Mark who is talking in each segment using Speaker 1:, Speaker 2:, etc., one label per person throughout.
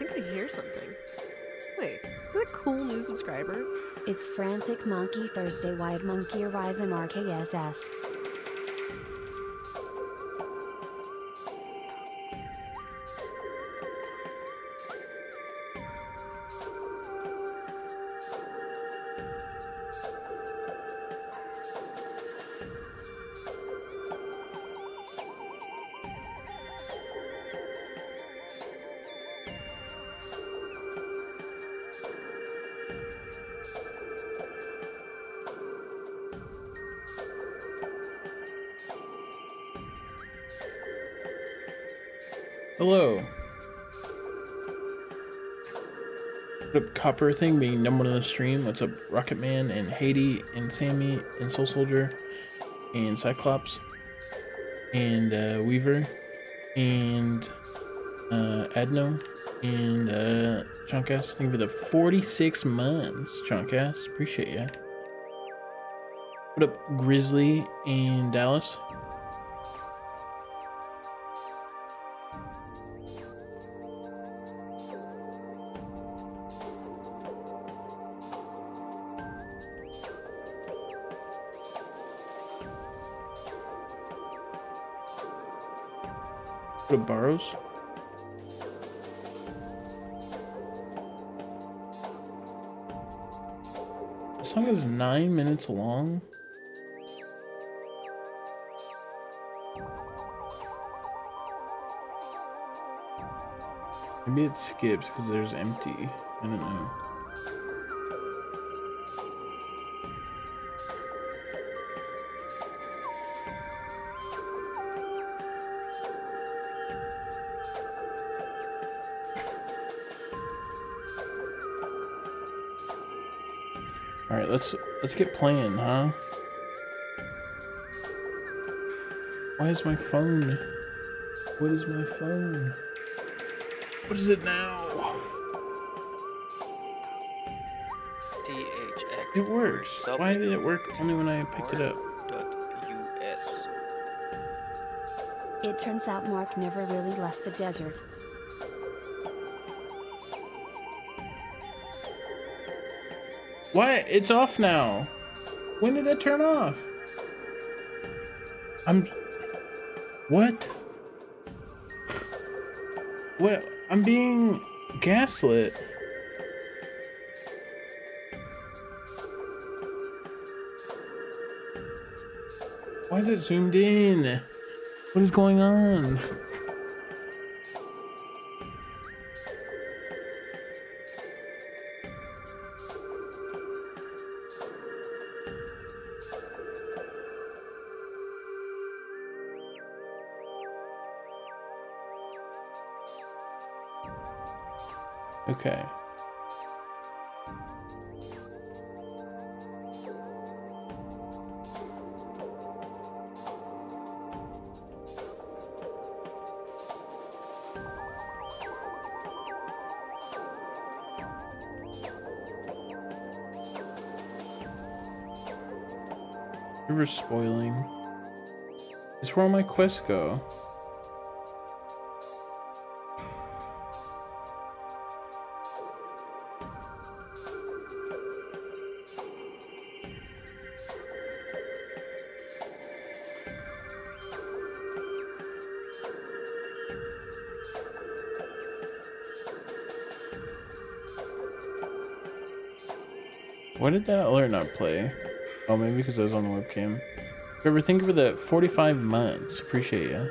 Speaker 1: think I hear something. Wait, is that a cool new subscriber?
Speaker 2: It's Frantic Monkey Thursday. Wide Monkey Arrive MRKSS.
Speaker 3: Hello. What up, Copper Thing being number one on the stream? What's up, Rocket Man and Haiti and Sammy and Soul Soldier and Cyclops and Weaver and Adno and Chunkass? Thank you for the 46 months, Chunkass. Appreciate ya. What up, Grizzly and Dallas? What up, Burrows? The song is 9 minutes long. Maybe it skips because there's empty. I don't know. All right, let's get playing, huh? Why is my phone? What is my phone? What is it now?
Speaker 4: THX.
Speaker 3: It works. Why did it work only when I picked it up?
Speaker 4: .us.
Speaker 2: It turns out Mark never really left the desert.
Speaker 3: What? It's off now. When did that turn off? What? What? I'm being gaslit. Why is it zoomed in? What is going on? Okay. River spoiling. It's where all my quests go. Why did that alert not play? Oh, maybe because I was on the webcam. Trevor, thank you for the 45 months. Appreciate ya.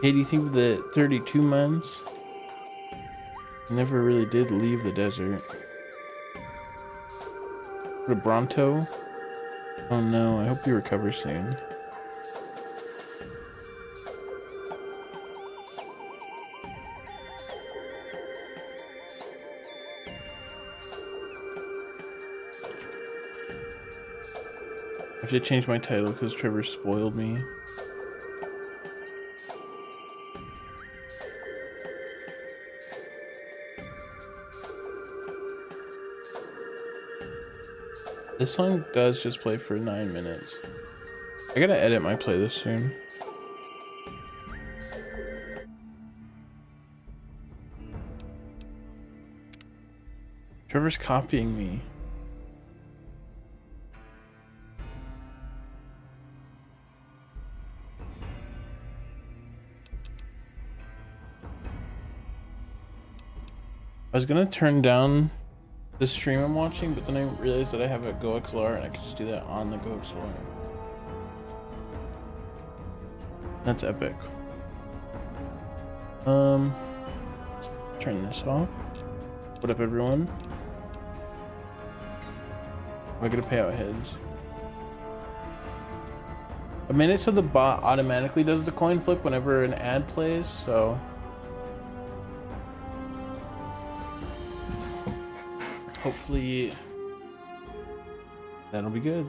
Speaker 3: Hey, do you think of the 32 months? Never really did leave the desert. What a Bronto? Oh no, I hope you recover soon. I have to change my title because Trevor spoiled me. This song does just play for 9 minutes. I gotta edit my playlist soon. Whoever's copying me. I was gonna turn down the stream I'm watching, but then I realized that I have a GoXLR and I could just do that on the GoXLR. That's epic. Turn this off. What up, everyone? Am I gonna pay out heads? I made it so the bot automatically does the coin flip whenever an ad plays, so hopefully that'll be good.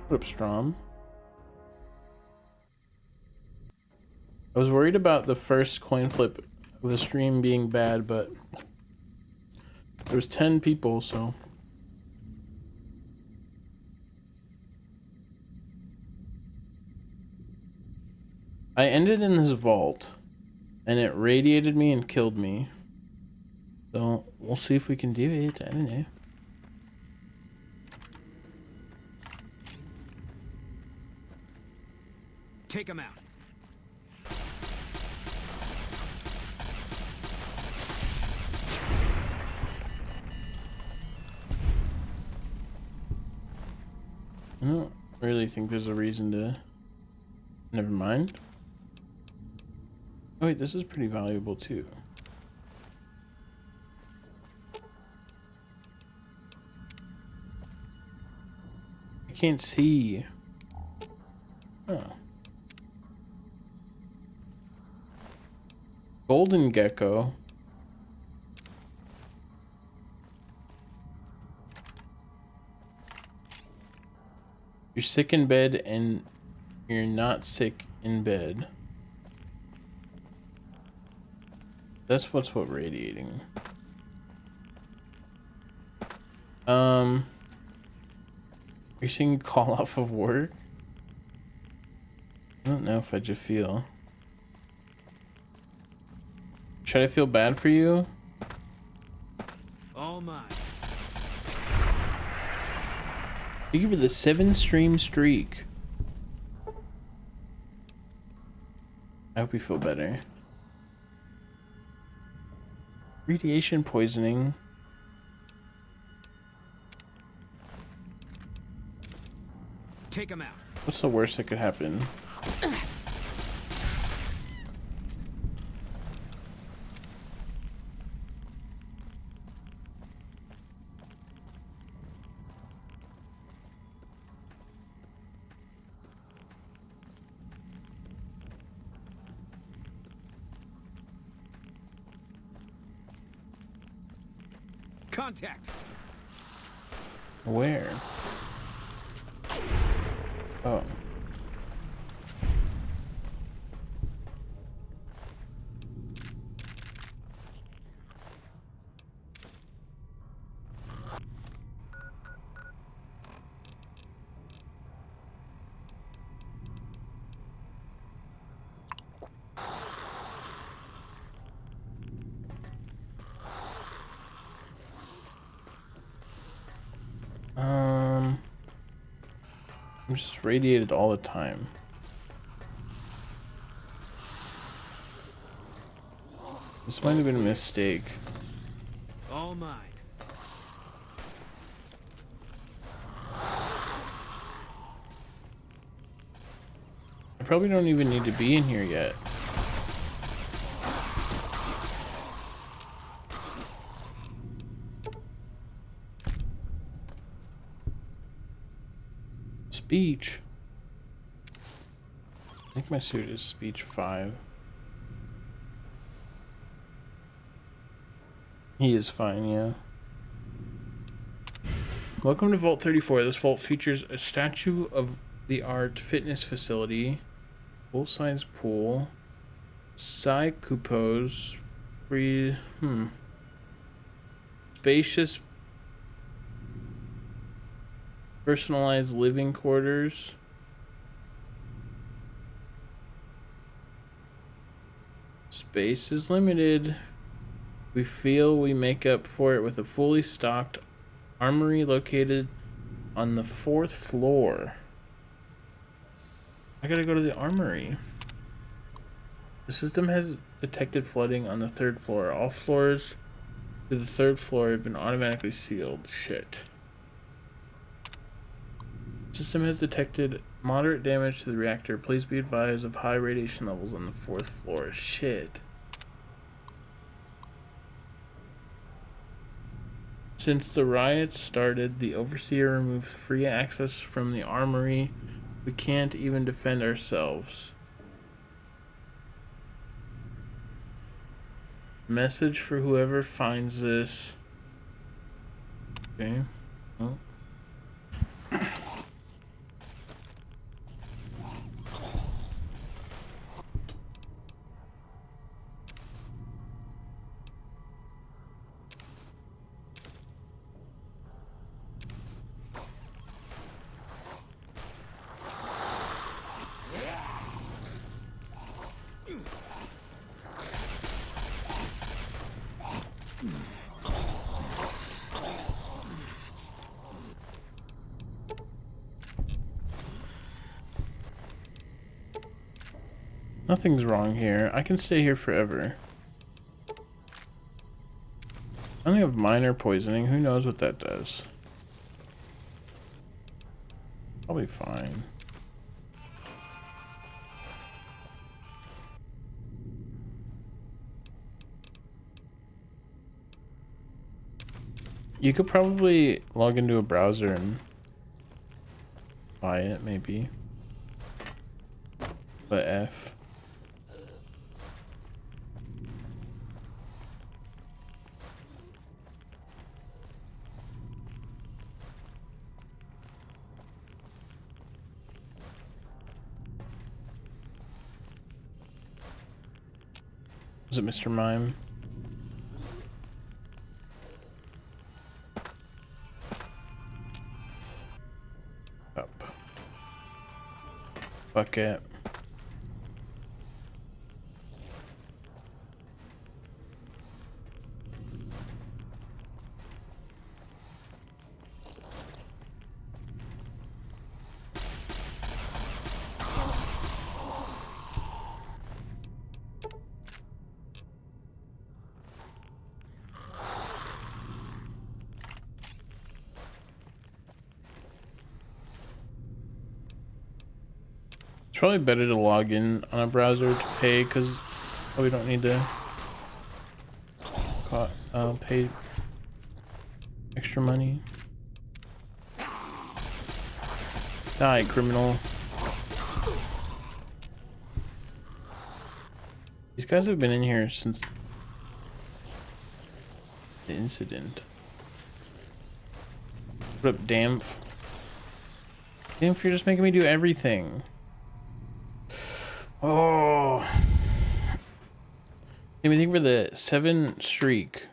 Speaker 3: What up, Strom? I was worried about the first coin flip of the stream being bad, but there was 10 people, so. I ended in this vault, and it radiated me and killed me. So, we'll see if we can do it. I don't know.
Speaker 5: Take him out.
Speaker 3: I don't really think there's a reason to. Never mind. Oh wait, this is pretty valuable too. I can't see. Oh. Golden gecko. You're sick in bed and you're not sick in bed. That's what radiating. You're seeing call off of work? I don't know if I just feel. Should I feel bad for you?
Speaker 5: All mine.
Speaker 3: You give her the 7-stream streak. I hope you feel better. Radiation poisoning.
Speaker 5: Take him out.
Speaker 3: What's the worst that could happen?
Speaker 5: Contact.
Speaker 3: Where? Oh. I'm just radiated all the time. This might have been a mistake.
Speaker 5: All mine.
Speaker 3: I probably don't even need to be in here yet. Speech. I think my suit is speech 5. He is fine, yeah. Welcome to Vault 34. This vault features a statue of the art fitness facility, full-size pool, Psychopose, spacious Personalized living quarters. Space is limited. We feel we make up for it with a fully stocked armory located on the 4th floor. I gotta go to the armory. The system has detected flooding on the 3rd floor. All floors to the 3rd floor have been automatically sealed. Shit. System has detected moderate damage to the reactor. Please be advised of high radiation levels on the 4th floor. Shit. Since the riots started, the Overseer removed free access from the armory. We can't even defend ourselves. Message for whoever finds this. Okay. Oh. Nothing's wrong here. I can stay here forever. I only have minor poisoning. Who knows what that does? Probably fine. You could probably log into a browser and buy it, maybe. But F. Was it Mr. Mime? Up. Bucket. Probably better to log in on a browser to pay because we don't need to pay extra money. Die, criminal. These guys have been in here since the incident. What up, Damph? Damph, you're just making me do everything. Oh, anything for the 7 streak.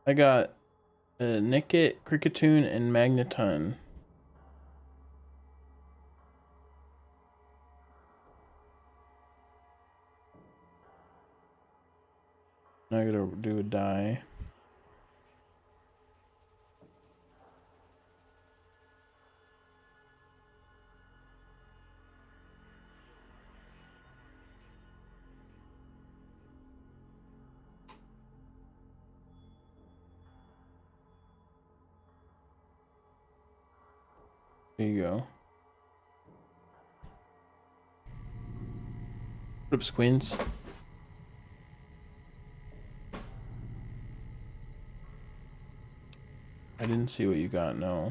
Speaker 3: I got Nickit, Cricketune, and Magneton. Now I gotta do a die. There you go. What up, Squins? I didn't see what you got, no.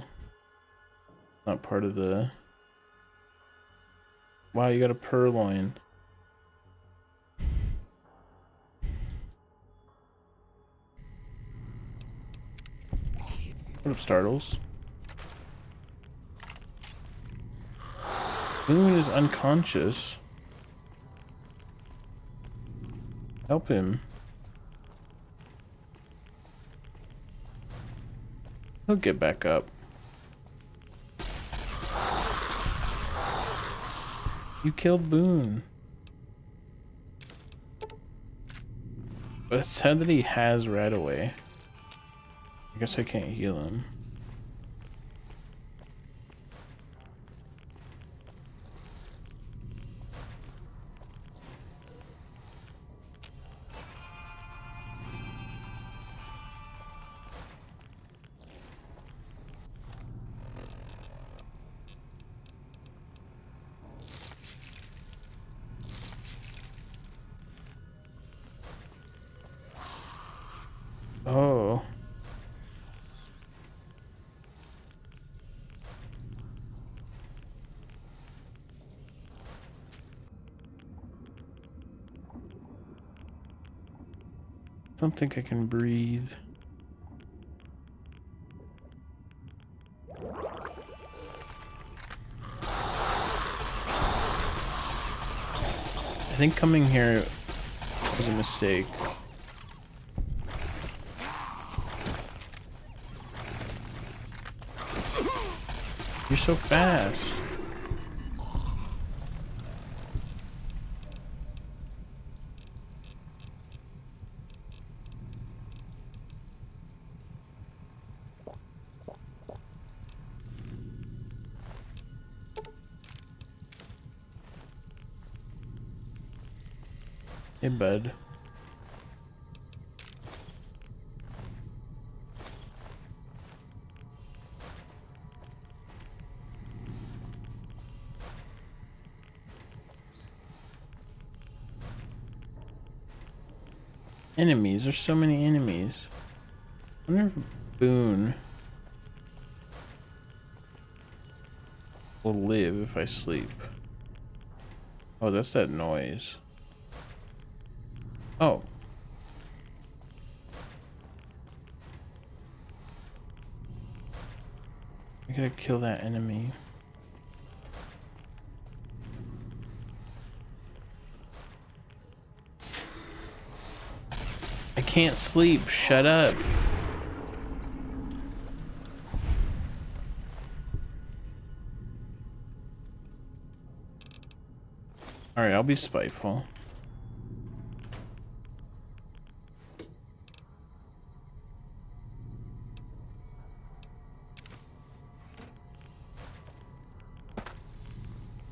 Speaker 3: Not part of the... Wow, you got a Purloin. What up, Startles? Boone is unconscious. Help him. He'll get back up. You killed Boone. But it's sad that he has right away. I guess I can't heal him. Oh. I don't think I can breathe. I think coming here was a mistake. You're so fast. Hey, bud. Enemies. There's so many enemies. I wonder if Boone will live if I sleep. Oh, that's that noise. Oh. I gotta kill that enemy. I can't sleep. Shut up. Alright, I'll be spiteful.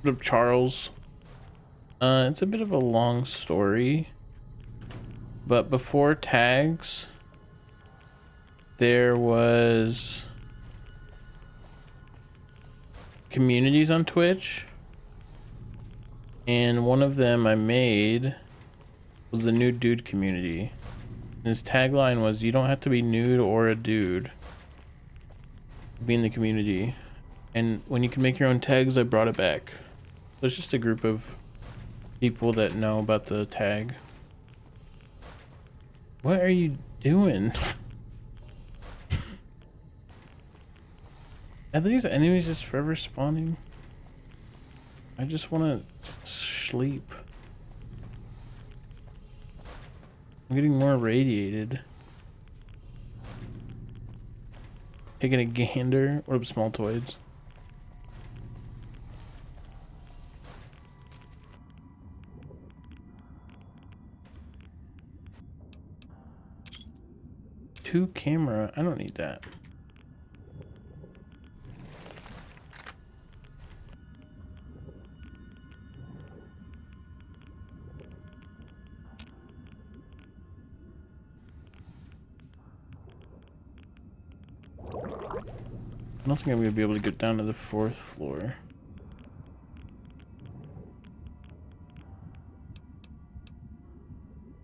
Speaker 3: What up, Charles? It's a bit of a long story. But before tags, there was communities on Twitch. And one of them I made was the Nude Dude community. And his tagline was, "You don't have to be nude or a dude to be in the community." And when you can make your own tags, I brought it back. So it's just a group of people that know about the tag. What are you doing? Are these enemies just forever spawning? I just want to sleep. I'm getting more radiated. Taking a gander. What up, Smalltoids? Two camera. I don't need that. I don't think I'm gonna be able to get down to the 4th floor.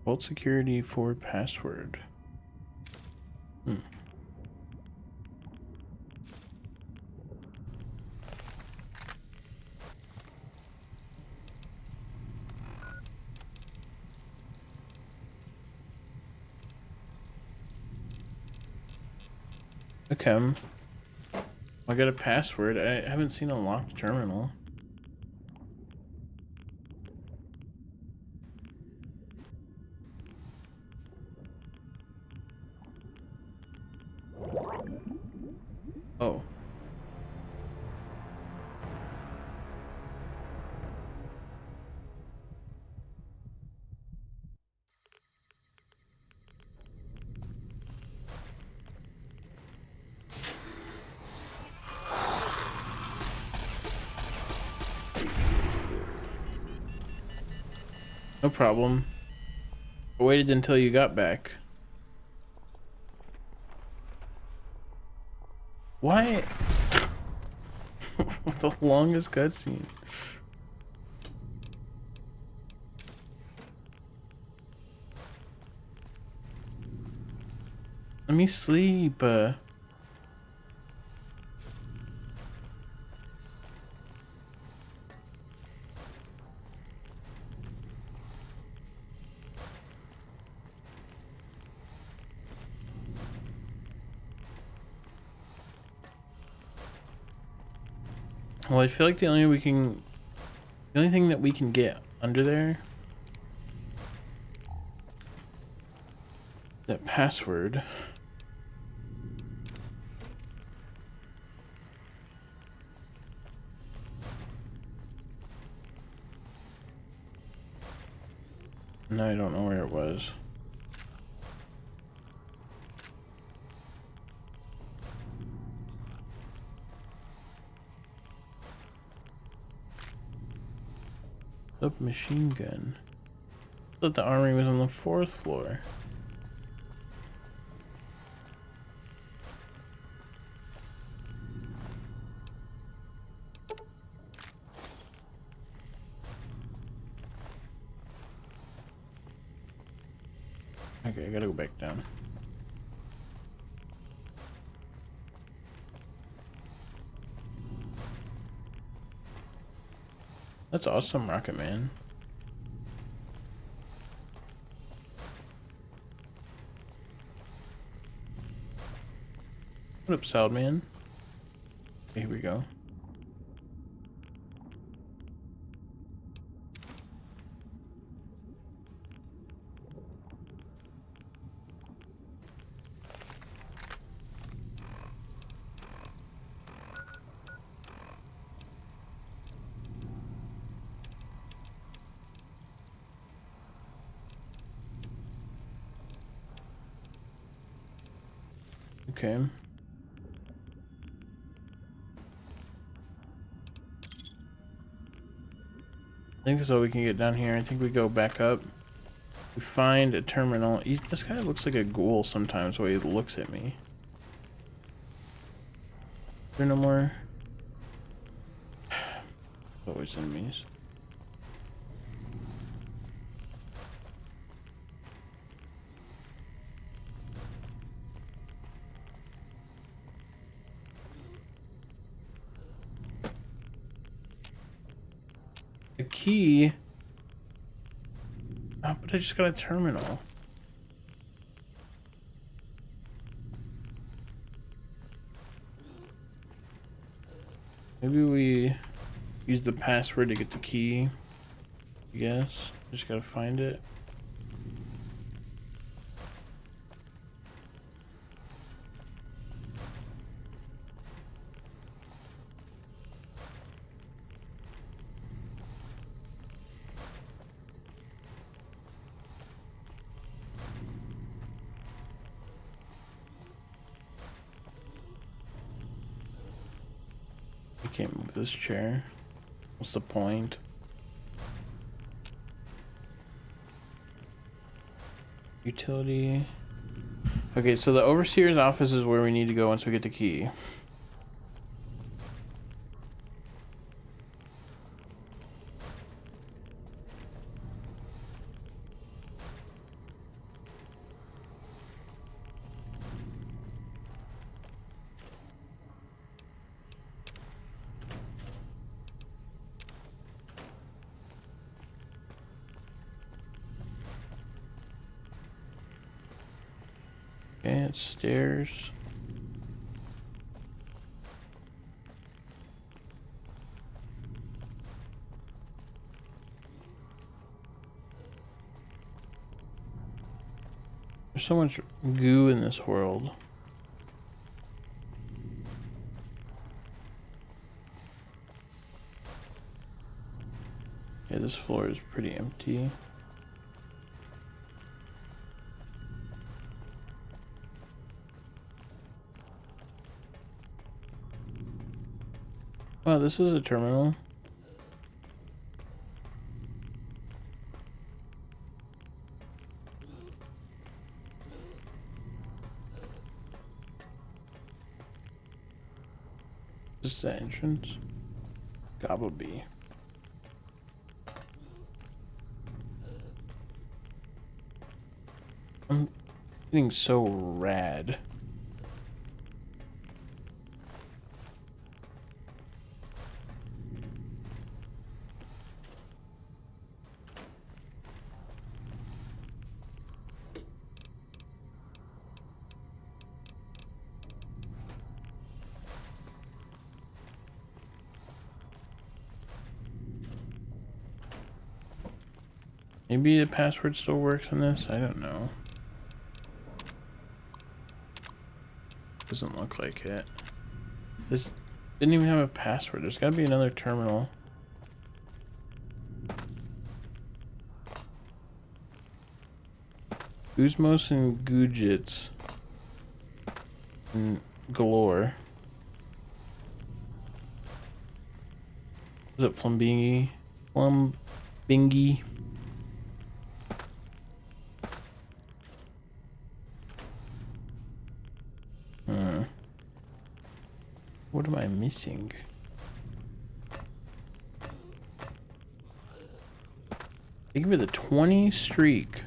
Speaker 3: Vault security forward password. Okay. I got a password. I haven't seen a locked terminal. Oh. No problem. I waited until you got back. Why? The longest cutscene. Let me sleep. Well, I feel like the only thing that we can get under there, that password. No, I don't know where it was. Submachine gun. I thought the armory was on the 4th floor. Okay, I gotta go back down. That's awesome, Rocket Man. What up, Salad Man? Okay, here we go. Okay. I think that's all we can get down here. I think we go back up. We find a terminal. This guy looks like a ghoul sometimes, the way he looks at me. Is there no more? Always enemies. The key. Oh, but I just got a terminal. Maybe we use the password to get the key. I guess. Just gotta find it. I can't move this chair. What's the point? Utility. Okay, so the overseer's office is where we need to go once we get the key. Okay, it's stairs. There's so much goo in this world. Yeah, this floor is pretty empty. Wow, this is a terminal. Is this the entrance? Gobble bee. I'm getting so rad. Maybe the password still works on this? I don't know. Doesn't look like it. This didn't even have a password. There's gotta be another terminal. Guzmos and Gujits. And galore. Is it Flambingi? Flambingi. What am I missing? They give me the 20 streak.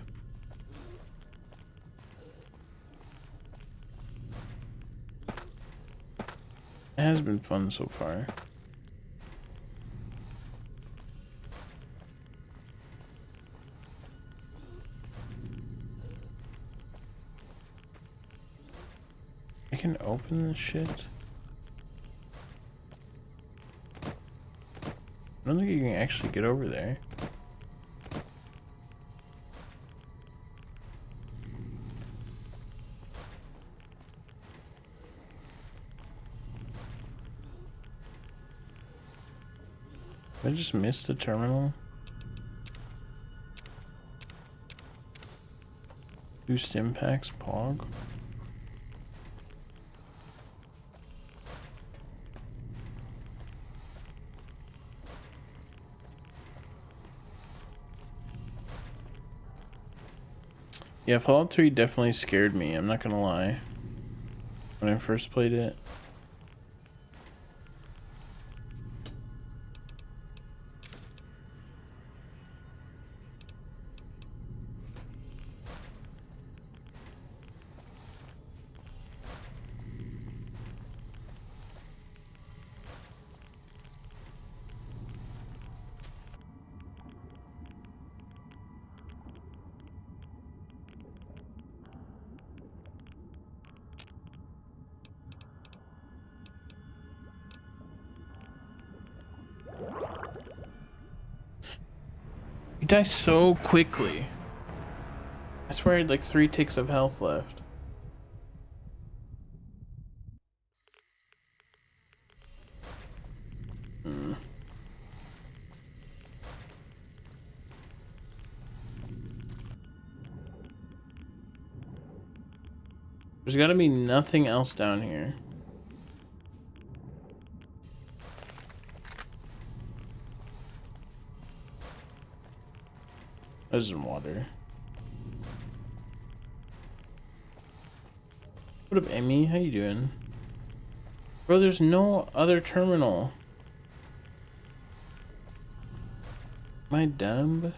Speaker 3: It has been fun so far. I can open this shit. I don't think you can actually get over there. Did I just miss the terminal? Boost impacts, Pog. Yeah, Fallout 3 definitely scared me, I'm not gonna lie. When I first played it. You die so quickly. I swear I had like 3 ticks of health left. There's gotta be nothing else down here. There's some water. What up, Emmy? How you doing? Bro, there's no other terminal. Am I dumb?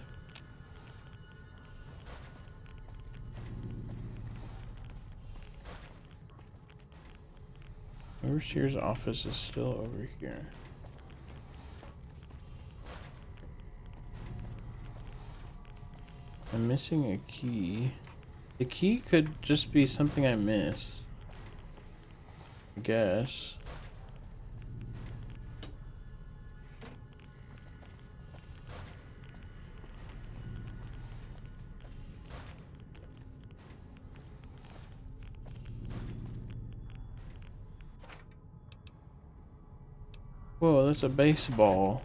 Speaker 3: Overseer's office is still over here. I'm missing a key. The key could just be something I missed. I guess. Whoa, that's a baseball.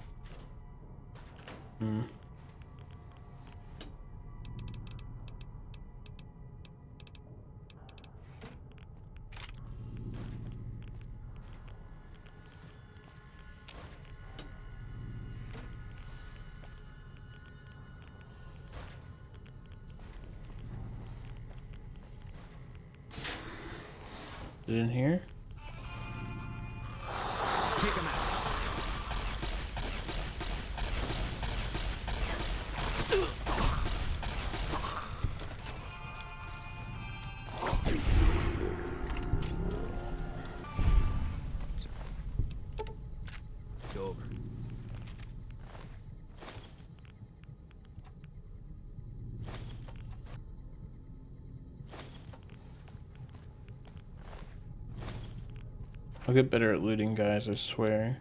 Speaker 3: Is it in here?
Speaker 5: Take him out. It's over.
Speaker 3: I'll get better at looting, guys, I swear.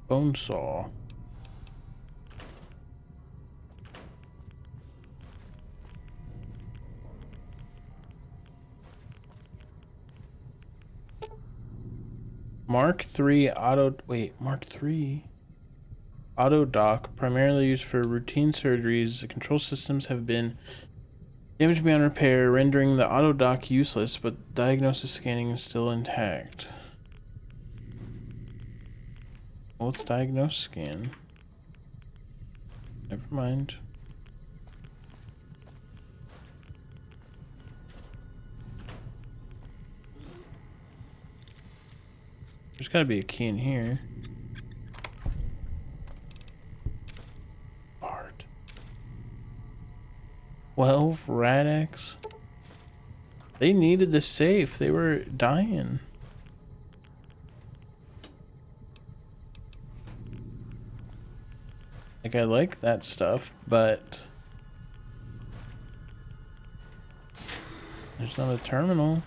Speaker 3: Bone saw. Mark III auto. Wait, Mark III auto dock, primarily used for routine surgeries. The control systems have been damaged beyond repair, rendering the auto dock useless, but diagnosis scanning is still intact. Well, let's diagnose scan. Never mind. There's gotta be a key in here. Bart. 12 Rad-X. They needed the safe. They were dying. Like, I like that stuff, but there's not a terminal.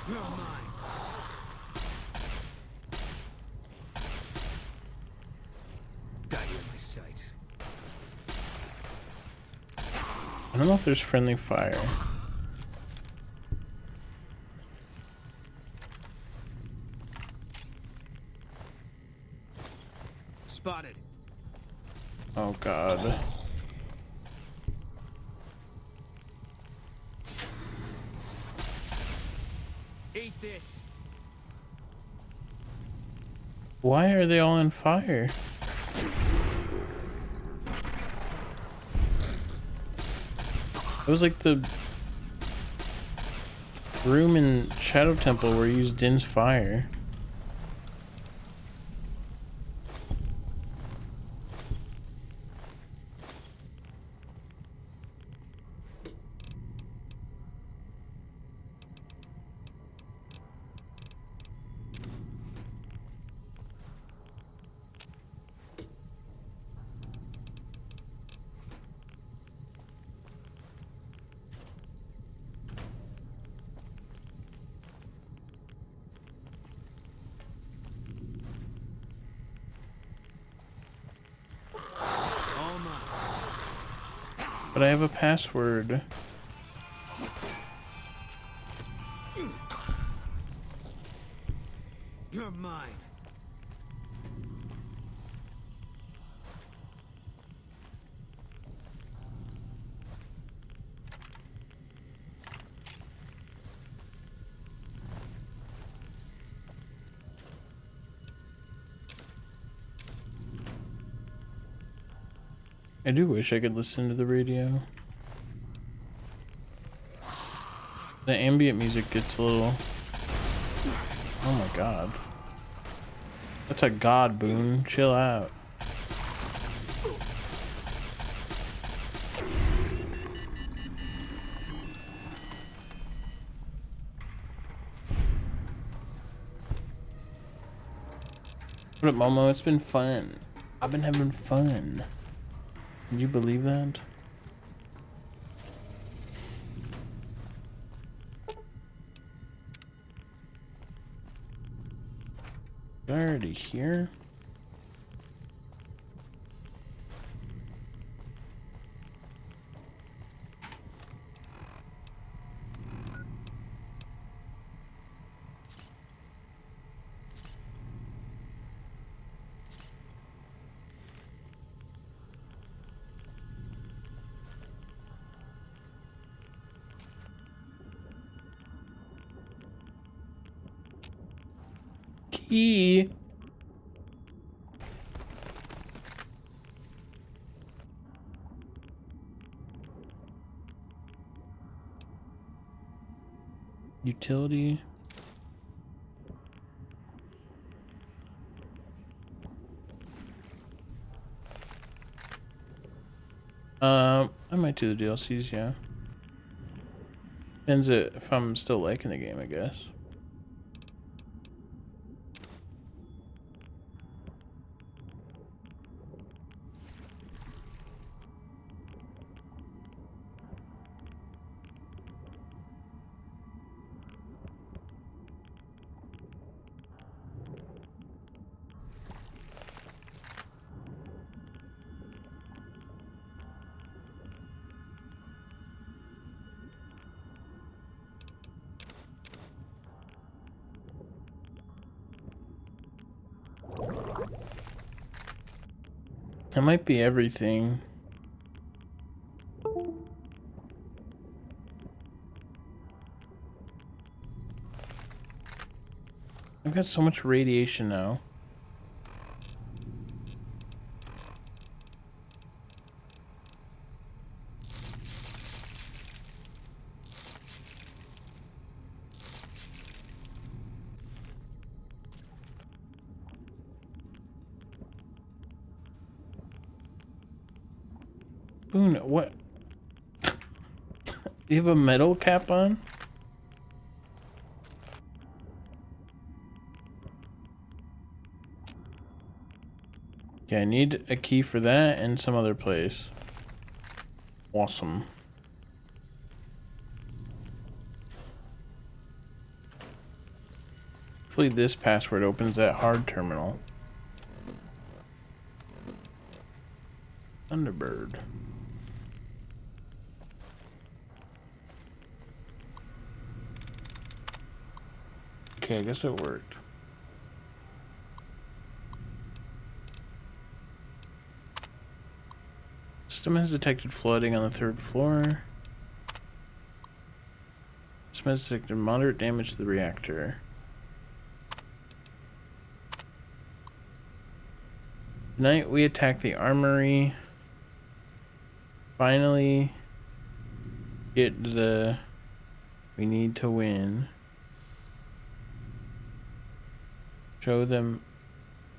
Speaker 5: You're mine. Got you in my sights.
Speaker 3: I don't know if there's friendly fire.
Speaker 5: Spotted.
Speaker 3: Oh god.
Speaker 5: Eat this.
Speaker 3: Why are they all on fire? It was like the room in Shadow Temple where you used Din's fire.
Speaker 5: All mine.
Speaker 3: But I have a password.
Speaker 5: You're mine.
Speaker 3: I do wish I could listen to the radio. The ambient music gets a little... Oh my god. That's a god boon. Chill out. What up, Momo? It's been fun. I've been having fun. Can you believe that? Already here. Key. Utility. I might do the DLCs, yeah. Depends if I'm still liking the game, I guess. That might be everything. I've got so much radiation now. Boone, what? You have a metal cap on? Okay, I need a key for that and some other place. Awesome. Hopefully this password opens that hard terminal. Thunderbird. Okay, I guess it worked. System has detected flooding on the 3rd floor. System has detected moderate damage to the reactor. Tonight we attack the armory. Finally get the... We need to win. Show them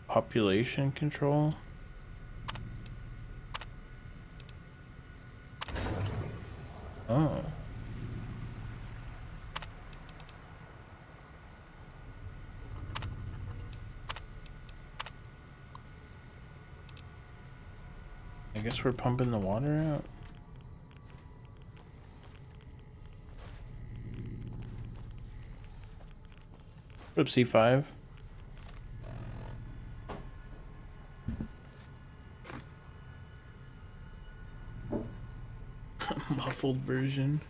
Speaker 3: population control. Oh. I guess we're pumping the water out. Put up C5. Muffled version.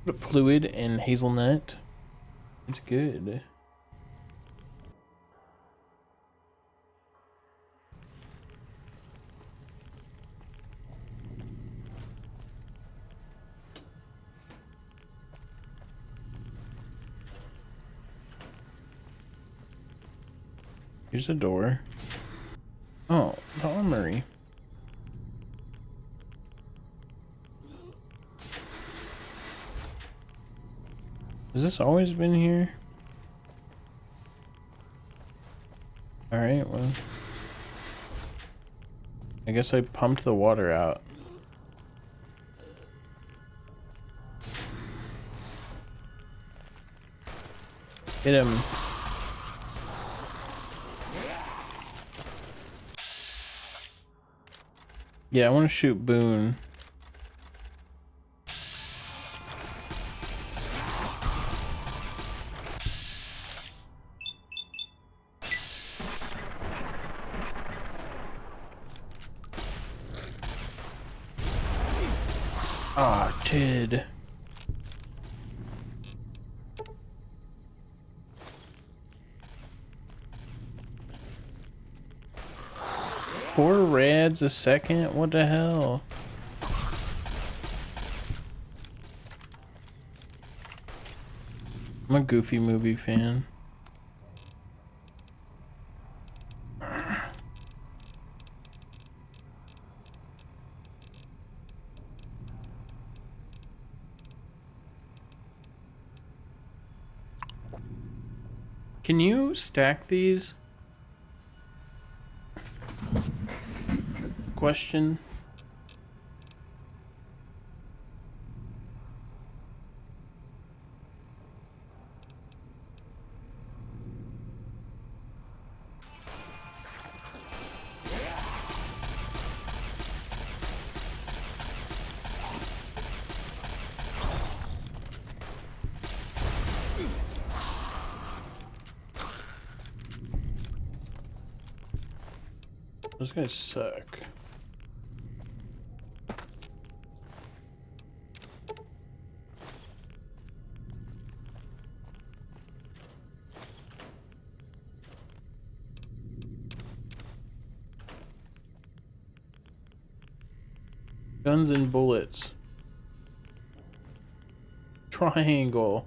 Speaker 3: Put fluid and hazelnut. It's good. Here's a door. Oh, the armory. Has this always been here? Alright, well. I guess I pumped the water out. Hit him. Yeah, I want to shoot Boone. Ah, Tid. Four rads a second? What the hell? I'm a Goofy movie fan. Can you stack these? Question. Those guys suck. Guns and bullets. Triangle.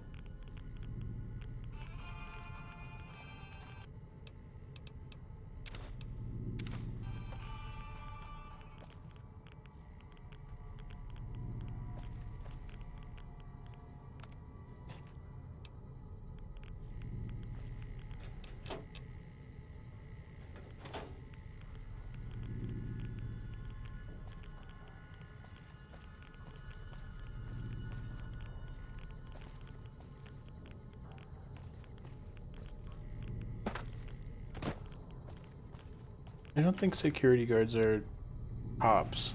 Speaker 3: I don't think security guards are cops.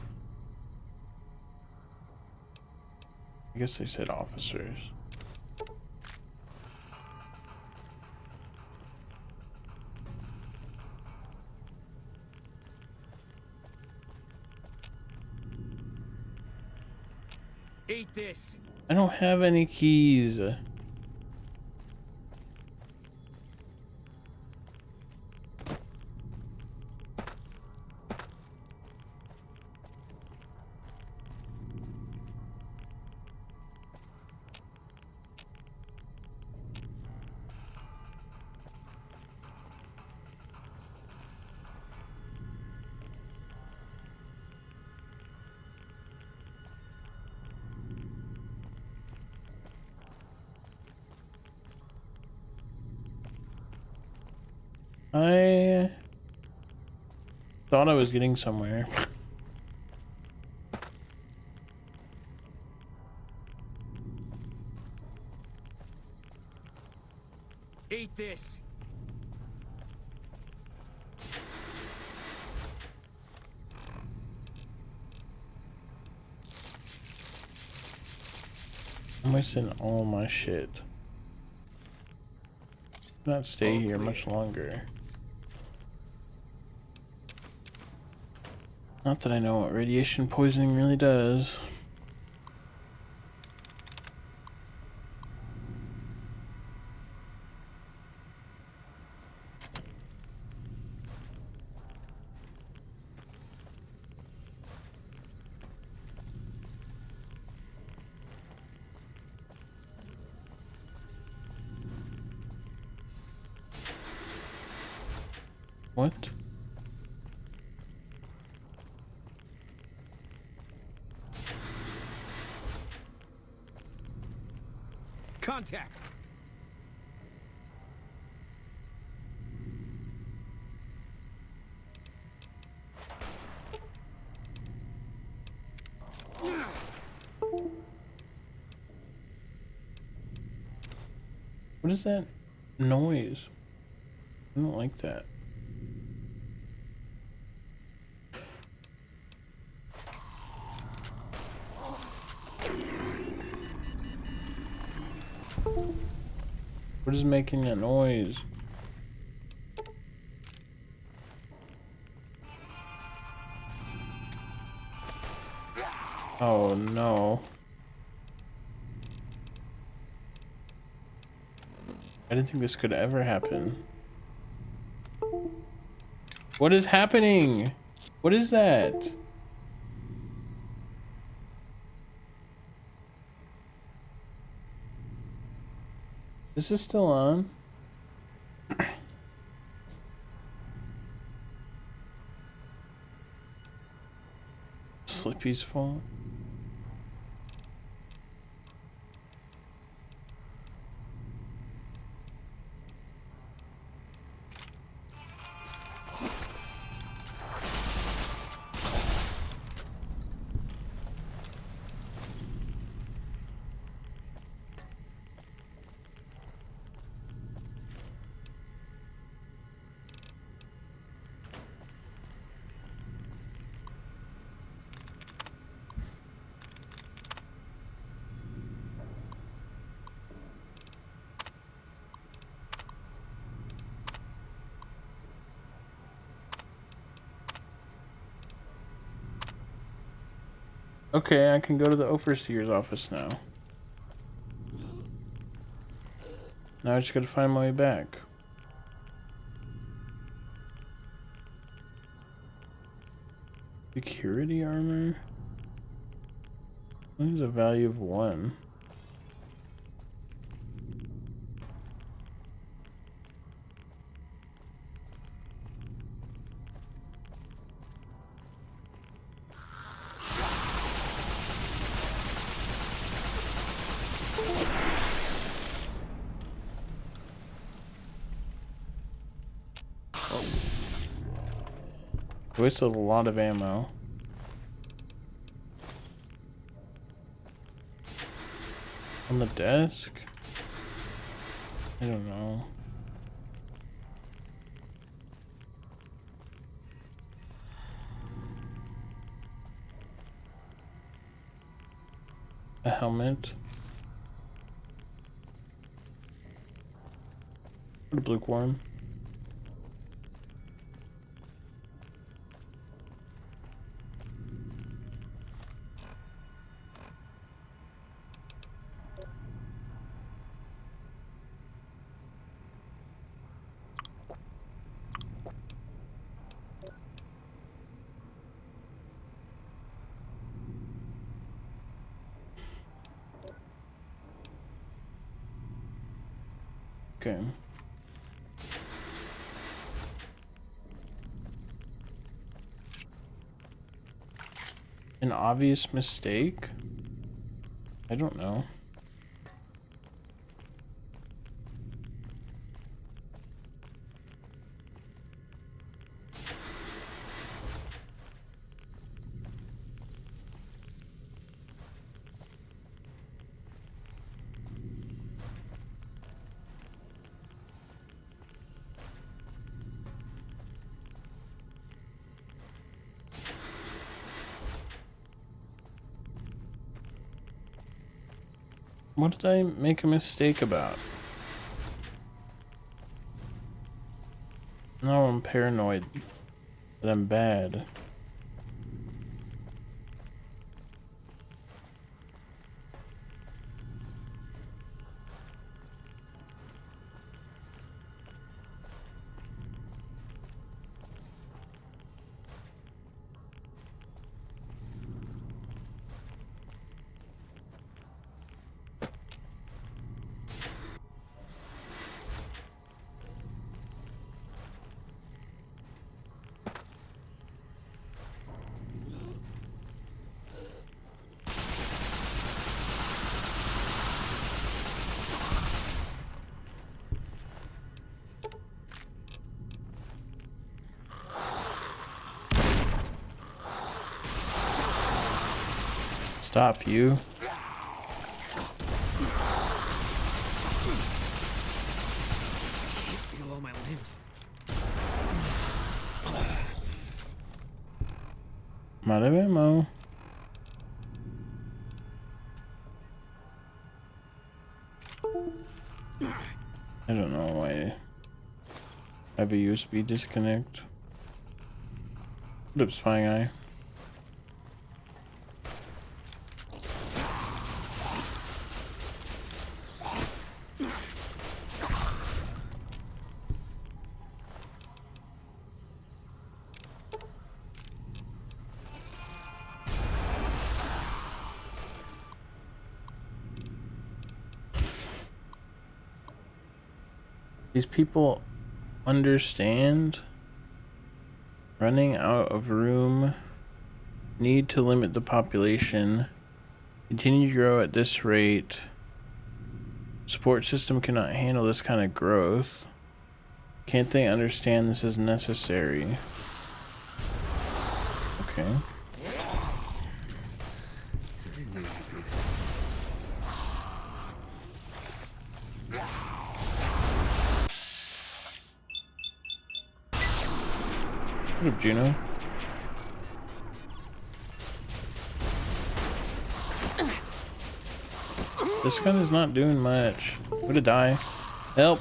Speaker 3: I guess they said officers.
Speaker 5: Eat this.
Speaker 3: I don't have any keys. I thought I was getting somewhere.
Speaker 5: Eat this.
Speaker 3: I'm wasting all my shit. Not stay
Speaker 5: All
Speaker 3: here
Speaker 5: clear.
Speaker 3: much longer. Not that I know what radiation poisoning really does. What?
Speaker 5: Contact.
Speaker 3: What is that noise? I don't like that. What is making that noise? Oh no. I didn't think this could ever happen. What is happening? What is that? This is still on. Slippy's fault. Okay, I can go to the overseer's office now. Now I just gotta find my way back. Security armor? What is a value of 1? I wasted a lot of ammo. On the desk? I don't know. A helmet. What a lukewarm. Okay. An obvious mistake? I don't know. What did I make a mistake about? Now I'm paranoid that I'm bad. stop you.
Speaker 5: Can't feel all my limbs.
Speaker 3: I'm out of ammo. I don't know why I have a USB disconnect. Put up spying eye. These people understand running out of room, need to limit the population, continue to grow at this rate. Support system cannot handle this kind of growth. Can't they understand this is necessary? Okay. What up, Juno? This gun is not doing much. I'm gonna die. Help!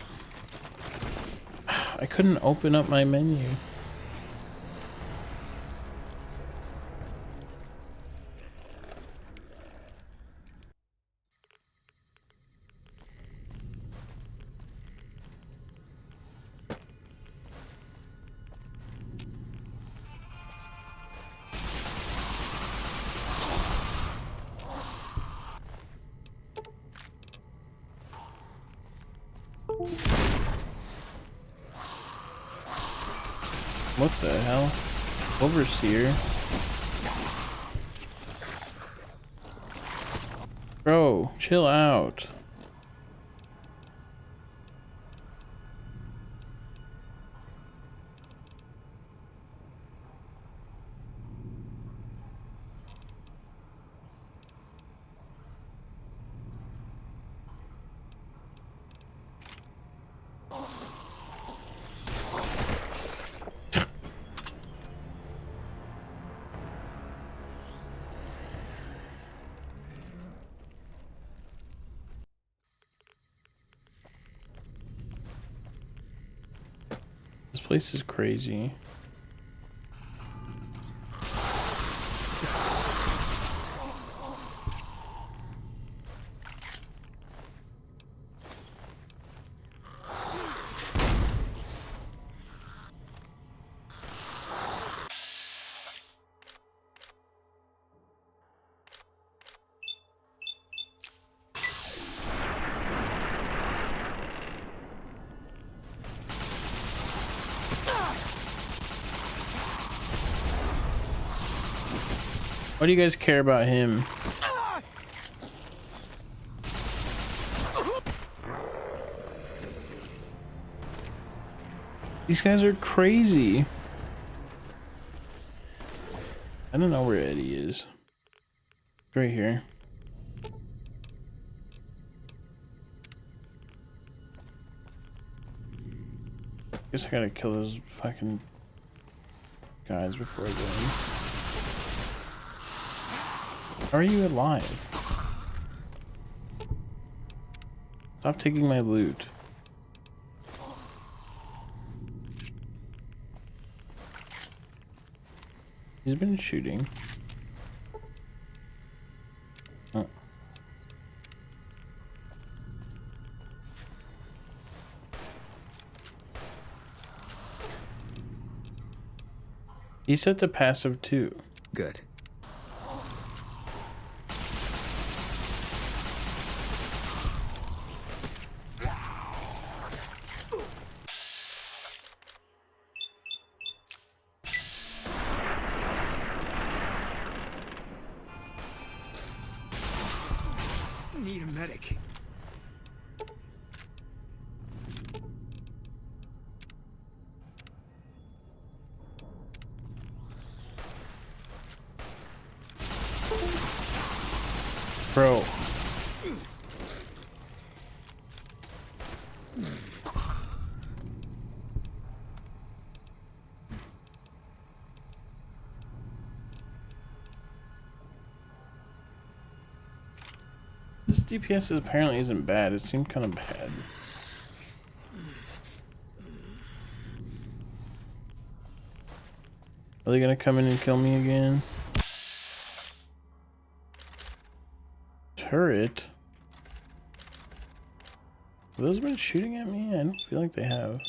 Speaker 3: I couldn't open up my menu. What the hell? Overseer? Bro, chill out. This place is crazy. Why do you guys care about him? These guys are crazy. I don't know where Eddie is. Right here. Guess I gotta kill those fucking guys before I go in. How are you alive? Stop taking my loot. He's been shooting. Oh. He set the passive too.
Speaker 5: Good. Need a medic.
Speaker 3: Bro. This DPS apparently isn't bad. It seemed kind of bad. Are they gonna come in and kill me again? Turret? Have those been shooting at me? I don't feel like they have.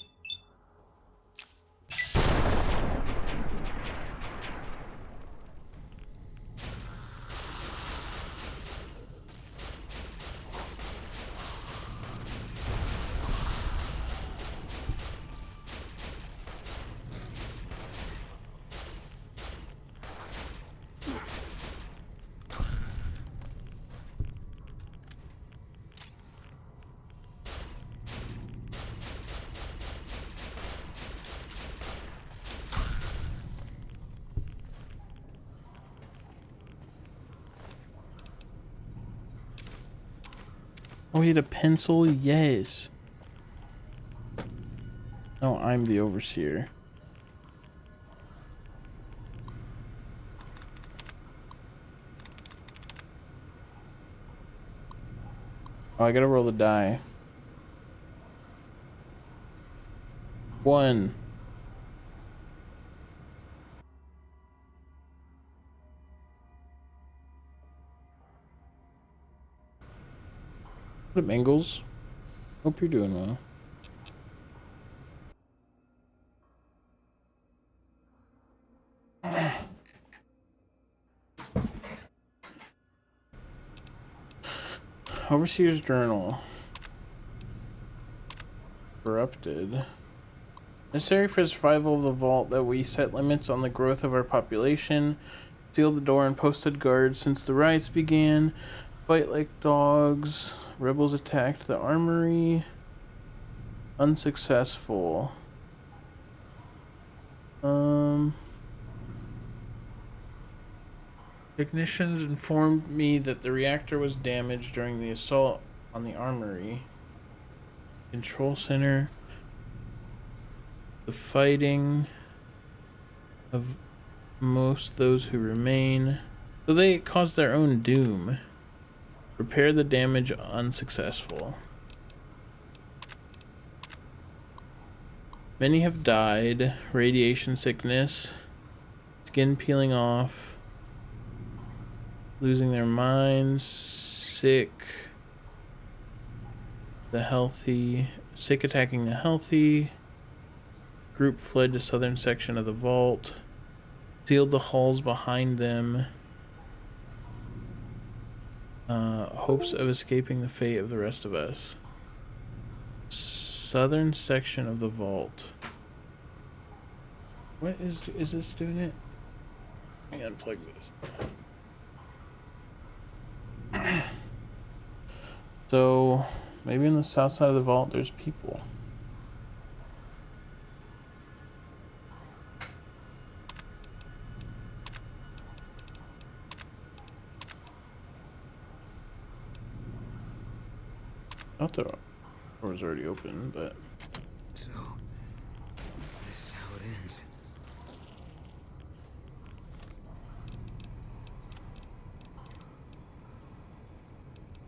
Speaker 3: Oh, he had a pencil? Yes. No, I'm the overseer. Oh, I gotta roll the die. 1. What up, Engels? Hope you're doing well. Overseer's Journal. Corrupted. Necessary for survival of the vault that we set limits on the growth of our population, sealed the door and posted guards since the riots began, fight like dogs, rebels attacked the armory, unsuccessful. Technicians informed me that the reactor was damaged during the assault on the armory. Control center. The fighting of most those who remain. So they caused their own doom. Repair the damage, unsuccessful. Many have died. Radiation sickness. Skin peeling off. Losing their minds. Sick. The healthy. Sick attacking the healthy. Group fled to southern section of the vault. Sealed the halls behind them. Hopes of escaping the fate of the rest of us. Southern section of the vault. What is this doing it? I gotta unplug this. So maybe on the south side of the vault there's people. I thought the door was already open, but
Speaker 5: So, this is how it ends.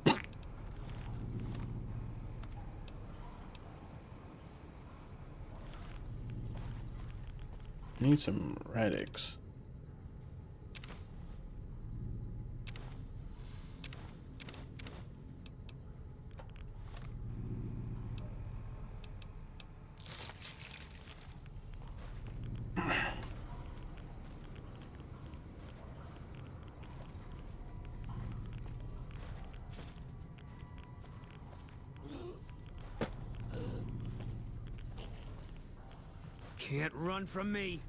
Speaker 3: I need some radix.
Speaker 5: Can't run from me.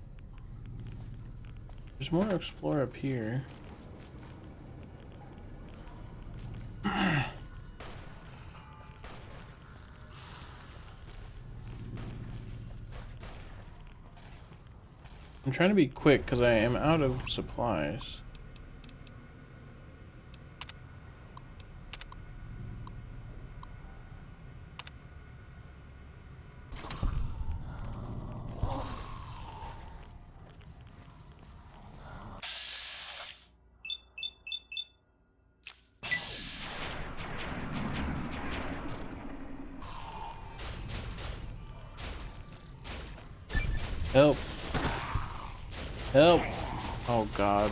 Speaker 3: There's more to explore up here. I'm trying to be quick because I am out of supplies. Help. Help. Oh god.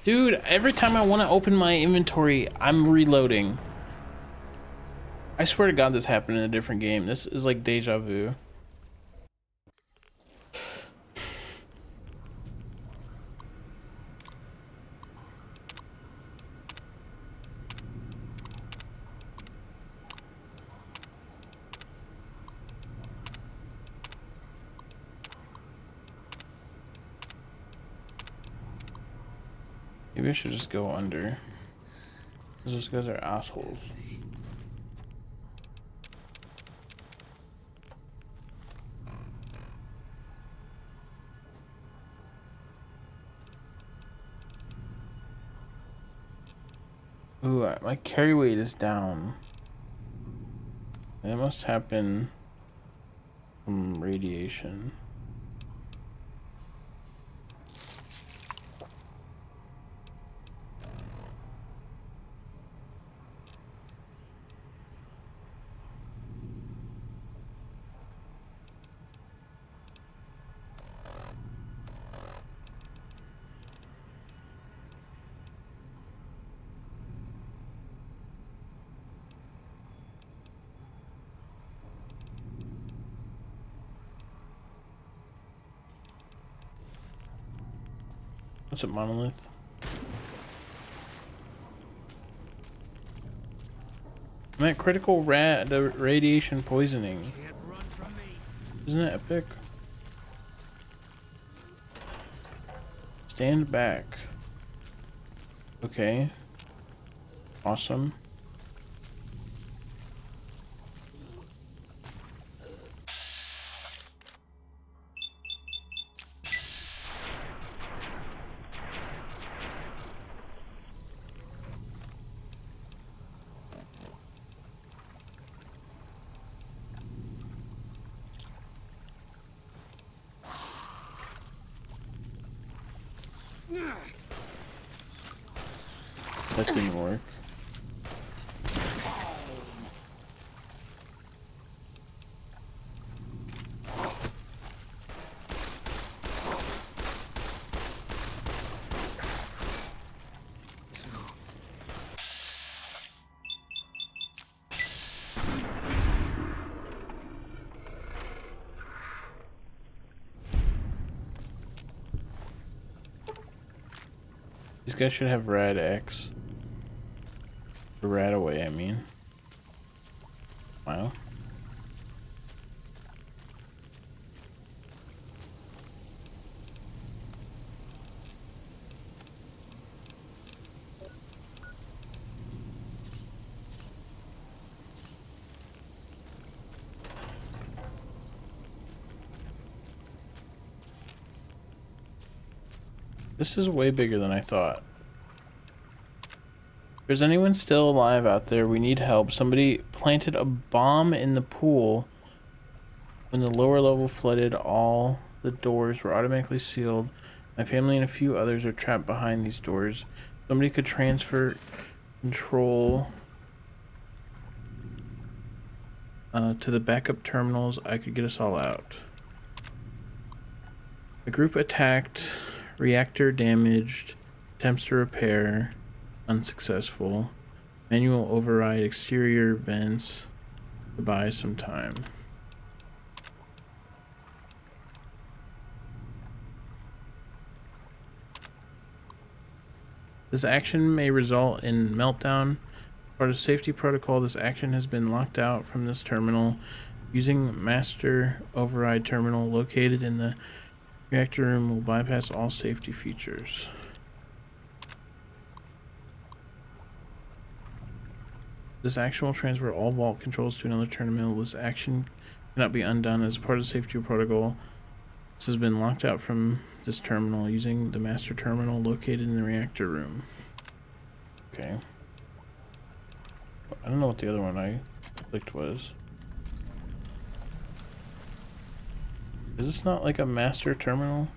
Speaker 3: Dude, every time I want to open my inventory, I'm reloading. I swear to God this happened in a different game. This is like deja vu. Maybe I should just go under. Those guys are assholes. Ooh, my carry weight is down. That must happen from radiation. What's up, Monolith? I'm at critical radiation poisoning. Isn't that epic? Stand back. Okay. Awesome. That didn't work. These guys should have rad X. Rad away, I mean. Wow. This is way bigger than I thought. If there's anyone still alive out there, we need help. Somebody planted a bomb in the pool. When the lower level flooded, all the doors were automatically sealed. My family and a few others are trapped behind these doors. Somebody could transfer control to the backup terminals. I could get us all out. The group attacked. Reactor damaged. Attempts to repair. Unsuccessful. Manual override exterior vents. To buy some time. This action may result in meltdown. Part of safety protocol, this action has been locked out from this terminal. Using master override terminal located in the reactor room will bypass all safety features. This action will transfer all vault controls to another terminal. This action cannot be undone as part of the safety protocol. This has been locked out from this terminal using the master terminal located in the reactor room. Okay. I don't know what the other one I clicked was. Is this not like a master terminal?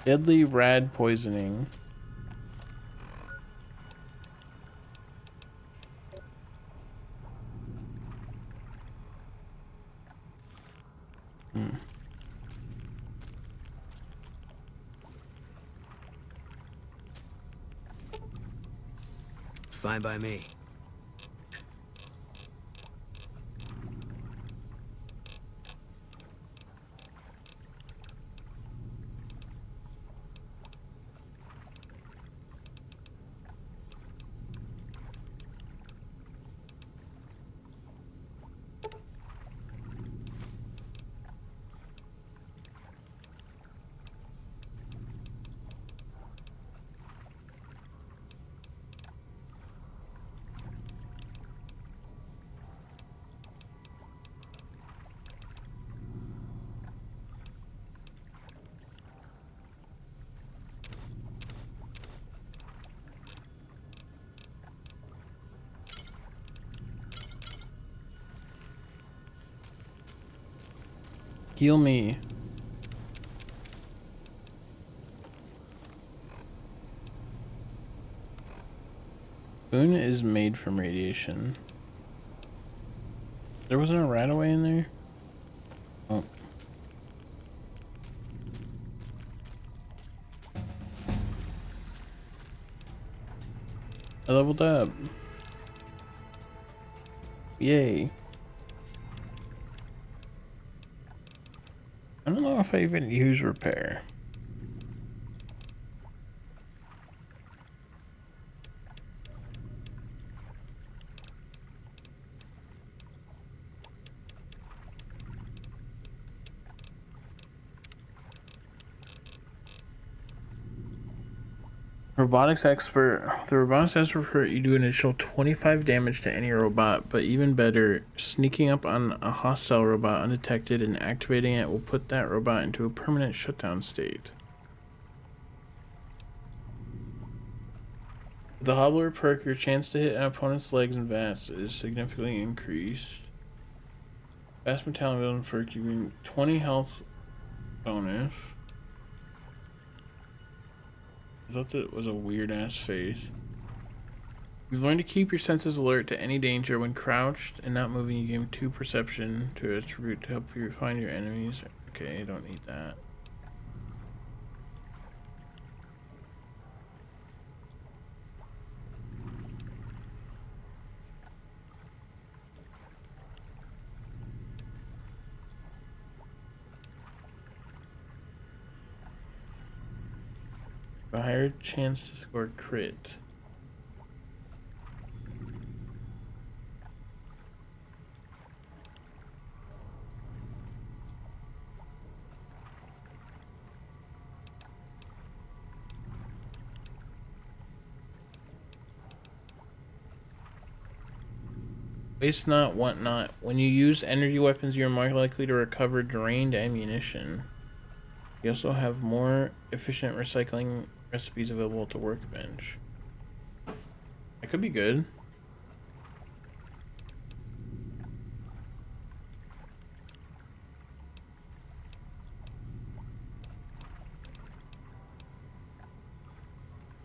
Speaker 3: Deadly rad poisoning.
Speaker 5: Fine by me.
Speaker 3: Heal me. Boone is made from radiation. There wasn't a Radaway in there? Oh. I leveled up. Yay. I don't know if I even use repair. Robotics expert. The robotics expert, you do an additional 25 damage to any robot, but even better, sneaking up on a hostile robot undetected and activating it will put that robot into a permanent shutdown state. With the Hobbler perk, your chance to hit an opponent's legs and vats is significantly increased. Vast Metallic Building perk, you gain 20 health bonus. I thought that was a weird ass face. You've learned to keep your senses alert to any danger. When crouched and not moving, you gain 2 perception to attribute to help you find your enemies. Okay, I don't need that. A higher chance to score crit. Waste not, want not. When you use energy weapons, you're more likely to recover drained ammunition. You also have more efficient recycling recipes available at the workbench. That could be good.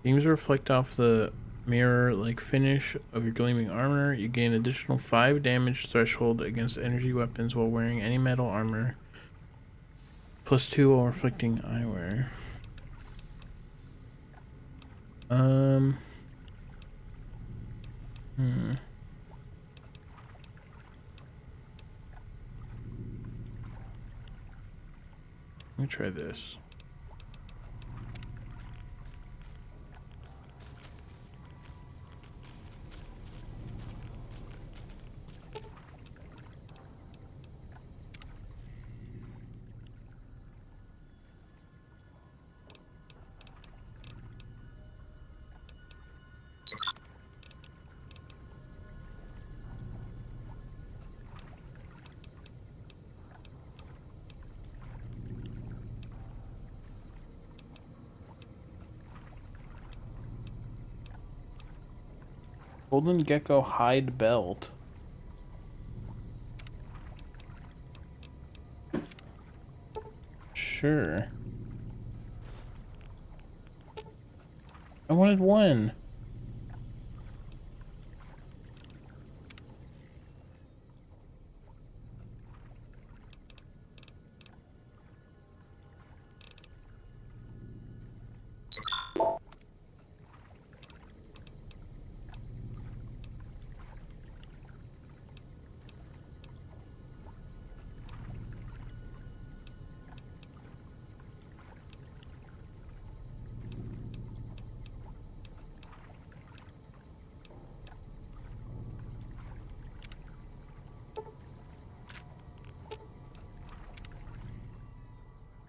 Speaker 3: Beams reflect off the mirror-like finish of your gleaming armor. You gain additional 5 damage threshold against energy weapons while wearing any metal armor. +2 while reflecting eyewear. Let me try this. Golden Gecko hide belt. Sure. I wanted one.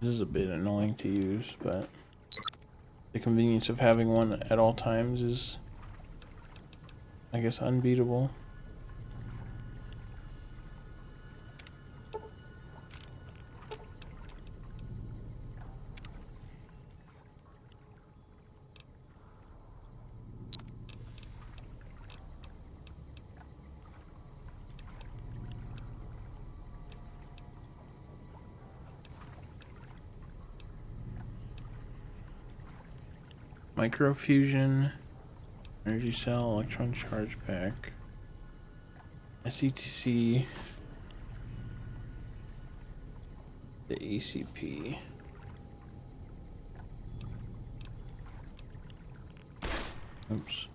Speaker 3: This is a bit annoying to use, but the convenience of having one at all times is, I guess, unbeatable. Microfusion, energy cell, electron charge pack, SETC, the ACP. Oops.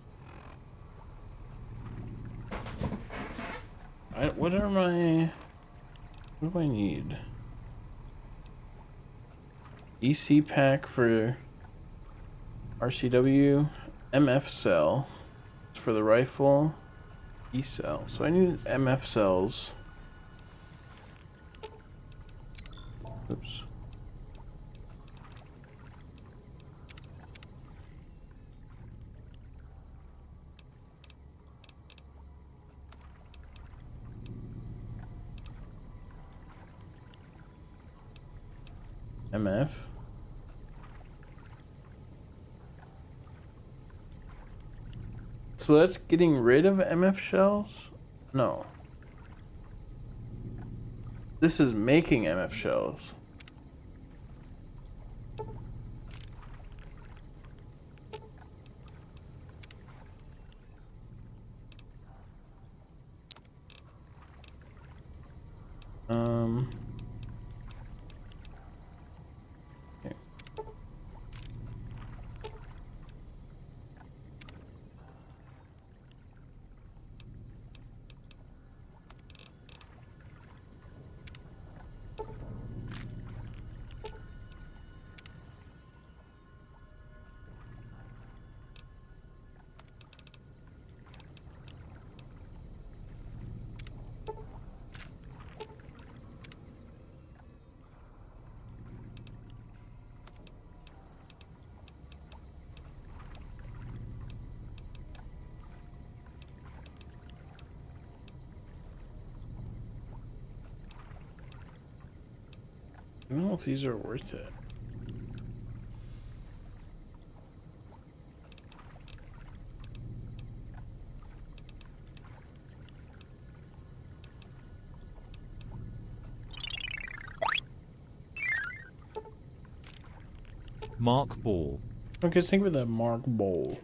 Speaker 3: What are my... What do I need? EC pack for RCW, MF cell for the rifle, E cell. So I need MF cells. Oops. MF. So that's getting rid of MF shells? No. This is making MF shells. Okay. I don't know if these are worth it.
Speaker 6: Mark Ball.
Speaker 3: Okay, think of that Mark Bowl.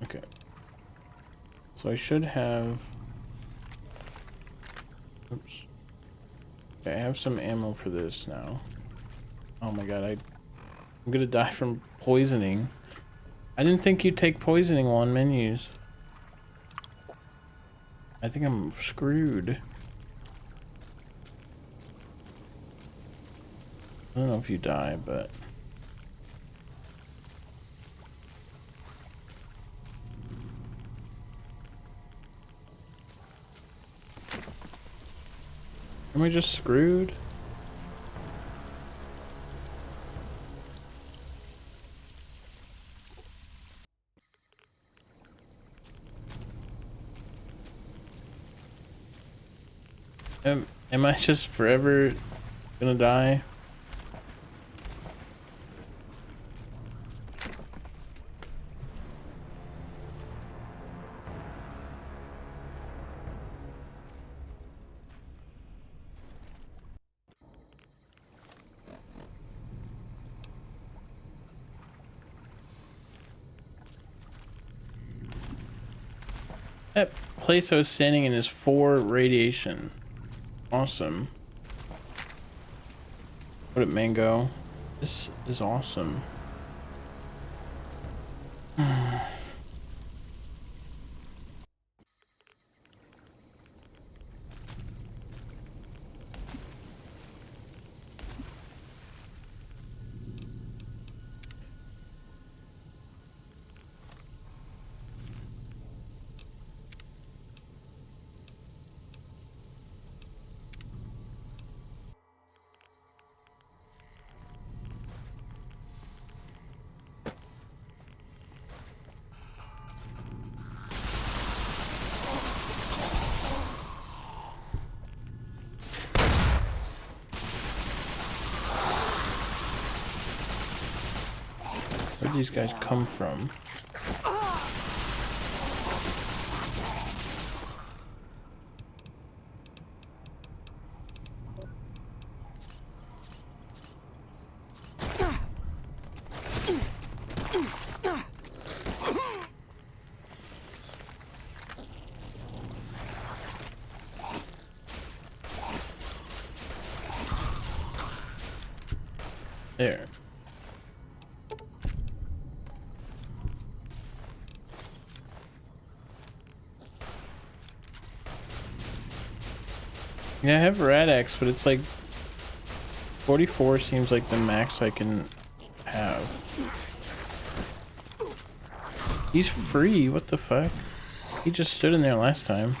Speaker 3: Okay. So I should have... Oops. Okay, I have some ammo for this now. Oh my god, I'm gonna die from poisoning. I didn't think you'd take poisoning on menus. I think I'm screwed. I don't know if you die, but... Am I just screwed? Am I just forever gonna die? That place I was standing in is 4 radiation. Awesome. What up, Mango? This is awesome. Where'd these guys come from? There. Yeah, I have Rad-X, but it's like 44 seems like the max I can have. He's free, what the fuck? He just stood in there last time.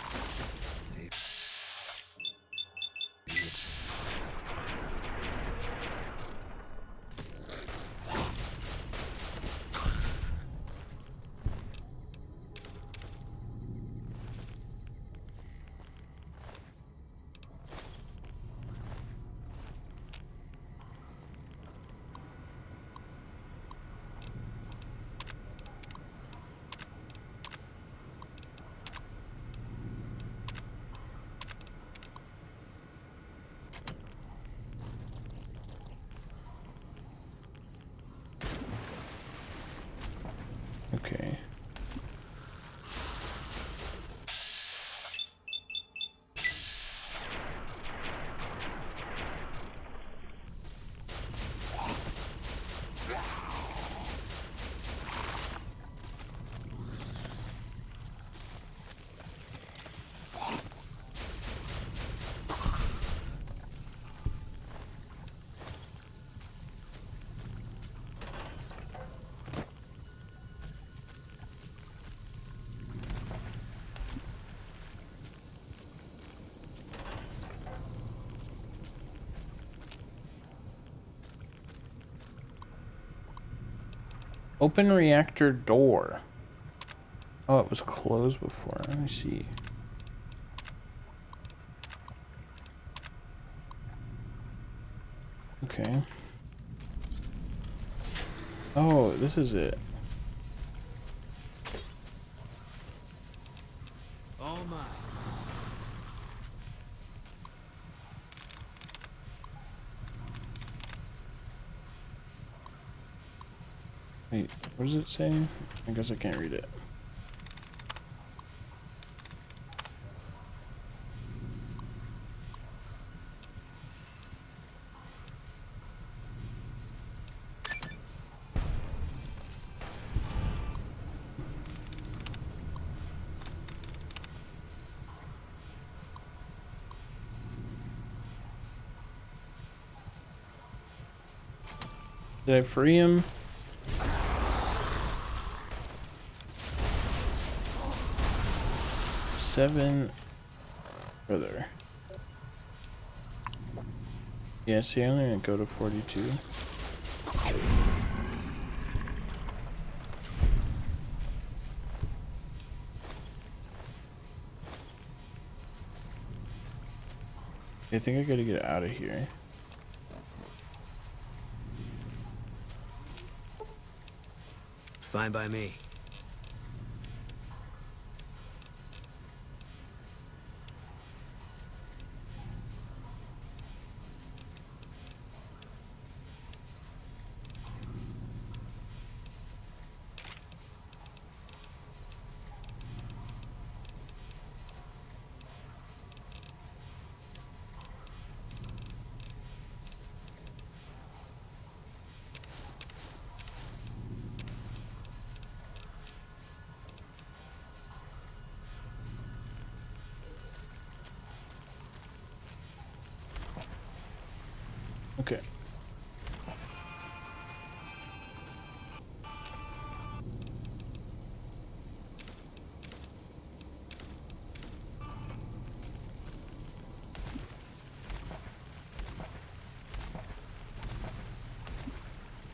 Speaker 3: Okay. Open reactor door. Oh, it was closed before. Let me see. Okay. Oh, this is it.
Speaker 5: Oh my.
Speaker 3: Wait, what does it say? I guess I can't read it. Did I free him? Seven further. Yeah, see, I'm gonna go to 42. I think I gotta get out of here.
Speaker 5: Fine by me.
Speaker 3: Okay.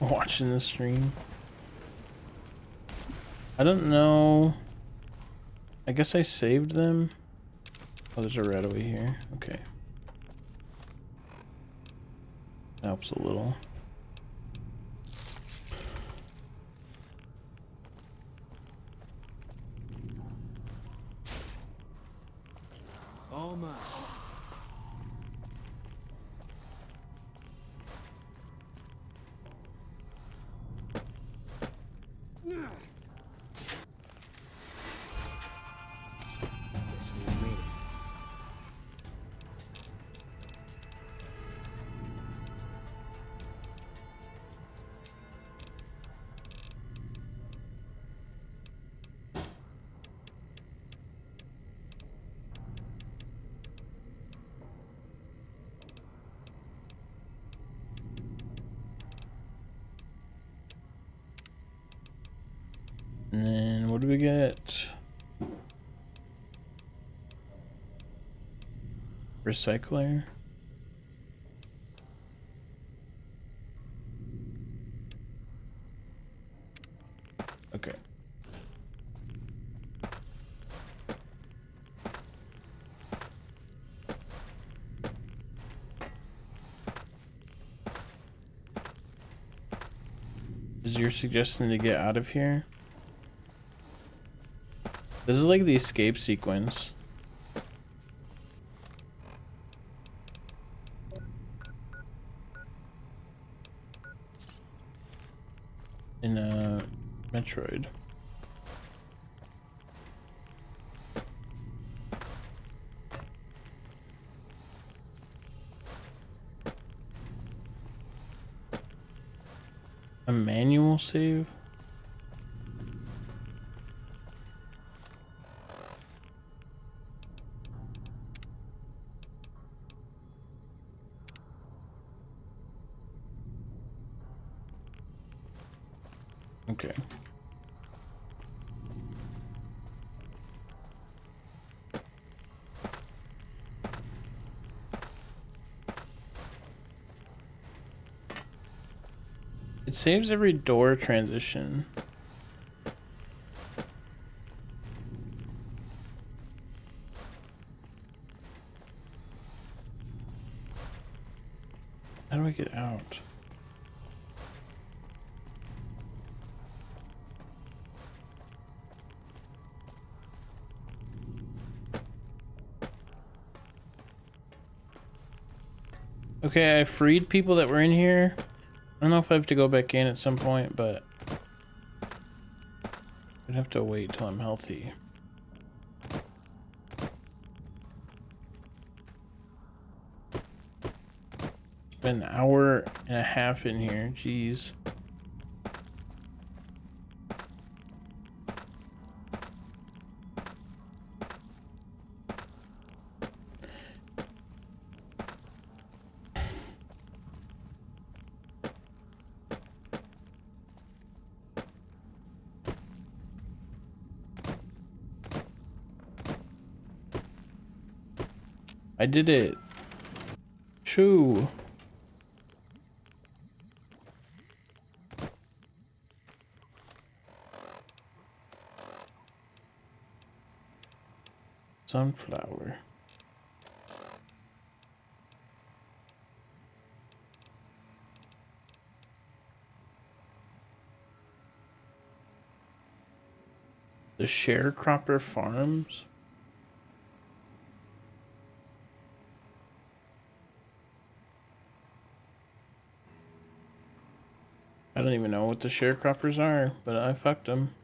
Speaker 3: Watching the stream. I don't know. I guess I saved them. Oh, there's a Radaway here. Okay. Helps a little.
Speaker 5: All mine. Guess we made it.
Speaker 3: And then what do we get? Recycler. Okay. Is your suggestion to get out of here? This is like the escape sequence. In Metroid. A manual save? Okay. It saves every door transition. How do I get out? Okay, I freed people that were in here. I don't know if I have to go back in at some point, but I'd have to wait till I'm healthy. It's been an hour and a half in here, jeez. I did it. Shoo. Sunflower. The Sharecropper Farms? I don't even know what the sharecroppers are, but I fucked them.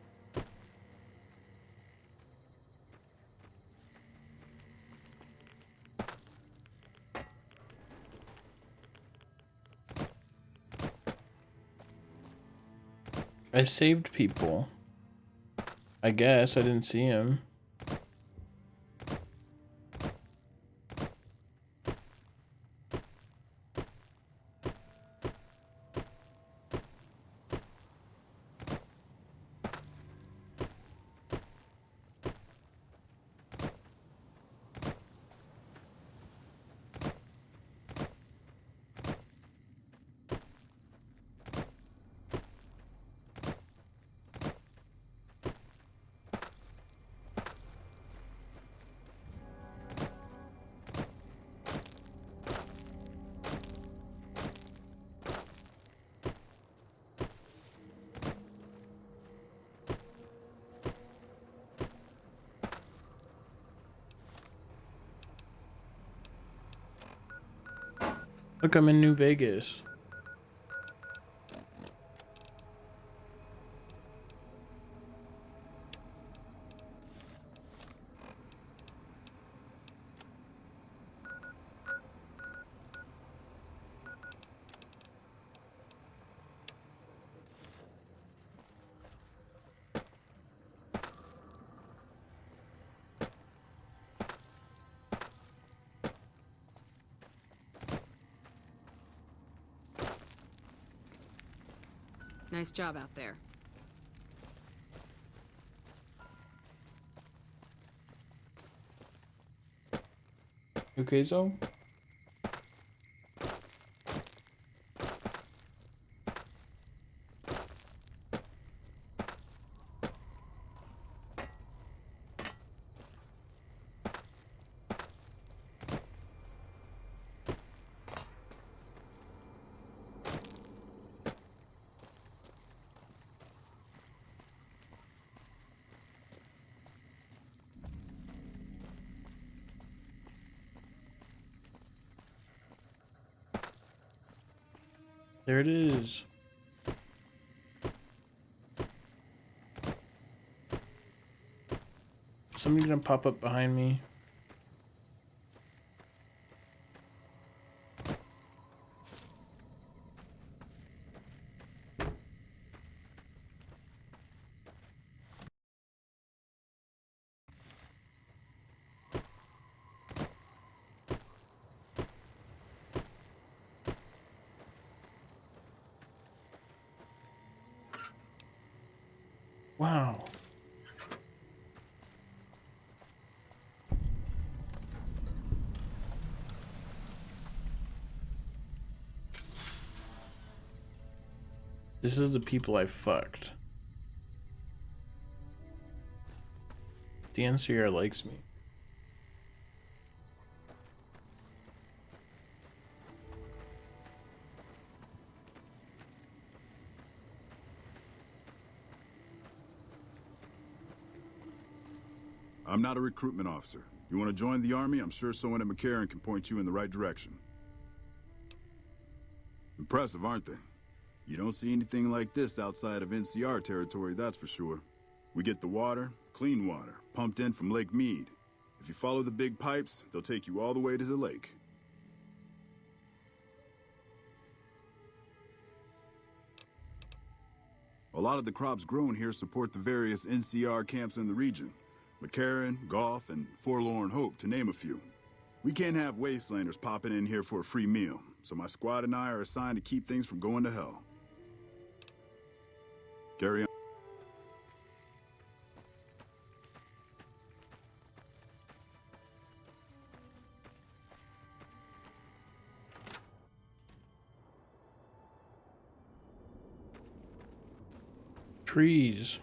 Speaker 3: I saved people. I guess I didn't see him. Look, I'm in New Vegas.
Speaker 1: Nice job out there.
Speaker 3: Okay, so there it is. Somebody gonna pop up behind me. Wow. This is the people I fucked. The NCR likes me.
Speaker 6: I'm not a recruitment officer. You want to join the Army? I'm sure someone at McCarran can point you in the right direction. Impressive, aren't they? You don't see anything like this outside of NCR territory, that's for sure. We get the water, clean water, pumped in from Lake Mead. If you follow the big pipes, they'll take you all the way to the lake. A lot of the crops grown here support the various NCR camps in the region. McCarran, Goff, and Forlorn Hope, to name a few. We can't have wastelanders popping in here for a free meal, so my squad and I are assigned to keep things from going to hell. Carry on.
Speaker 3: Trees.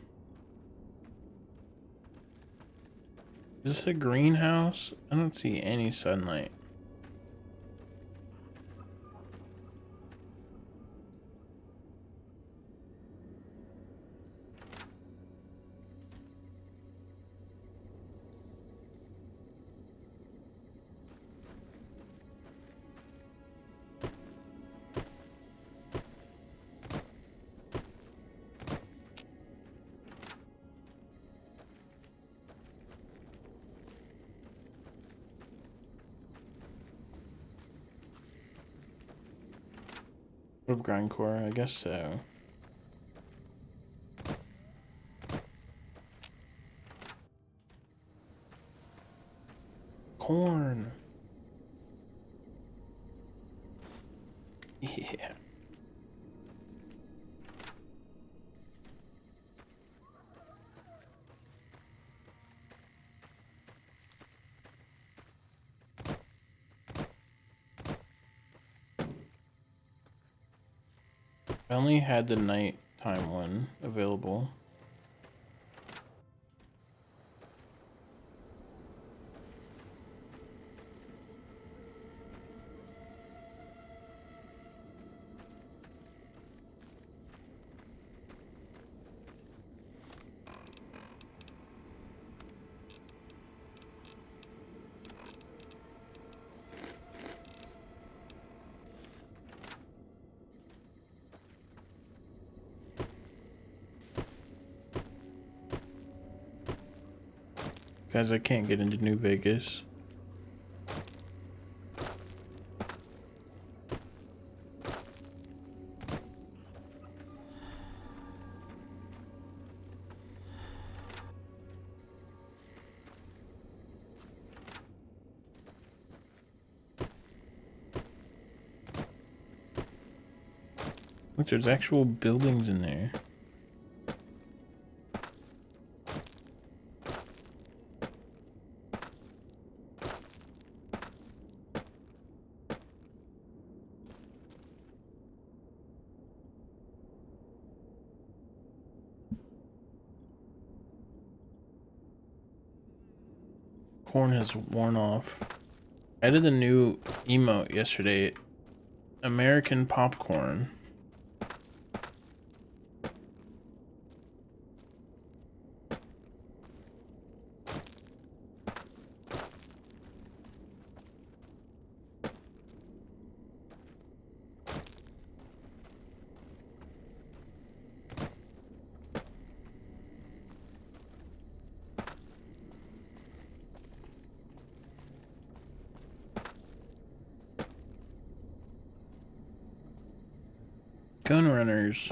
Speaker 3: Is this a greenhouse? I don't see any sunlight. Of grindcore, I guess so. Corn. Yeah. I only had the nighttime one available. Guys, I can't get into New Vegas. Look, there's actual buildings in there. Corn has worn off. I added a new emote yesterday. American popcorn. Gun runners.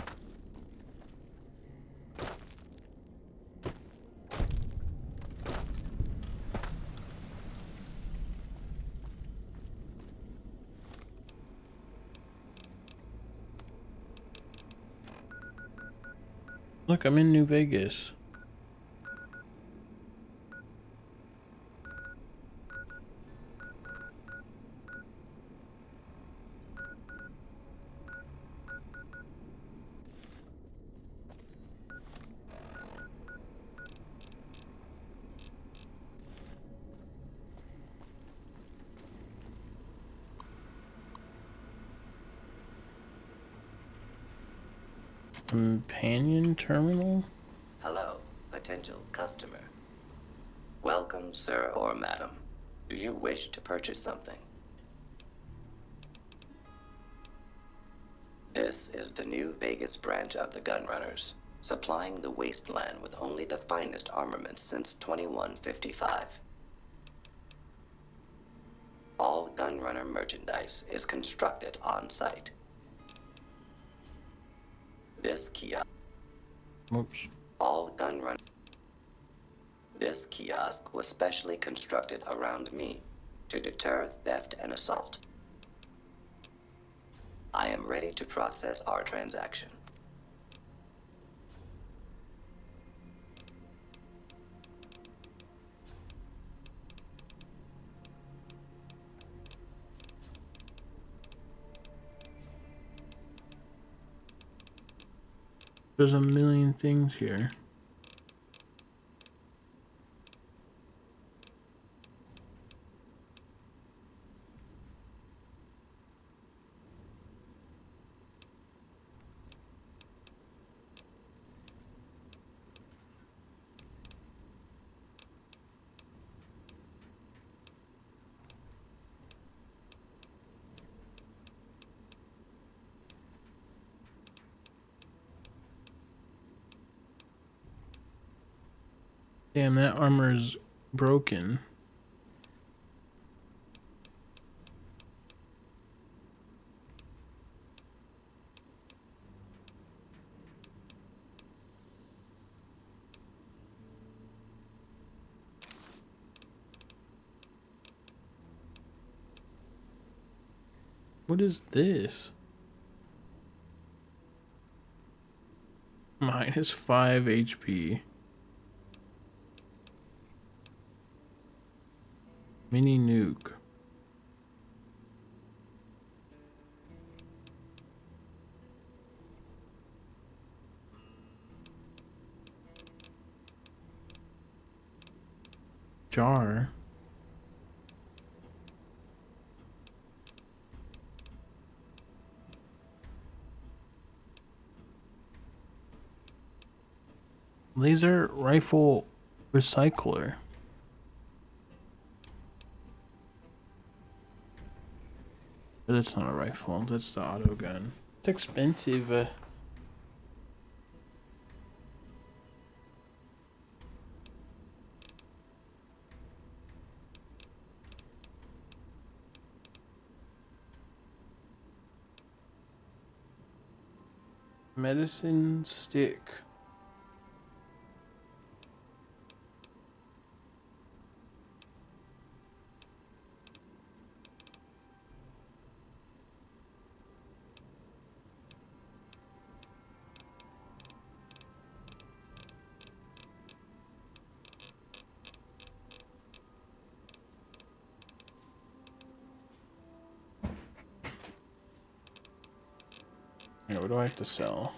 Speaker 3: Look, I'm in New Vegas. Companion terminal?
Speaker 7: Hello, potential customer. Welcome, sir or madam. Do you wish to purchase something? This is the New Vegas branch of the Gunrunners, supplying the wasteland with only the finest armaments since 2155. All Gunrunner merchandise is constructed on site. This kiosk.
Speaker 3: Oops.
Speaker 7: This kiosk was specially constructed around me to deter theft and assault. I am ready to process our transaction.
Speaker 3: There's a million things here. Damn, that armor's broken. What is this? -5 HP. Mini nuke. Jar. Laser rifle recycler. But that's not a rifle, that's the auto gun. It's expensive. medicine stick. Here, what do I have to sell?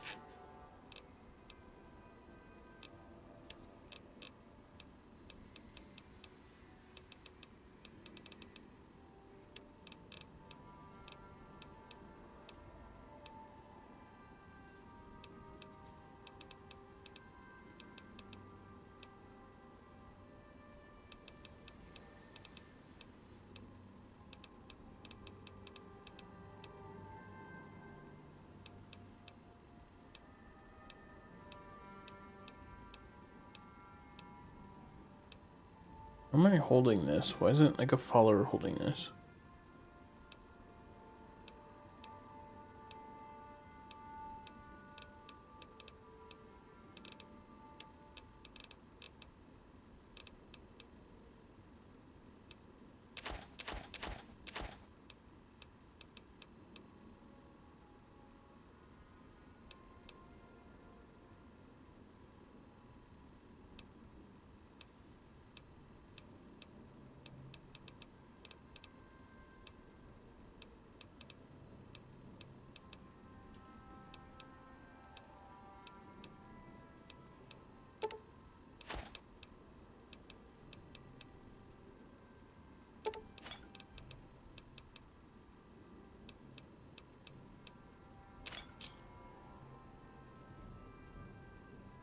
Speaker 3: Why am I holding this? Why isn't like a follower holding this?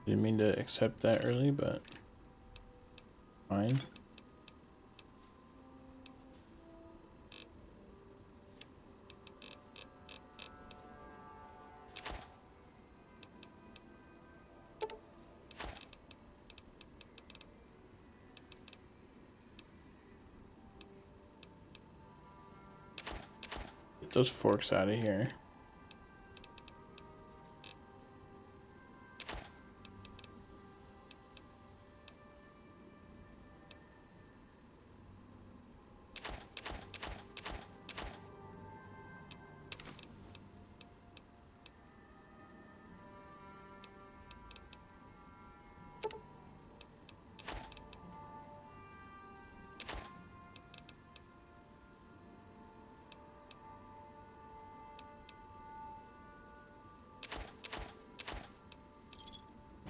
Speaker 3: Didn't mean to accept that early, but fine. Get those forks out of here.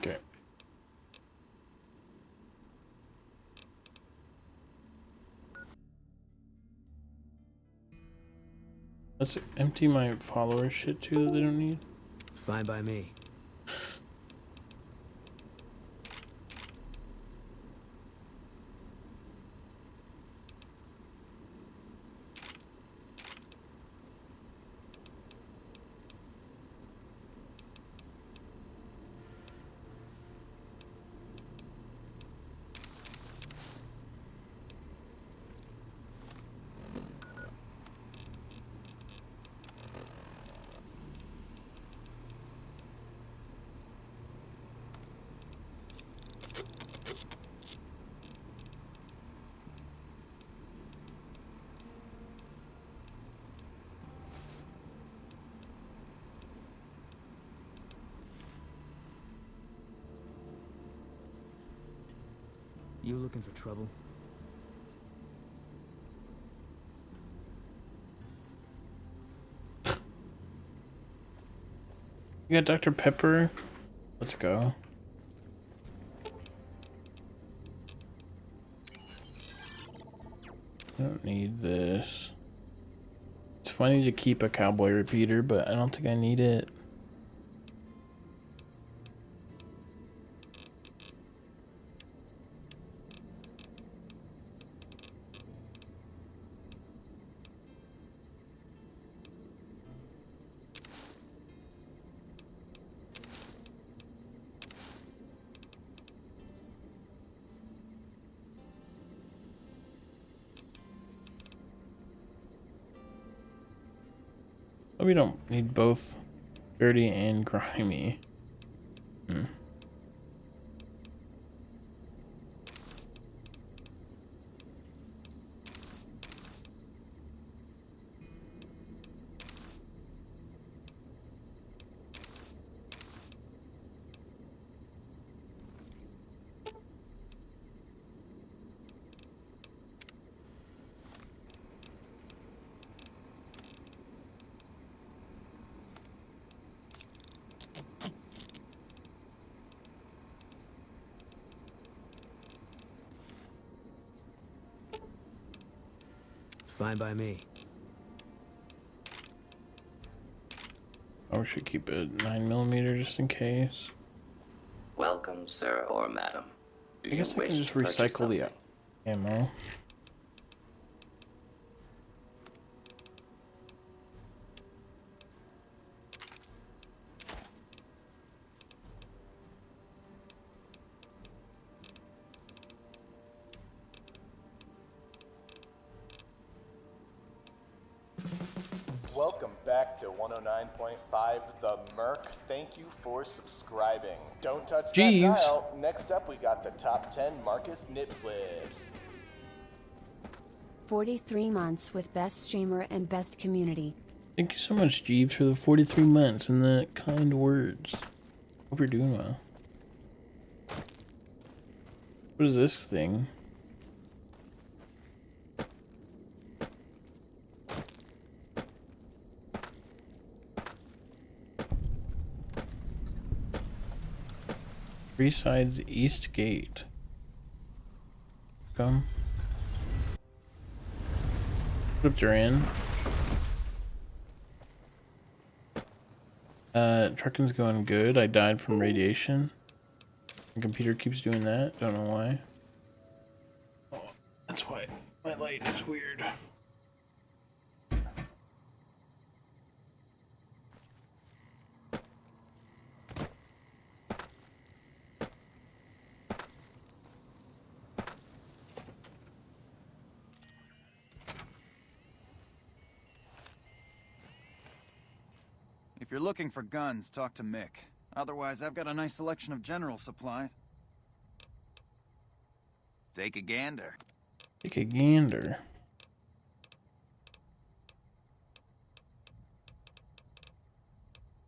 Speaker 3: Okay. Let's empty my follower shit too that they don't need.
Speaker 5: Fine by me. You looking for trouble?
Speaker 3: You got Dr. Pepper? Let's go. I don't need this. It's funny to keep a cowboy repeater, but I don't think I need it. Oh, we don't need both Dirty and grimy. Hmm.
Speaker 5: Fine by me.
Speaker 3: I should keep it 9mm just in case.
Speaker 7: Welcome, sir or madam. Do
Speaker 3: I guess
Speaker 7: you
Speaker 3: I
Speaker 7: wish
Speaker 3: can just
Speaker 7: to purchase
Speaker 3: recycle the
Speaker 7: something?
Speaker 3: ammo.
Speaker 8: Welcome back to 109.5 The Merc. Thank you for subscribing. Don't touch
Speaker 3: Jeeves.
Speaker 8: that dial. Next up, we got the top 10 Marcus Nipslips.
Speaker 2: 43 months with best streamer and best community.
Speaker 3: Thank you so much, Jeeves, for the 43 months and the kind words. Hope you're doing well. What is this thing? Three sides east gate. Come. What up, Duran? Trucking's going good. I died from radiation. My computer keeps doing that. Don't know why. Oh, that's why my light is weird.
Speaker 9: If you're looking for guns, talk to Mick. Otherwise, I've got a nice selection of general supplies. Take a gander.
Speaker 3: Take a gander.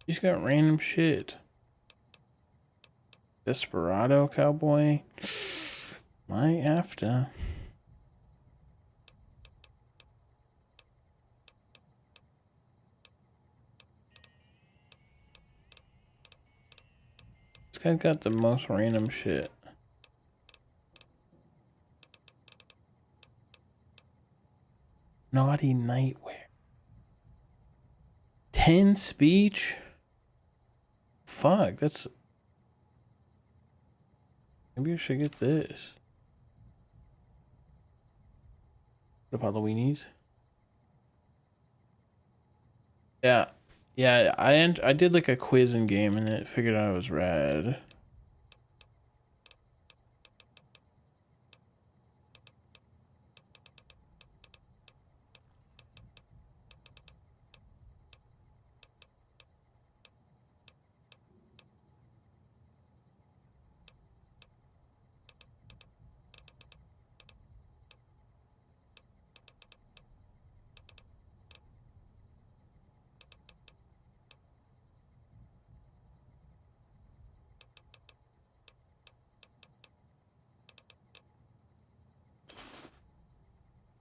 Speaker 3: He's got random shit. Desperado cowboy. Might have to. This guy's got the most random shit. Naughty nightwear. 10 speech? Fuck, that's... Maybe I should get this. The Halloweenies. Yeah. Yeah, I did like a quiz in game and it figured out I was rad.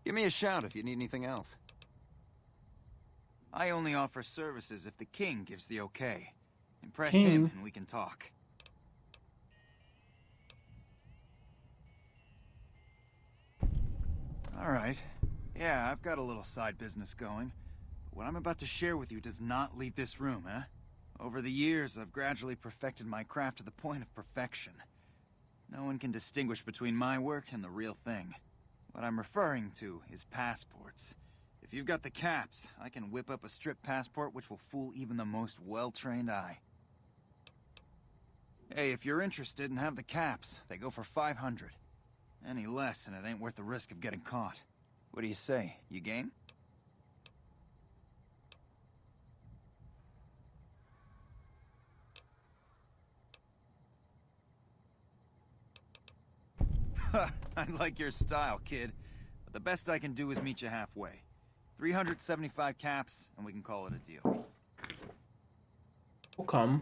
Speaker 9: Give me a shout if you need anything else. I only offer services if the king gives the okay. Impress him and we can talk. Alright. Yeah, I've got a little side business going. But what I'm about to share with you does not leave this room, eh? Over the years, I've gradually perfected my craft to the point of perfection. No one can distinguish between my work and the real thing. What I'm referring to is passports. If you've got the caps, I can whip up a strip passport which will fool even the most well-trained eye. Hey, if you're interested and have the caps, they go for 500. Any less and it ain't worth the risk of getting caught. What do you say? You game? I like your style, kid. But the best I can do is meet you halfway. 375 caps, and we can call it a deal.
Speaker 3: We'll come.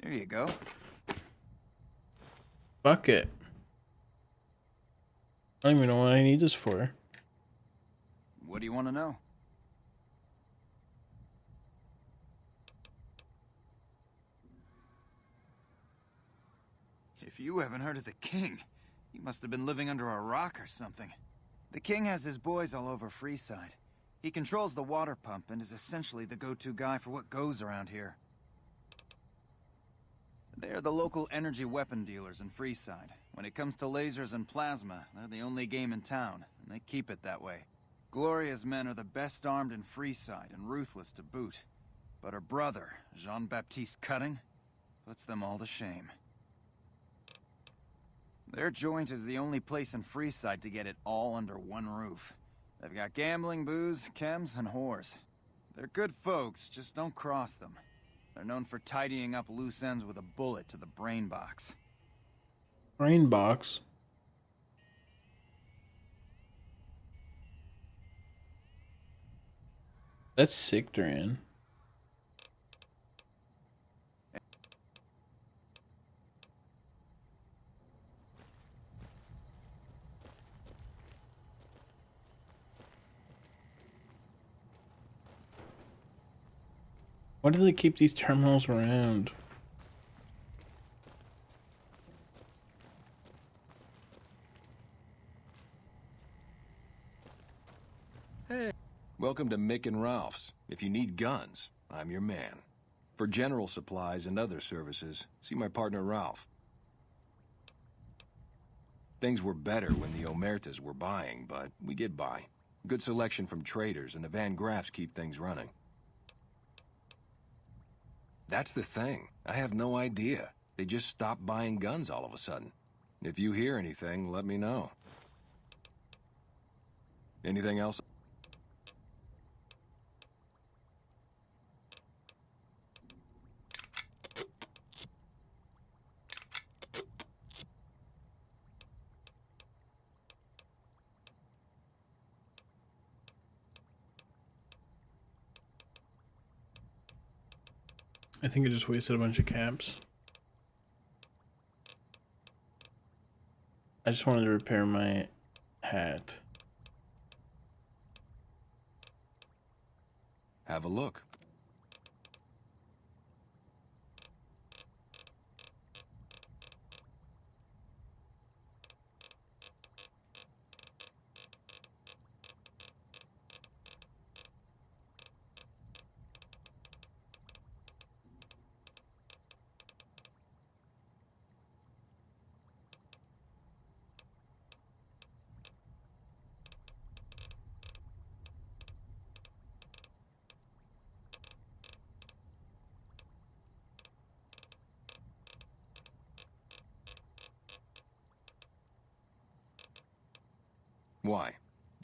Speaker 9: There you go.
Speaker 3: Fuck it. I don't even know what I need this for.
Speaker 9: What do you want to know? If you haven't heard of the King, you must have been living under a rock or something. The King has his boys all over Freeside. He controls the water pump and is essentially the go-to guy for what goes around here. They're the local energy weapon dealers in Freeside. When it comes to lasers and plasma, they're the only game in town, and they keep it that way. Gloria's men are the best armed in Freeside and ruthless to boot. But her brother, Jean-Baptiste Cutting, puts them all to shame. Their joint is the only place in Freeside to get it all under one roof. They've got gambling, booze, chems, and whores. They're good folks, just don't cross them. They're known for tidying up loose ends with a bullet to the brain box.
Speaker 3: Brain box? That's sick, Duran. Why do they keep these terminals around?
Speaker 10: Welcome to Mick and Ralph's. If you need guns, I'm your man. For general supplies and other services, see my partner Ralph. Things were better when the Omertas were buying, but we get by. Good selection from traders, and the Van Graffs keep things running. That's the thing. I have no idea. They just stopped buying guns all of a sudden. If you hear anything, let me know. Anything else?
Speaker 3: I think I just wasted a bunch of caps. I just wanted to repair my hat.
Speaker 10: Have a look. Why?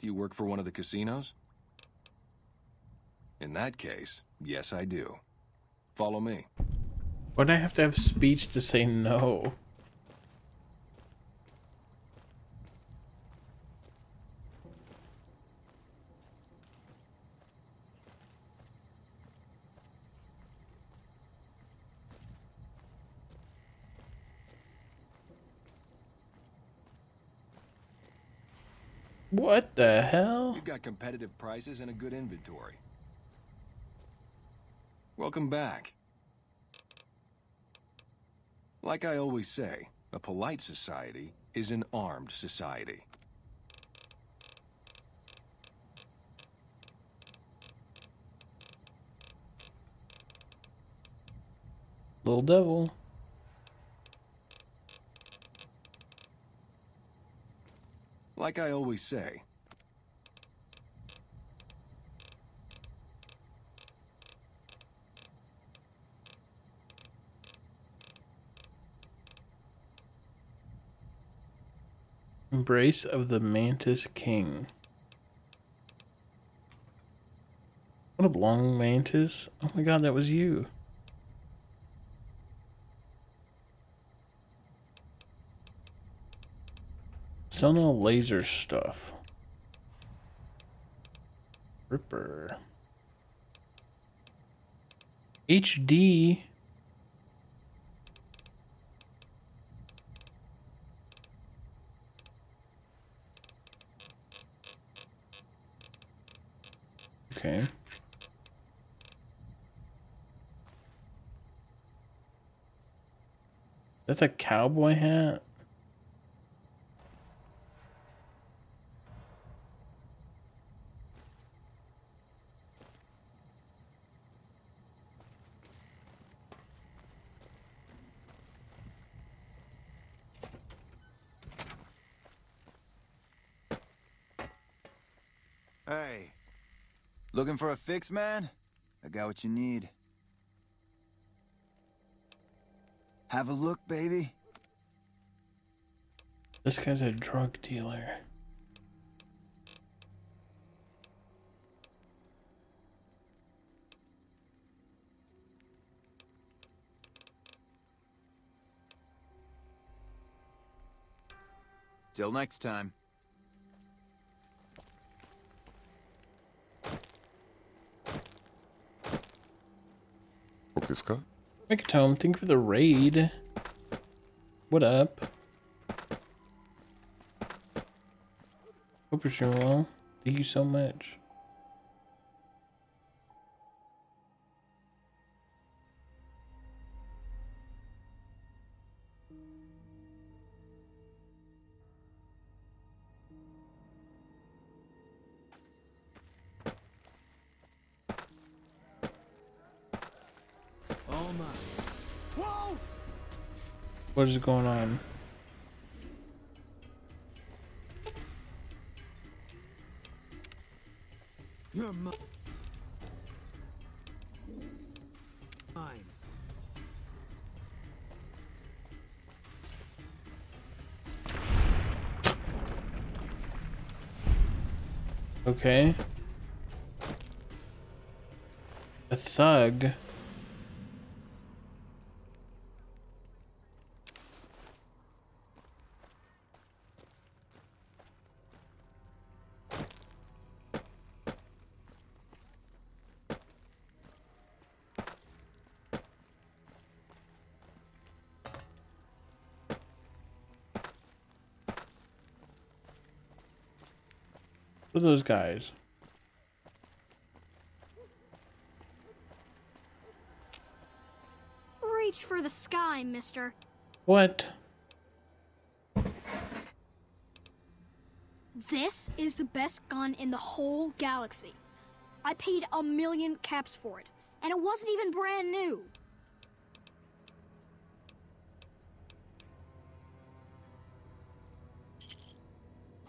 Speaker 10: Do you work for one of the casinos? In that case, yes I do. Follow me.
Speaker 3: Why'd I have to have speech to say no? What the hell?
Speaker 10: You've got competitive prices and a good inventory. Welcome back. Like I always say, a polite society is an armed society.
Speaker 3: Little devil.
Speaker 10: Like I always say,
Speaker 3: Embrace of the Mantis King. What a long mantis. Oh my god, that was you. Still no laser stuff. Ripper. HD. Okay. That's a cowboy hat?
Speaker 9: Hey, looking for a fix, man? I got what you need. Have a look, baby.
Speaker 3: This guy's a drug dealer.
Speaker 9: Till next time.
Speaker 3: Micatome, thank you for the raid. What up? Hope you're doing well. Thank you so much.
Speaker 5: Oh my. Whoa!
Speaker 3: What is going on?
Speaker 5: You're mine.
Speaker 3: Okay. A thug. What are those guys?
Speaker 11: Reach for the sky, mister.
Speaker 3: What?
Speaker 11: This is the best gun in the whole galaxy. I paid 1,000,000 caps for it, and it wasn't even brand new.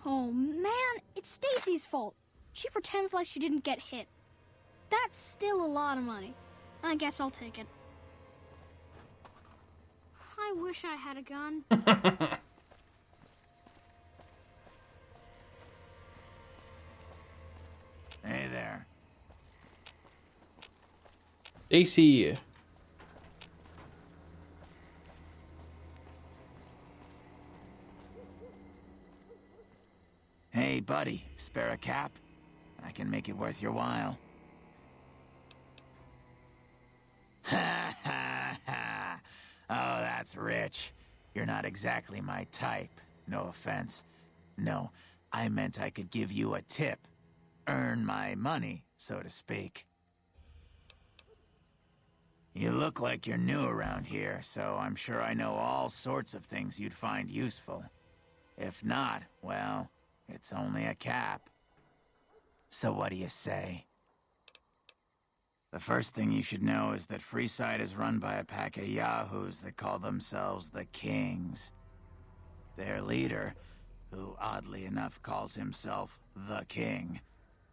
Speaker 11: Oh man, it's Stacy's fault. She pretends like she didn't get hit. That's still a lot of money. I guess I'll take it. I wish I had a gun.
Speaker 9: Hey there.
Speaker 3: AC.
Speaker 9: Hey, buddy, spare a cap? I can make it worth your while. Ha ha ha! Oh, that's rich. You're not exactly my type. No offense. No, I meant I could give you a tip. Earn my money, so to speak. You look like you're new around here, so I'm sure I know all sorts of things you'd find useful. If not, well, it's only a cap. So what do you say? The first thing you should know is that Freeside is run by a pack of yahoos that call themselves the Kings. Their leader, who oddly enough calls himself the King,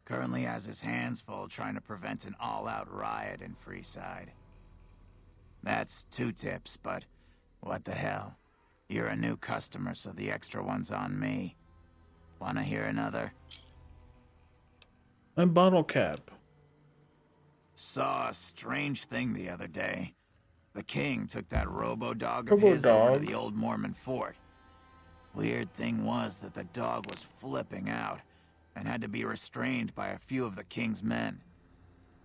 Speaker 9: currently has his hands full trying to prevent an all-out riot in Freeside. That's 2 tips, but what the hell? You're a new customer, so the extra one's on me. Wanna hear another?
Speaker 3: My bottle cap.
Speaker 9: Saw a strange thing the other day. The King took that robo-dog of his over to the old Mormon fort. Weird thing was that the dog was flipping out and had to be restrained by a few of the king's men.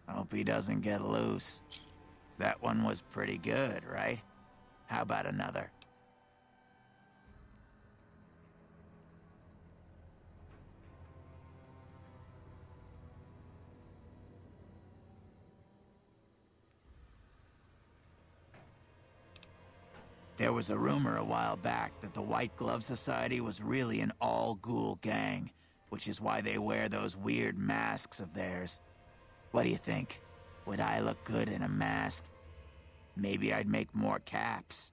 Speaker 9: Hope he doesn't get loose. That one was pretty good, right? How about another? There was a rumor a while back that the White Glove Society was really an all-ghoul gang, which is why they wear those weird masks of theirs. What do you think? Would I look good in a mask? Maybe I'd make more caps.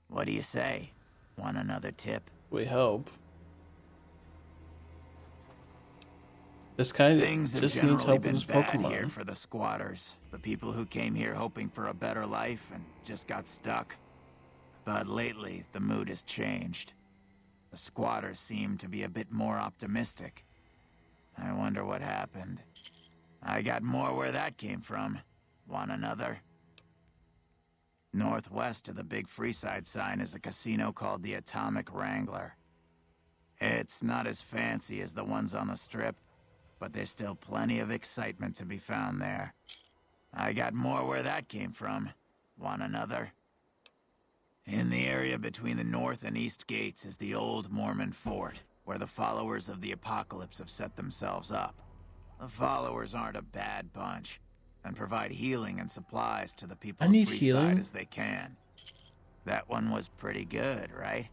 Speaker 9: What do you say? Want another tip?
Speaker 3: We hope. This kind of
Speaker 9: Things have
Speaker 3: just needs
Speaker 9: generally
Speaker 3: help
Speaker 9: been
Speaker 3: with his
Speaker 9: bad here
Speaker 3: Pokemon.
Speaker 9: for the squatters, the people who came here hoping for a better life and just got stuck. But lately, the mood has changed. The squatters seem to be a bit more optimistic. I wonder what happened. I got more where that came from. Want another? Northwest of the big Freeside sign is a casino called the Atomic Wrangler. It's not as fancy as the ones on the Strip, but there's still plenty of excitement to be found there. I got more where that came from. Want another? In the area between the north and east gates is the old Mormon fort, where the followers of the apocalypse have set themselves up. The followers aren't a bad bunch, and provide healing and supplies to the people
Speaker 3: I need
Speaker 9: of Freeside
Speaker 3: healing.
Speaker 9: as they can. That one was pretty good, right?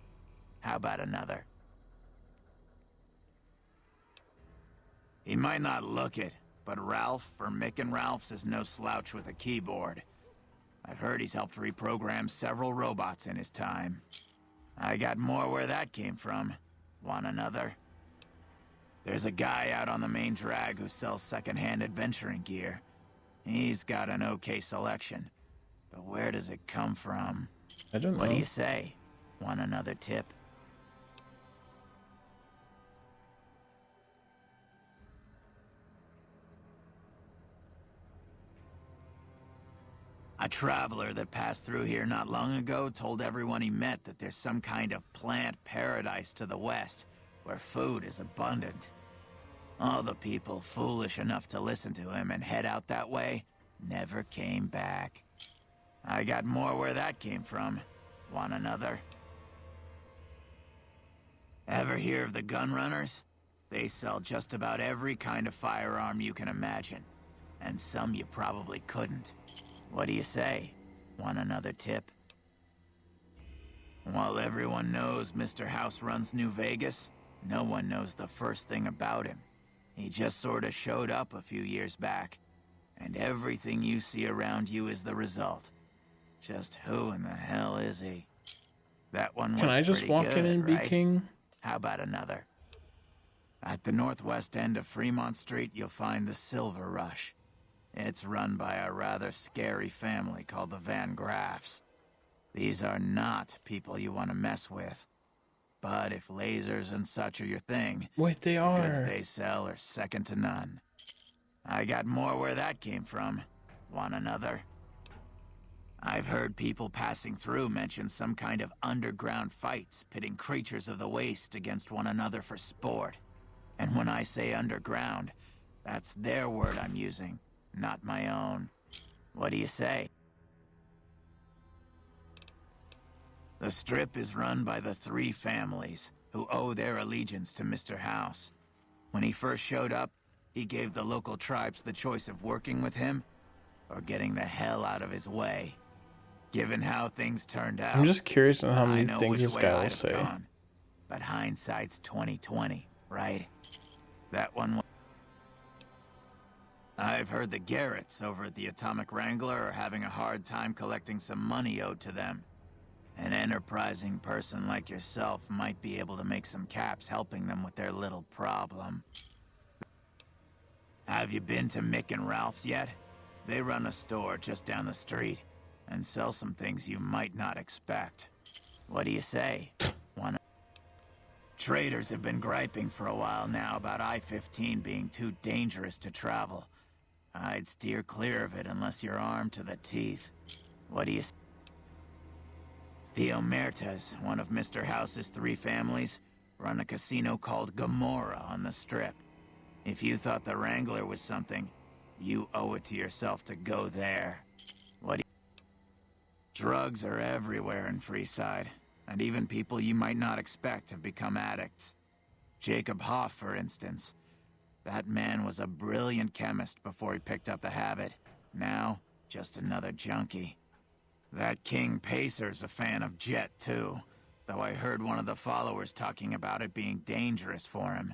Speaker 9: How about another? He might not look it, but Ralph for Mick and Ralph's is no slouch with a keyboard. I've heard he's helped reprogram several robots in his time. I got more where that came from. Want another? There's a guy out on the main drag who sells second-hand adventuring gear. He's got an okay selection. But where does it come from?
Speaker 3: I don't know.
Speaker 9: What do you say? Want another tip? A traveler that passed through here not long ago told everyone he met that there's some kind of plant paradise to the west, where food is abundant. All the people foolish enough to listen to him and head out that way never came back. I got more where that came from. Want another? Ever hear of the gun runners? They sell just about every kind of firearm you can imagine, and some you probably couldn't. What do you say? Want another tip? While everyone knows Mr. House runs New Vegas, no one knows the first thing about him. He just sort of showed up a few years back, and everything you see around you is the result. Just who in the hell is he? That one was
Speaker 3: Can I just
Speaker 9: pretty
Speaker 3: walk
Speaker 9: good,
Speaker 3: in and
Speaker 9: right?
Speaker 3: be king?
Speaker 9: How about another? At the northwest end of Fremont Street, you'll find the Silver Rush. It's run by a rather scary family called the Van Graffs. These are not people you want to mess with. But if lasers and such are your thing,
Speaker 3: Wait, they
Speaker 9: the goods
Speaker 3: are.
Speaker 9: they sell are second to none. I got more where that came from. Want another? I've heard people passing through mention some kind of underground fights pitting creatures of the waste against one another for sport. And when I say underground, that's their word I'm using, not my own. What do you say? The Strip is run by the three families who owe their allegiance to Mr. House. When he first showed up, he gave the local tribes the choice of working with him or getting the hell out of his way. Given how things turned out,
Speaker 3: I'm just curious on how
Speaker 9: I
Speaker 3: many
Speaker 9: know
Speaker 3: things
Speaker 9: which
Speaker 3: this
Speaker 9: way
Speaker 3: guy will
Speaker 9: I'd have
Speaker 3: say.
Speaker 9: gone. But hindsight's 20/20, right? That one was... I've heard the Garretts over at the Atomic Wrangler are having a hard time collecting some money owed to them. An enterprising person like yourself might be able to make some caps helping them with their little problem. Have you been to Mick and Ralph's yet? They run a store just down the street and sell some things you might not expect. What do you say? Traders have been griping for a while now about I-15 being too dangerous to travel. I'd steer clear of it unless you're armed to the teeth. What do you say? The Omertas, one of Mr. House's 3 families, run a casino called Gomorrah on the Strip. If you thought the Wrangler was something, you owe it to yourself to go there. Drugs are everywhere in Freeside, and even people you might not expect have become addicts. Jacob Hoff, for instance. That man was a brilliant chemist before he picked up the habit. Now, just another junkie. That King Pacer's a fan of Jet, too. Though I heard one of the followers talking about it being dangerous for him.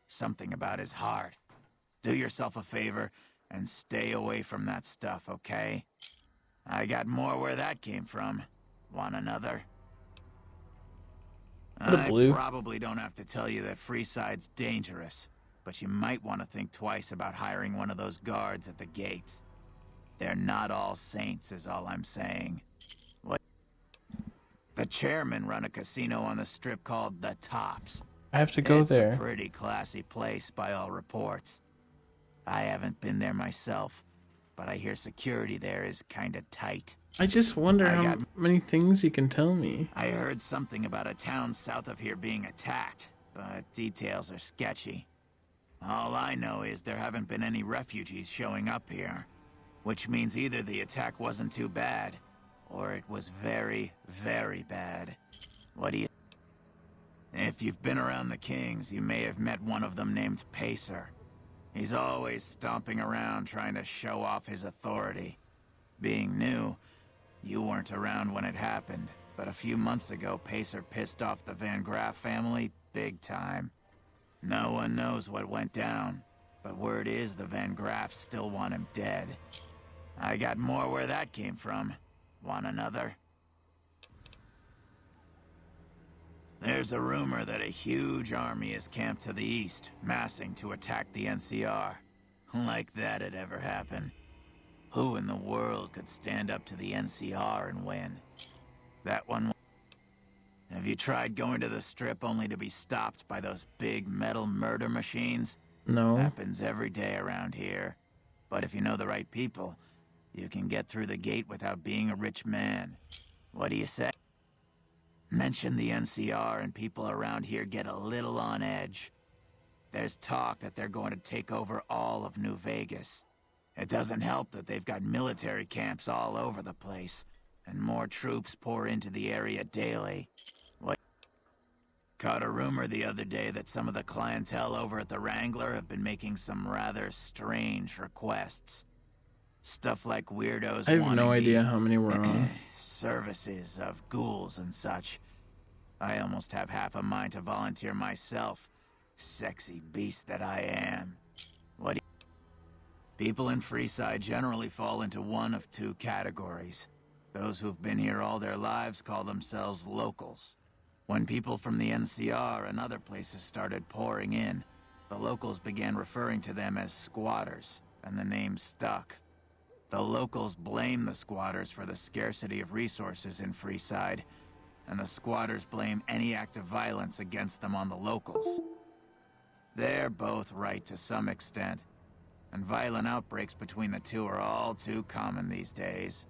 Speaker 9: Something about his heart. Do yourself a favor and stay away from that stuff, okay? I got more where that came from. Want another? I probably don't have to tell you that Freeside's dangerous, but you might want to think twice about hiring one of those guards at the gates. They're not all saints, is all I'm saying. The chairman run a casino on the Strip called The Tops.
Speaker 3: I have to go there.
Speaker 9: It's a pretty classy place by all reports. I haven't been there myself, but I hear security there is kinda tight.
Speaker 3: I just wonder how many things you can tell me.
Speaker 9: I heard something about a town south of here being attacked, but details are sketchy. All I know is there haven't been any refugees showing up here, which means either the attack wasn't too bad, or it was very, very bad. What do you... If you've been around the Kings, you may have met one of them named Pacer. He's always stomping around trying to show off his authority. Being new, you weren't around when it happened, but a few months ago, Pacer pissed off the Van Graff family big time. No one knows what went down, but word is the Van Graffs still want him dead. I got more where that came from. Want another? There's a rumor that a huge army is camped to the east, massing to attack the NCR. Like that'd ever happen. Who in the world could stand up to the NCR and win? That one... Have you tried going to the Strip only to be stopped by those big metal murder machines?
Speaker 3: No.
Speaker 9: Happens every day around here. But if you know the right people, you can get through the gate without being a rich man. What do you say? Mention the NCR and people around here get a little on edge. There's talk that they're going to take over all of New Vegas. It doesn't help that they've got military camps all over the place, and more troops pour into the area daily. Caught a rumor the other day that some of the clientele over at the Wrangler have been making some rather strange requests. Stuff like weirdos
Speaker 3: I have no idea how many we're on.
Speaker 9: Services of ghouls and such. I almost have half a mind to volunteer myself. Sexy beast that I am. What do you... People in Freeside generally fall into one of 2 categories. Those who've been here all their lives call themselves locals. When people from the NCR and other places started pouring in, the locals began referring to them as squatters, and the name stuck. The locals blame the squatters for the scarcity of resources in Freeside, and the squatters blame any act of violence against them on the locals. They're both right to some extent, and violent outbreaks between the two are all too common these days.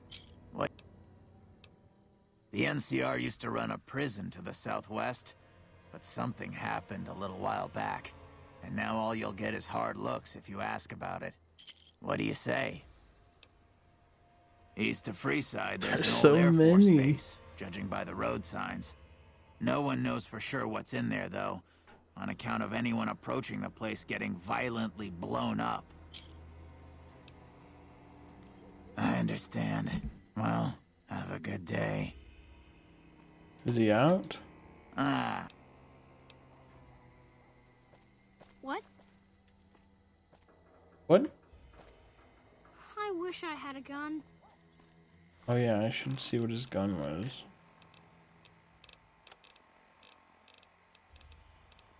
Speaker 9: The NCR used to run a prison to the southwest, but something happened a little while back, and now all you'll get is hard looks if you ask about it. What do you say? East of Freeside, there's an old Air Force base, judging by the road signs. No one knows for sure what's in there, though, on account of anyone approaching the place getting violently blown up. I understand. Well, have a good day.
Speaker 3: Is he out?
Speaker 11: What?
Speaker 3: What?
Speaker 11: I wish I had a gun.
Speaker 3: Oh yeah, I should see what his gun was.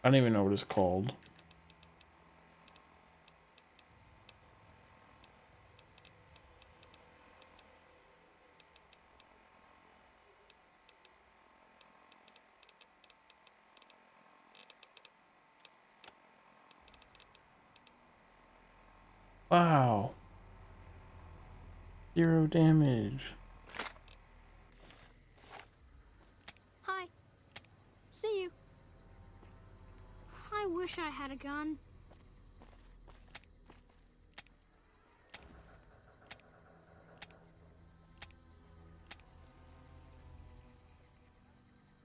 Speaker 3: I don't even know what it's called. Wow. 0 damage.
Speaker 11: wish I had a gun.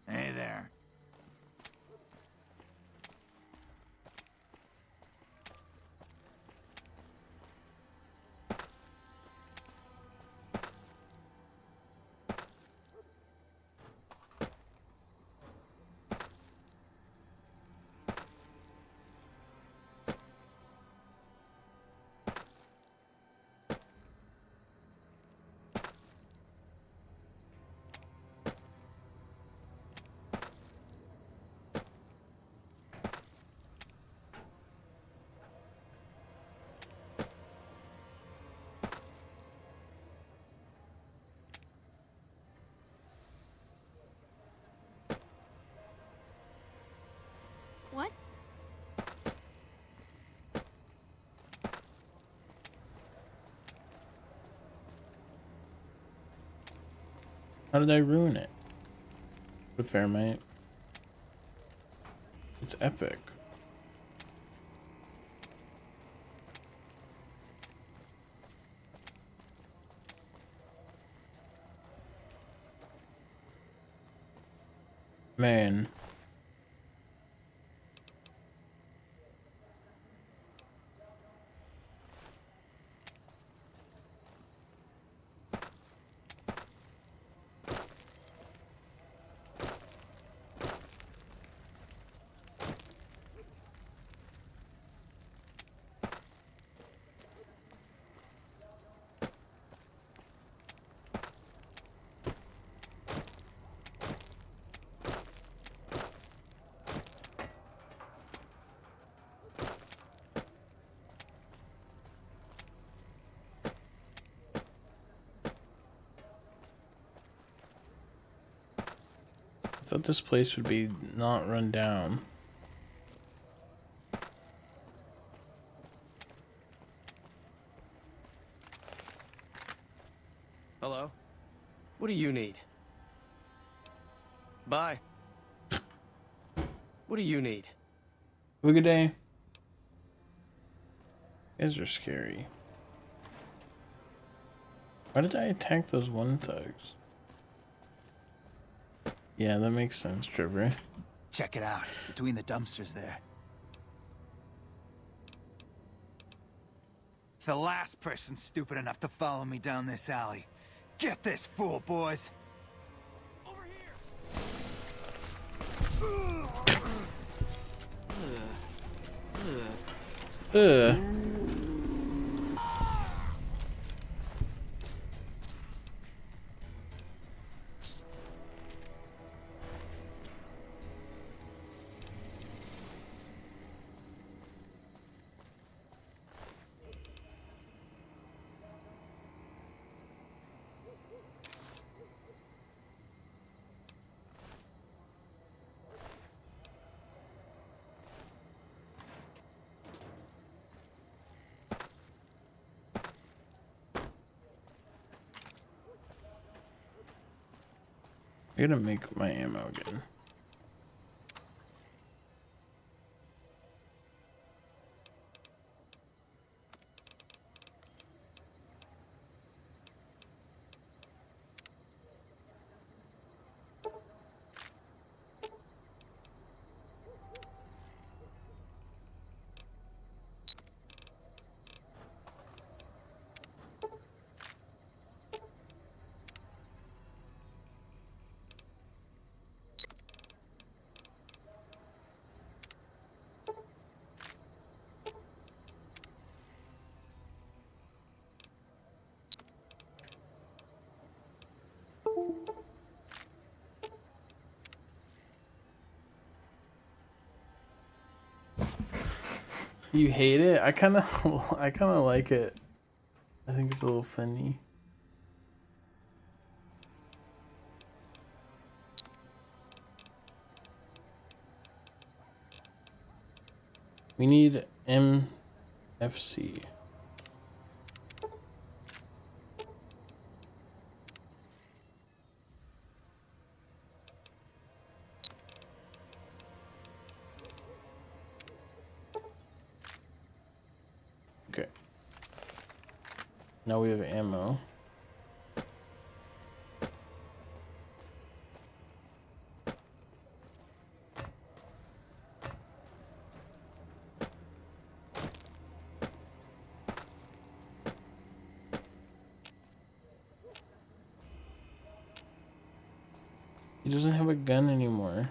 Speaker 9: Hey there.
Speaker 11: What?
Speaker 3: How did I ruin it? The Fairmite. It's epic. Man. I thought this place would be not run down.
Speaker 12: Hello? What do you need? Bye. What do you need?
Speaker 3: Have a good day. You guys are scary. Why did I attack those one thugs? Yeah, that makes sense, Trevor.
Speaker 9: Check it out, between the dumpsters there. The last person stupid enough to follow me down this alley. Get this fool, boys! Over
Speaker 3: here! Ugh. I gotta make my ammo again. You hate it? I kind of like it. I think it's a little funny. We need MFC. Okay. Now we have ammo. He doesn't have a gun anymore.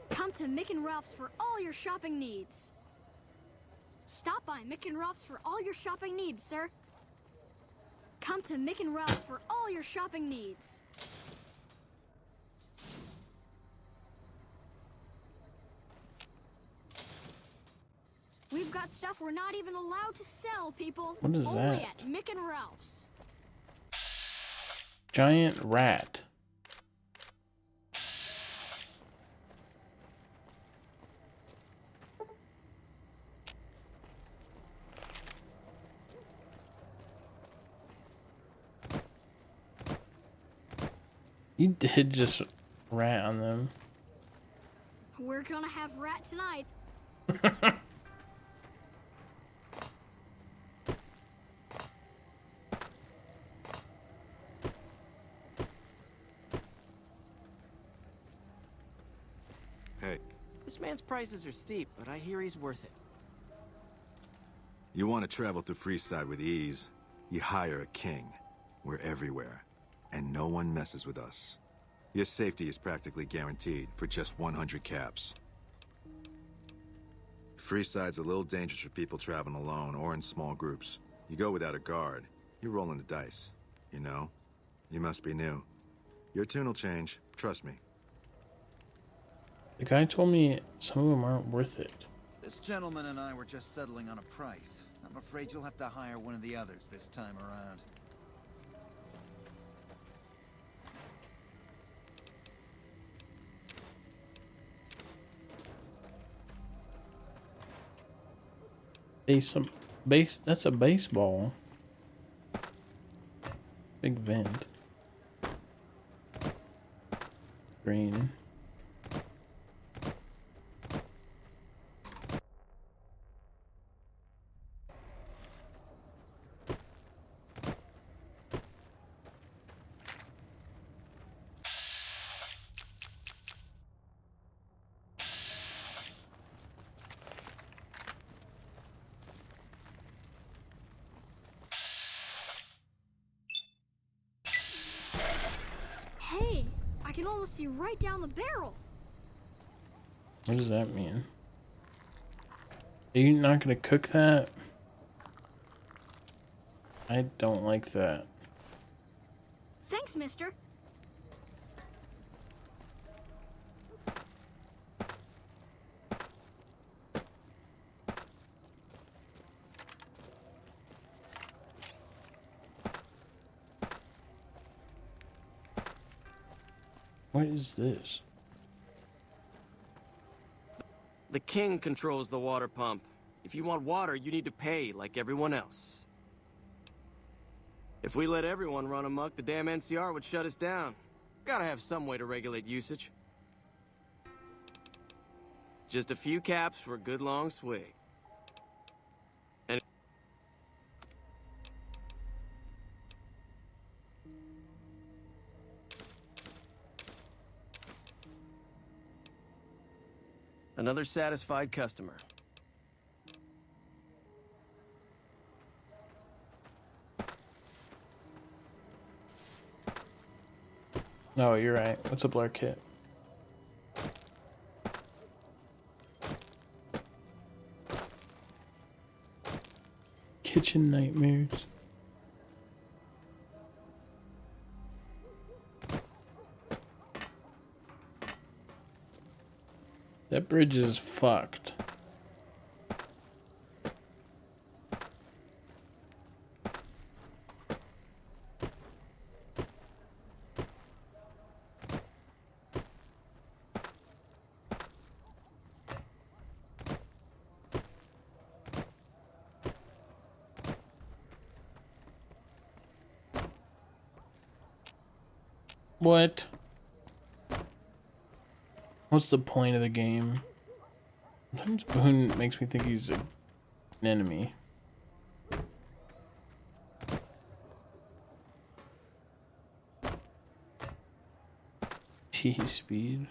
Speaker 11: Come to Mick and Ralph's for all your shopping needs. Stop by Mick and Ralph's for all your shopping needs, sir. Come to Mick and Ralph's for all your shopping needs. We've got stuff we're not even allowed to sell, people.
Speaker 3: What is
Speaker 11: Only
Speaker 3: that?
Speaker 11: at Mick and Ralph's.
Speaker 3: Giant rat. You did just rat on them.
Speaker 11: We're gonna have rat tonight.
Speaker 5: Hey,
Speaker 12: This man's prices are steep, but I hear he's worth it.
Speaker 5: you want to travel through Freeside with ease? You hire a king. We're everywhere, and no one messes with us. Your safety is practically guaranteed for just 100 caps. Freeside's a little dangerous for people traveling alone or in small groups. You go without a guard, you're rolling the dice. You know? You must be new. Your tune will change, trust me.
Speaker 3: The guy told me some of them aren't worth it.
Speaker 9: This gentleman and I were just settling on a price. I'm afraid you'll have to hire one of the others this time around.
Speaker 3: That's a baseball. Big vent. Green.
Speaker 11: Hey, I can almost see right down the barrel.
Speaker 3: What does that mean? Are you not gonna cook that? I don't like that.
Speaker 11: Thanks, mister.
Speaker 3: What is this?
Speaker 12: The king controls the water pump. If you want water, you need to pay like everyone else. If we let everyone run amok, the damn NCR would shut us down. Gotta have some way to regulate usage. Just a few caps for a good long swig. And another satisfied customer.
Speaker 3: No, you're right. What's up, Blair Kit? Kitchen nightmares. That bridge is fucked. What? What's the point of the game? Sometimes Boone makes me think he's an enemy. T-speed.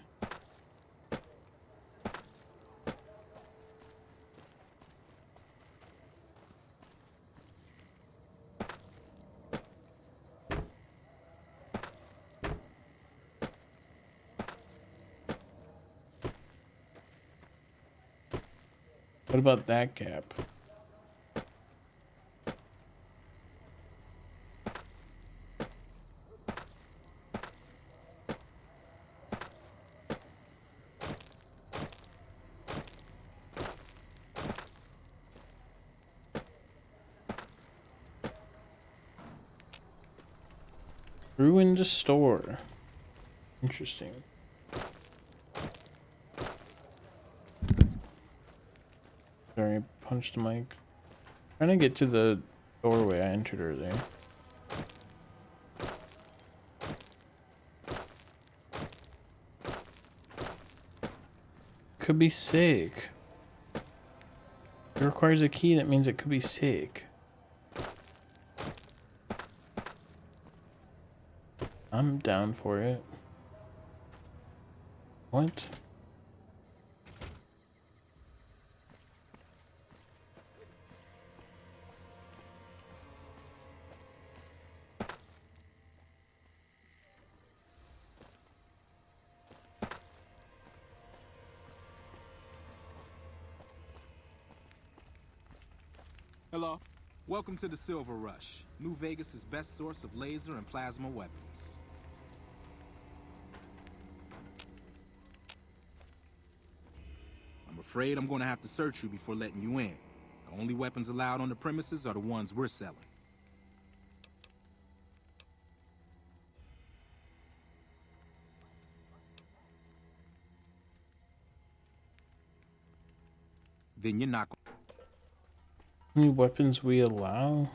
Speaker 3: What about that gap? Ruined store. Interesting. Sorry, I punched the mic. Trying to get to the doorway I entered earlier. Could be sick. It requires a key, that means it could be sick. I'm down for it. What?
Speaker 13: Hello. Welcome to the Silver Rush, New Vegas' best source of laser and plasma weapons. I'm afraid I'm going to have to search you before letting you in. The only weapons allowed on the premises are the ones we're selling. Then you're not.
Speaker 3: How many weapons we allow?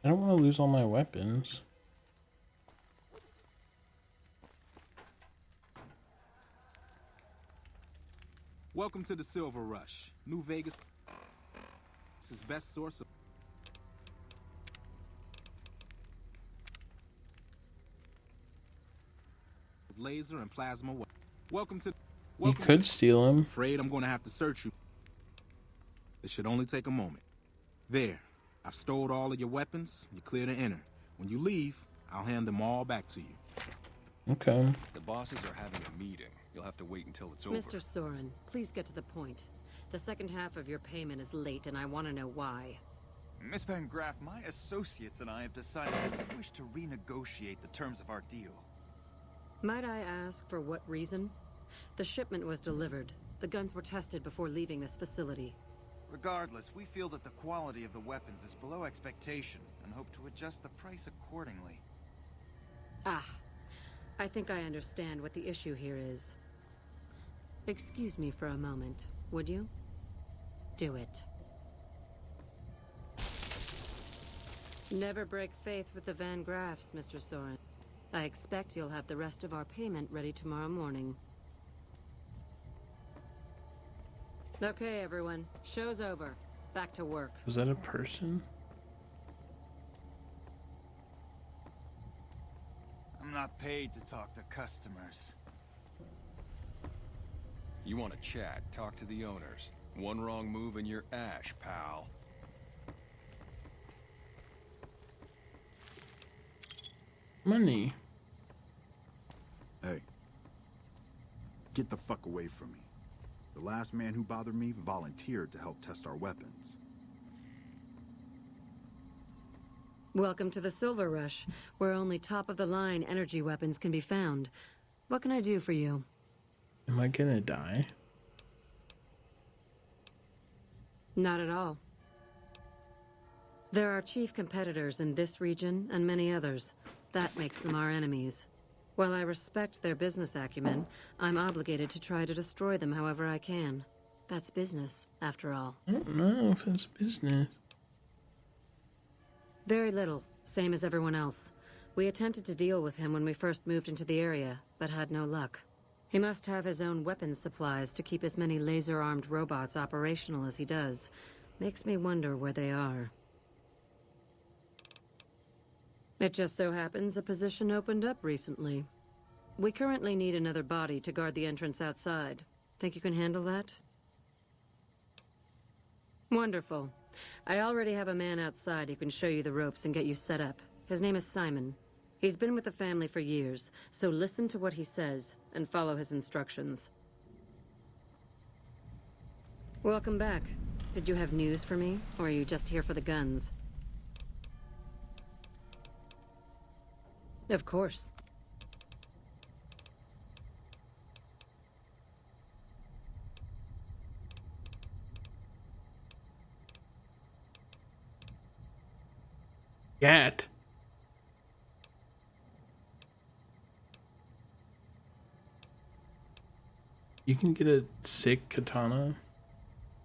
Speaker 3: I don't want to lose all my weapons.
Speaker 13: Welcome to the Silver Rush, New Vegas' best source of laser and plasma weapons. Welcome to.
Speaker 3: You could steal him.
Speaker 13: Afraid I'm going to have to search you. It should only take a moment. There. I've stored all of your weapons. You're clear to enter. When you leave, I'll hand them all back to you.
Speaker 3: Okay.
Speaker 10: The bosses are having a meeting. You'll have to wait until it's over.
Speaker 14: Mr. Soren, please get to the point. The second half of your payment is late, and I want to know why.
Speaker 9: Miss Van Graff, my associates and I have decided that we wish to renegotiate the terms of our deal.
Speaker 14: Might I ask for what reason? The shipment was delivered. The guns were tested before leaving this facility.
Speaker 9: Regardless, we feel that the quality of the weapons is below expectation and hope to adjust the price accordingly.
Speaker 14: Ah, I think I understand what the issue here is. Excuse me for a moment, would you? Do it. Never break faith with the Van Graffs, Mr. Soren. I expect you'll have the rest of our payment ready tomorrow morning. Okay, everyone. Show's over. Back to work.
Speaker 3: Was that a person?
Speaker 9: I'm not paid to talk to customers.
Speaker 10: You want to chat, talk to the owners. One wrong move and you're ash, pal.
Speaker 3: Money.
Speaker 6: Hey. Get the fuck away from me. The last man who bothered me volunteered to help test our weapons.
Speaker 14: Welcome to the Silver Rush, where only top-of-the-line energy weapons can be found. What can I do for you?
Speaker 3: Am I gonna die?
Speaker 14: Not at all. There are chief competitors in this region and many others. That makes them our enemies. While I respect their business acumen, I'm obligated to try to destroy them however I can. That's business, after all.
Speaker 3: I don't know if it's business.
Speaker 14: Very little, same as everyone else. We attempted to deal with him when we first moved into the area, but had no luck. He must have his own weapons supplies to keep as many laser-armed robots operational as he does. Makes me wonder where they are. It just so happens a position opened up recently. We currently need another body to guard the entrance outside. Think you can handle that? Wonderful. I already have a man outside who can show you the ropes and get you set up. His name is Simon. He's been with the family for years, so listen to what he says and follow his instructions. Welcome back. Did you have news for me, or are you just here for the guns? Of course.
Speaker 3: Gat. You can get a sick katana.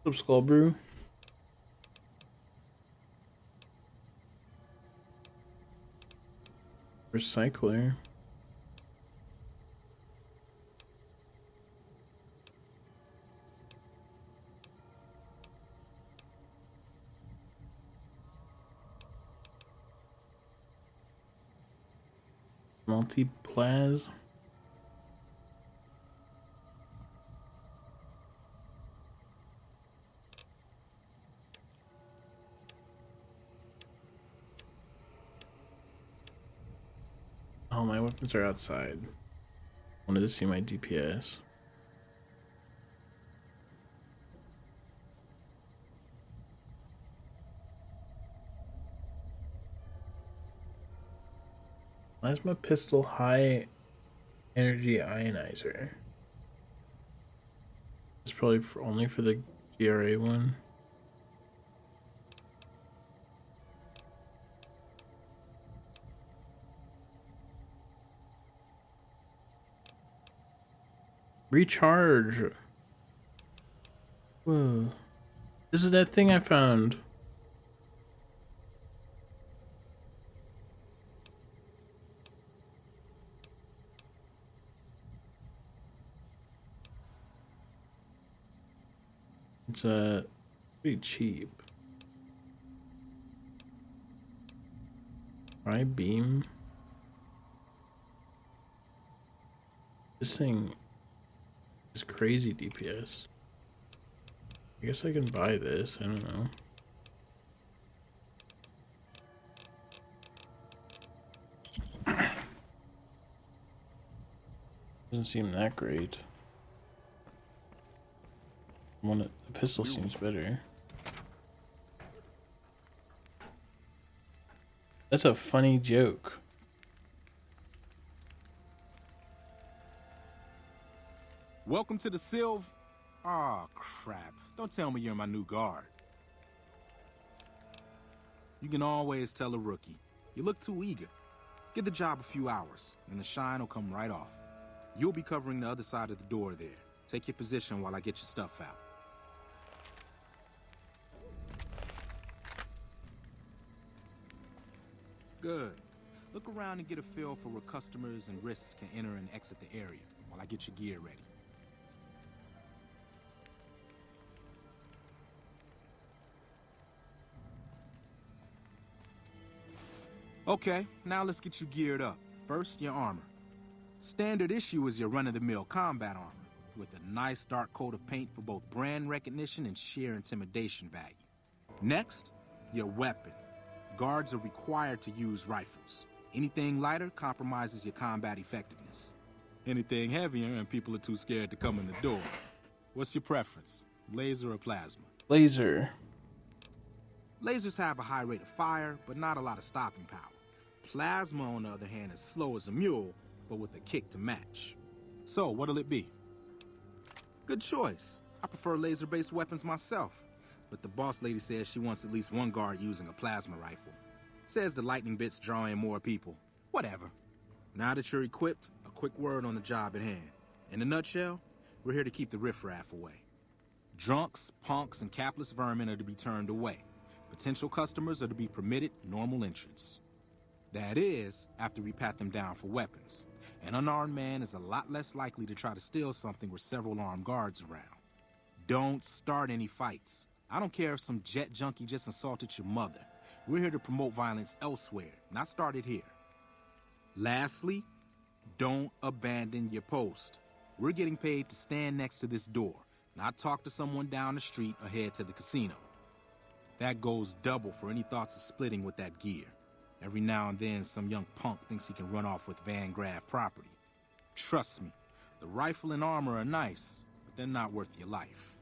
Speaker 3: What's up, Skullbrew? Recycler. Multi-plas. Oh, my weapons are outside. Wanted to see my DPS. Plasma pistol, high energy ionizer. It's probably only for the GRA one. Recharge. Whoa. This is that thing I found. It's pretty cheap. Try beam. This thing is crazy DPS. I guess I can buy this. I don't know. Doesn't seem that great. The pistol seems better. That's a funny joke.
Speaker 13: Welcome to the Sylv. Aw, crap. Don't tell me you're my new guard. You can always tell a rookie. You look too eager. Give the job a few hours, and the shine will come right off. You'll be covering the other side of the door there. Take your position while I get your stuff out. Good. Look around and get a feel for where customers and risks can enter and exit the area while I get your gear ready. Okay, now let's get you geared up. First, your armor. Standard issue is your run-of-the-mill combat armor, with a nice dark coat of paint for both brand recognition and sheer intimidation value. Next, your weapon. Guards are required to use rifles. Anything lighter compromises your combat effectiveness. Anything heavier and people are too scared to come in the door. What's your preference, laser or plasma?
Speaker 3: Laser.
Speaker 13: Lasers have a high rate of fire, but not a lot of stopping power. Plasma, on the other hand, is slow as a mule, but with a kick to match. So, what'll it be? Good choice. I prefer laser-based weapons myself, but the boss lady says she wants at least one guard using a plasma rifle. Says the lightning bits draw in more people. Whatever. Now that you're equipped, a quick word on the job at hand. In a nutshell, we're here to keep the riffraff away. Drunks, punks, and capless vermin are to be turned away. Potential customers are to be permitted normal entrance. That is, after we pat them down for weapons. An unarmed man is a lot less likely to try to steal something with several armed guards around. Don't start any fights. I don't care if some jet junkie just insulted your mother. We're here to promote violence elsewhere, not start it here. Lastly, don't abandon your post. We're getting paid to stand next to this door, not talk to someone down the street or head to the casino. That goes double for any thoughts of splitting with that gear. Every now and then, some young punk thinks he can run off with Van Graff property. Trust me, the rifle and armor are nice, but they're not worth your life.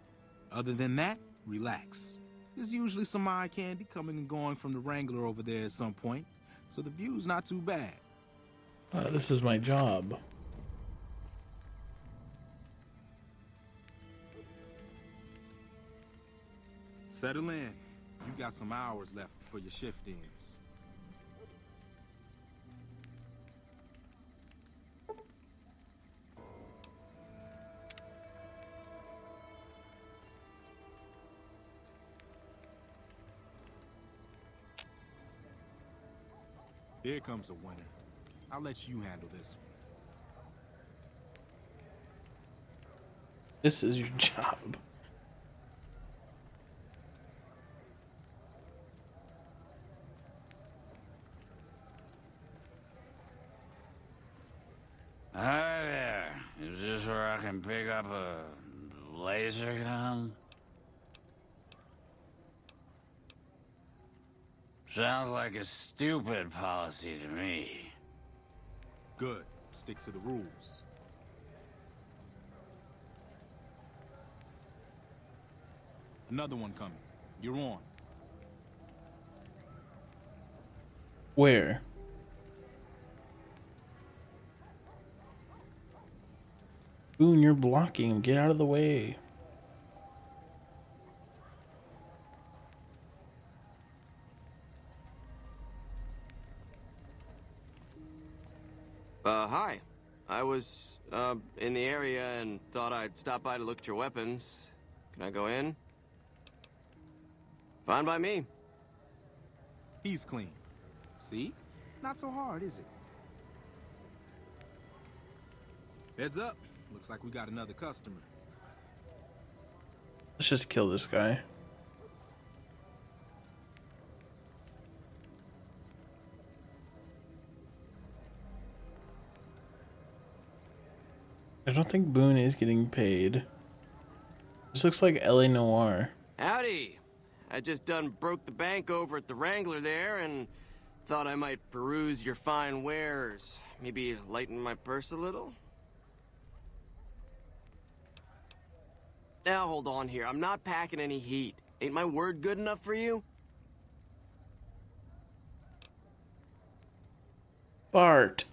Speaker 13: Other than that, relax. There's usually some eye candy coming and going from the Wrangler over there at some point, so the view's not too bad.
Speaker 3: This is my job.
Speaker 13: Settle in. You've got some hours left before your shift ends. Here comes a winner. I'll let you handle this one.
Speaker 3: This is your job.
Speaker 15: Hi there. Is this where I can pick up a laser gun? Sounds like a stupid policy to me.
Speaker 13: Good. Stick to the rules. Another one coming. You're on.
Speaker 3: Where? Boone, you're blocking him. Get out of the way.
Speaker 12: Hi. I was, in the area and thought I'd stop by to look at your weapons. Can I go in? Fine by me.
Speaker 13: He's clean. See? Not so hard, is it? Heads up. Looks like we got another customer.
Speaker 3: Let's just kill this guy. I don't think Boone is getting paid. This looks like LA Noire.
Speaker 12: Howdy. I just done broke the bank over at the Wrangler there and thought I might peruse your fine wares. Maybe lighten my purse a little? Now hold on here. I'm not packing any heat. Ain't my word good enough for you?
Speaker 3: Bart.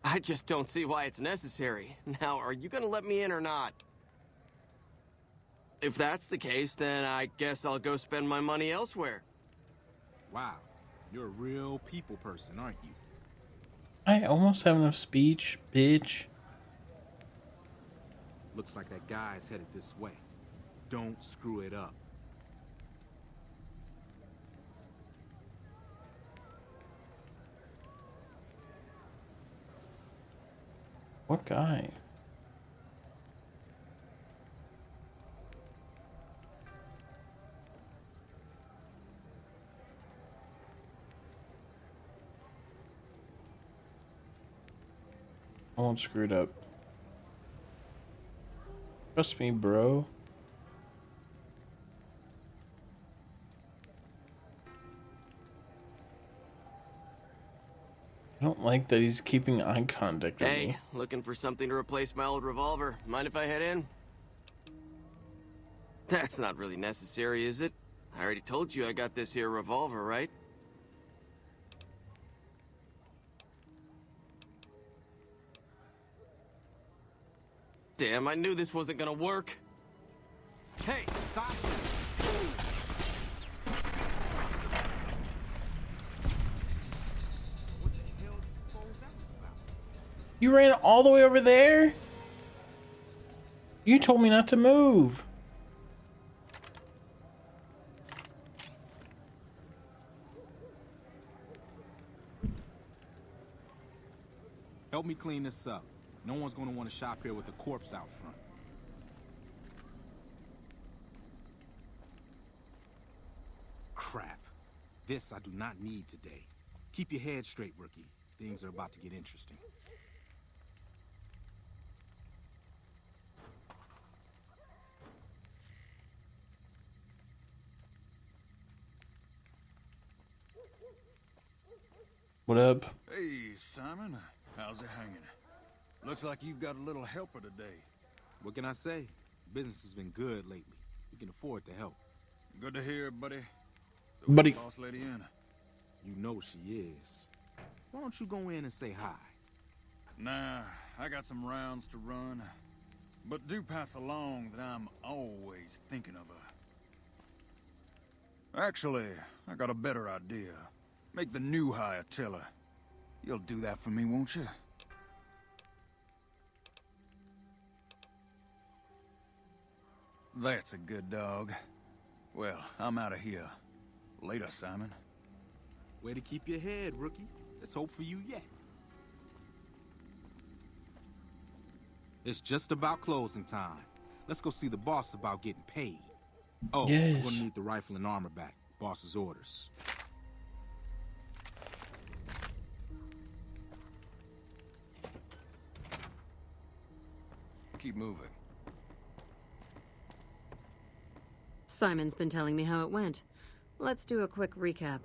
Speaker 12: I just don't see why it's necessary. Now, are you gonna let me in or not? If that's the case, then I guess I'll go spend my money elsewhere.
Speaker 13: Wow. You're a real people person, aren't you?
Speaker 3: I almost have enough speech, bitch.
Speaker 13: Looks like that guy's headed this way. Don't screw it up.
Speaker 3: What guy? I won't screw it up. Trust me, bro. I don't like that he's keeping eye contact with me.
Speaker 12: Hey, looking for something to replace my old revolver. Mind if I head in? That's not really necessary, is it? I already told you I got this here revolver, right? Damn, I knew this wasn't gonna work.
Speaker 13: Hey, stop!
Speaker 3: You ran all the way over there? You told me not to move.
Speaker 13: Help me clean this up. No one's gonna want to shop here with a corpse out front. Crap. This I do not need today. Keep your head straight, rookie. Things are about to get interesting.
Speaker 3: What up?
Speaker 9: Hey, Simon. How's it hanging? Looks like you've got a little helper today.
Speaker 13: What can I say? Business has been good lately. We can afford to help.
Speaker 9: Good to hear, buddy. So
Speaker 3: Buddy.
Speaker 9: Boss lady in?
Speaker 13: You know she is. Why don't you go in and say hi?
Speaker 9: Nah, I got some rounds to run. But do pass along that I'm always thinking of her. Actually, I got a better idea. Make the new hire tell her. You'll do that for me, won't you? That's a good dog. Well, I'm out of here. Later, Simon.
Speaker 13: Way to keep your head, rookie. There's hope for you yet. It's just about closing time. Let's go see the boss about getting paid. Oh,
Speaker 3: yes.
Speaker 13: We're gonna need the rifle and armor back. Boss's orders.
Speaker 10: Keep moving.
Speaker 14: Simon's been telling me how it went. Let's do a quick recap.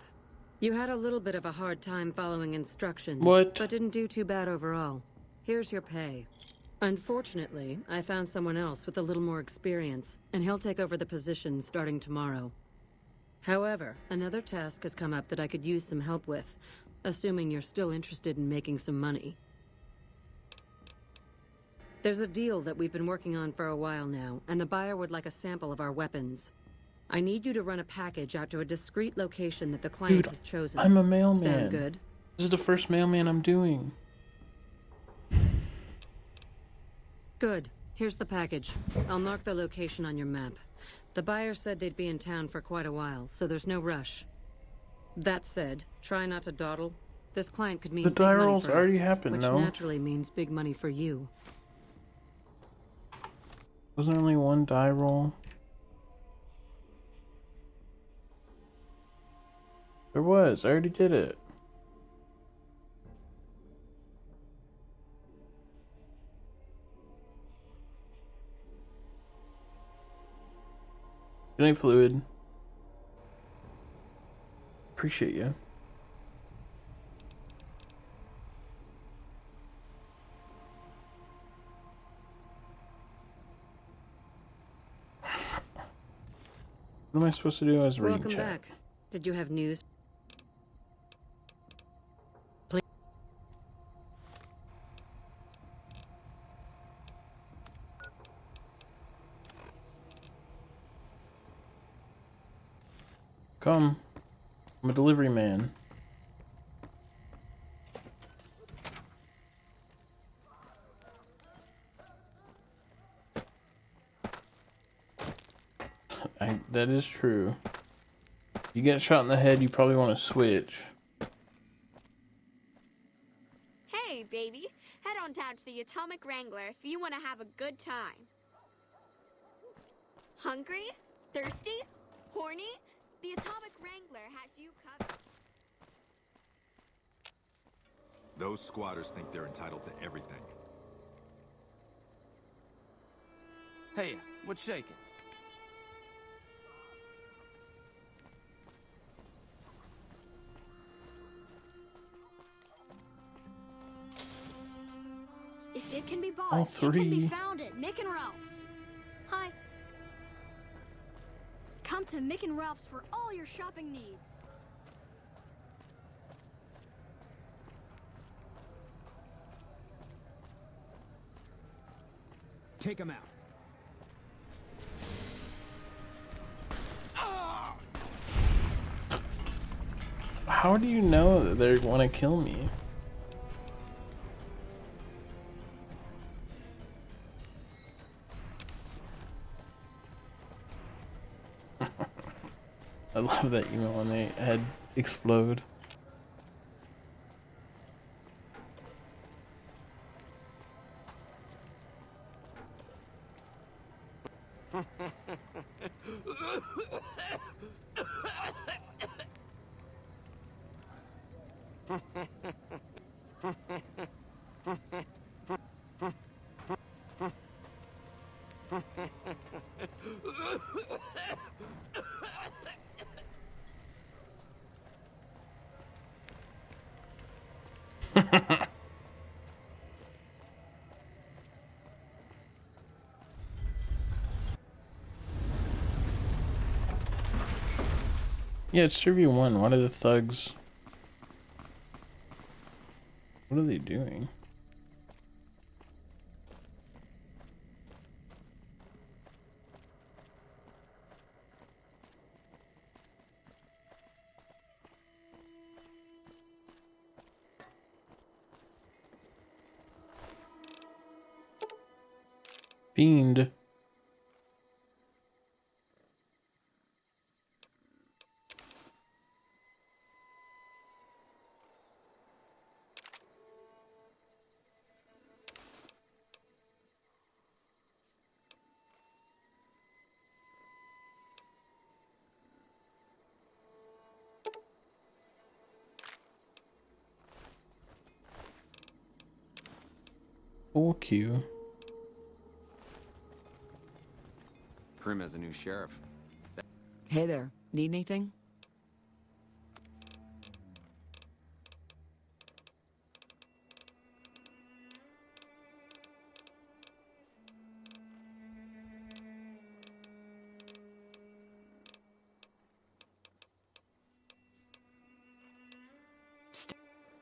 Speaker 14: You had a little bit of a hard time following instructions.
Speaker 3: What?
Speaker 14: But didn't do too bad overall. Here's your pay. Unfortunately, I found someone else with a little more experience, and he'll take over the position starting tomorrow. However, another task has come up that I could use some help with, assuming you're still interested in making some money. There's a deal that we've been working on for a while now, and the buyer would like a sample of our weapons. I need you to run a package out to a discreet location that the client has chosen.
Speaker 3: I'm a mailman.
Speaker 14: Sound good?
Speaker 3: This is the first mailman I'm doing.
Speaker 14: Good. Here's the package. I'll mark the location on your map. The buyer said they'd be in town for quite a while, so there's no rush. That said, try not to dawdle. This client could mean
Speaker 3: The
Speaker 14: big money
Speaker 3: die rolls
Speaker 14: for
Speaker 3: already
Speaker 14: us,
Speaker 3: happened,
Speaker 14: which
Speaker 3: no?
Speaker 14: naturally means big money for you.
Speaker 3: Wasn't there only one die roll? There was. I already did it. Good night, Fluid. Appreciate you. What am I supposed to do as reading
Speaker 14: Welcome
Speaker 3: chat?
Speaker 14: back. Did you have news? Please.
Speaker 3: Come. I'm a delivery man. That is true. You get shot in the head, you probably want to switch.
Speaker 16: Hey, baby. Head on down to the Atomic Wrangler if you want to have a good time. Hungry? Thirsty? Horny? The Atomic Wrangler has you covered.
Speaker 5: Those squatters think they're entitled to everything.
Speaker 12: Hey, what's shaking?
Speaker 11: If it can be bought,
Speaker 3: All
Speaker 11: it can be
Speaker 3: three.
Speaker 11: found at Mick and Ralph's. Hi. Come to Mick and Ralph's for all your shopping needs.
Speaker 17: Take him out.
Speaker 3: How do you know that they want to kill me? I love that email when they head explode. Yeah, it's 3v1. What are the thugs? What are they doing? Fiend. Full queue.
Speaker 10: Prim has a new sheriff.
Speaker 17: Hey there, need anything?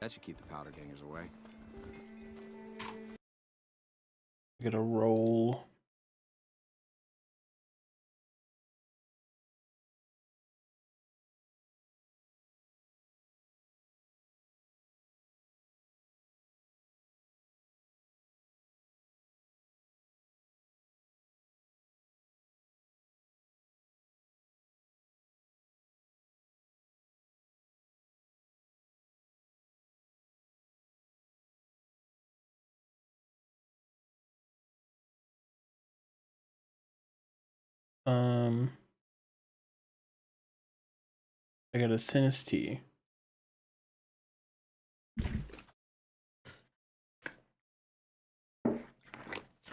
Speaker 10: That should keep the powder gangers away.
Speaker 3: Get a roll. I got a Sinistea.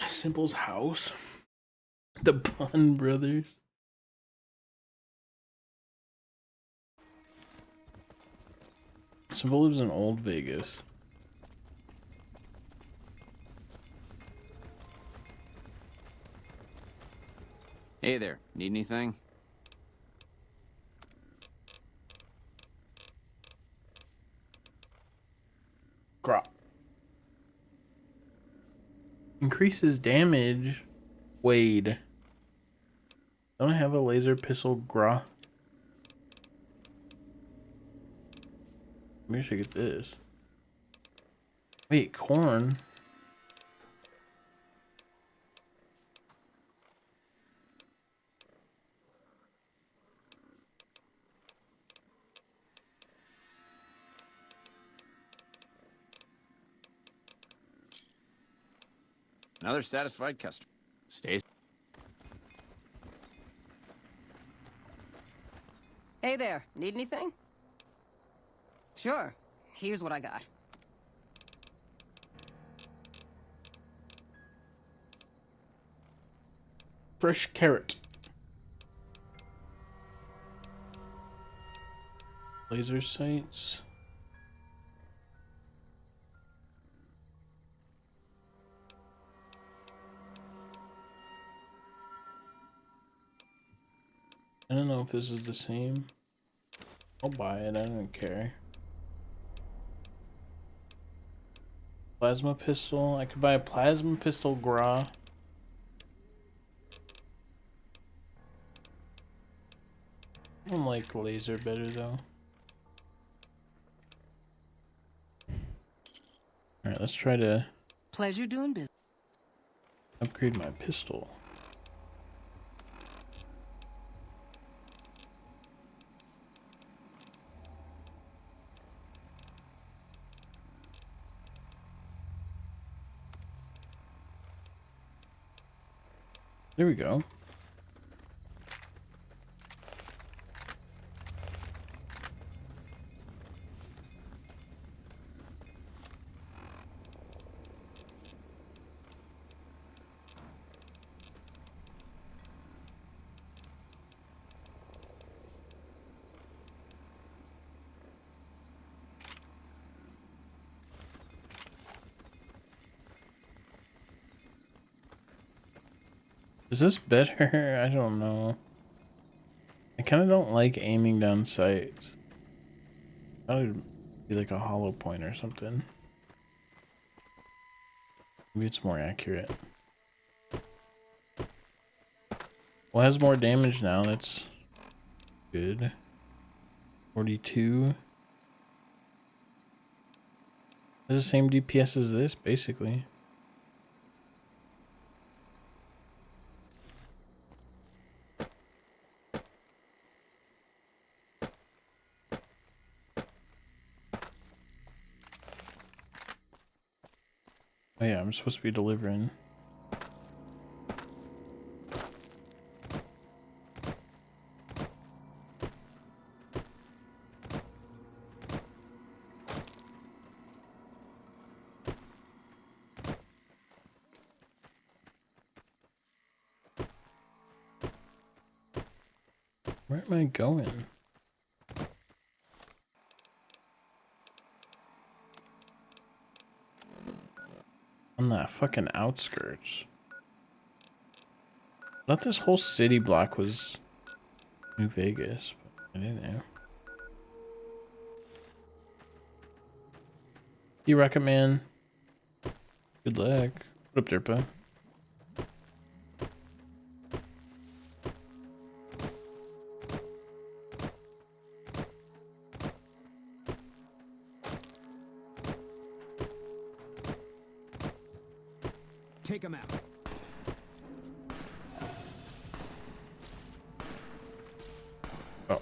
Speaker 3: Simple's house. The Bun Brothers. Simple lives in Old Vegas.
Speaker 15: Hey there, need anything?
Speaker 3: Grop. Increases damage. Wade. Don't I have a laser pistol gra? Maybe I should get this. Wait, corn?
Speaker 15: Another satisfied customer. Stay.
Speaker 17: Hey there, need anything? Sure, here's what I got.
Speaker 3: Fresh carrot. Laser sights. I don't know if this is the same. I'll buy it, I don't care. Plasma pistol. I could buy a plasma pistol gra. I don't like laser better though. Alright, let's try to
Speaker 17: Pleasure doing business.
Speaker 3: upgrade my pistol. There we go. Is this better? I don't know. I kind of don't like aiming down sights. That would be like a hollow point or something. Maybe it's more accurate. Well, it has more damage now. That's good. 42. It's the same DPS as this, basically. Oh yeah, I'm supposed to be delivering. Where am I going? On that fucking outskirts. I thought this whole city block was New Vegas, but I didn't know. You recommend? Good luck. What up, Derpa?
Speaker 18: Take him out.
Speaker 3: Oh.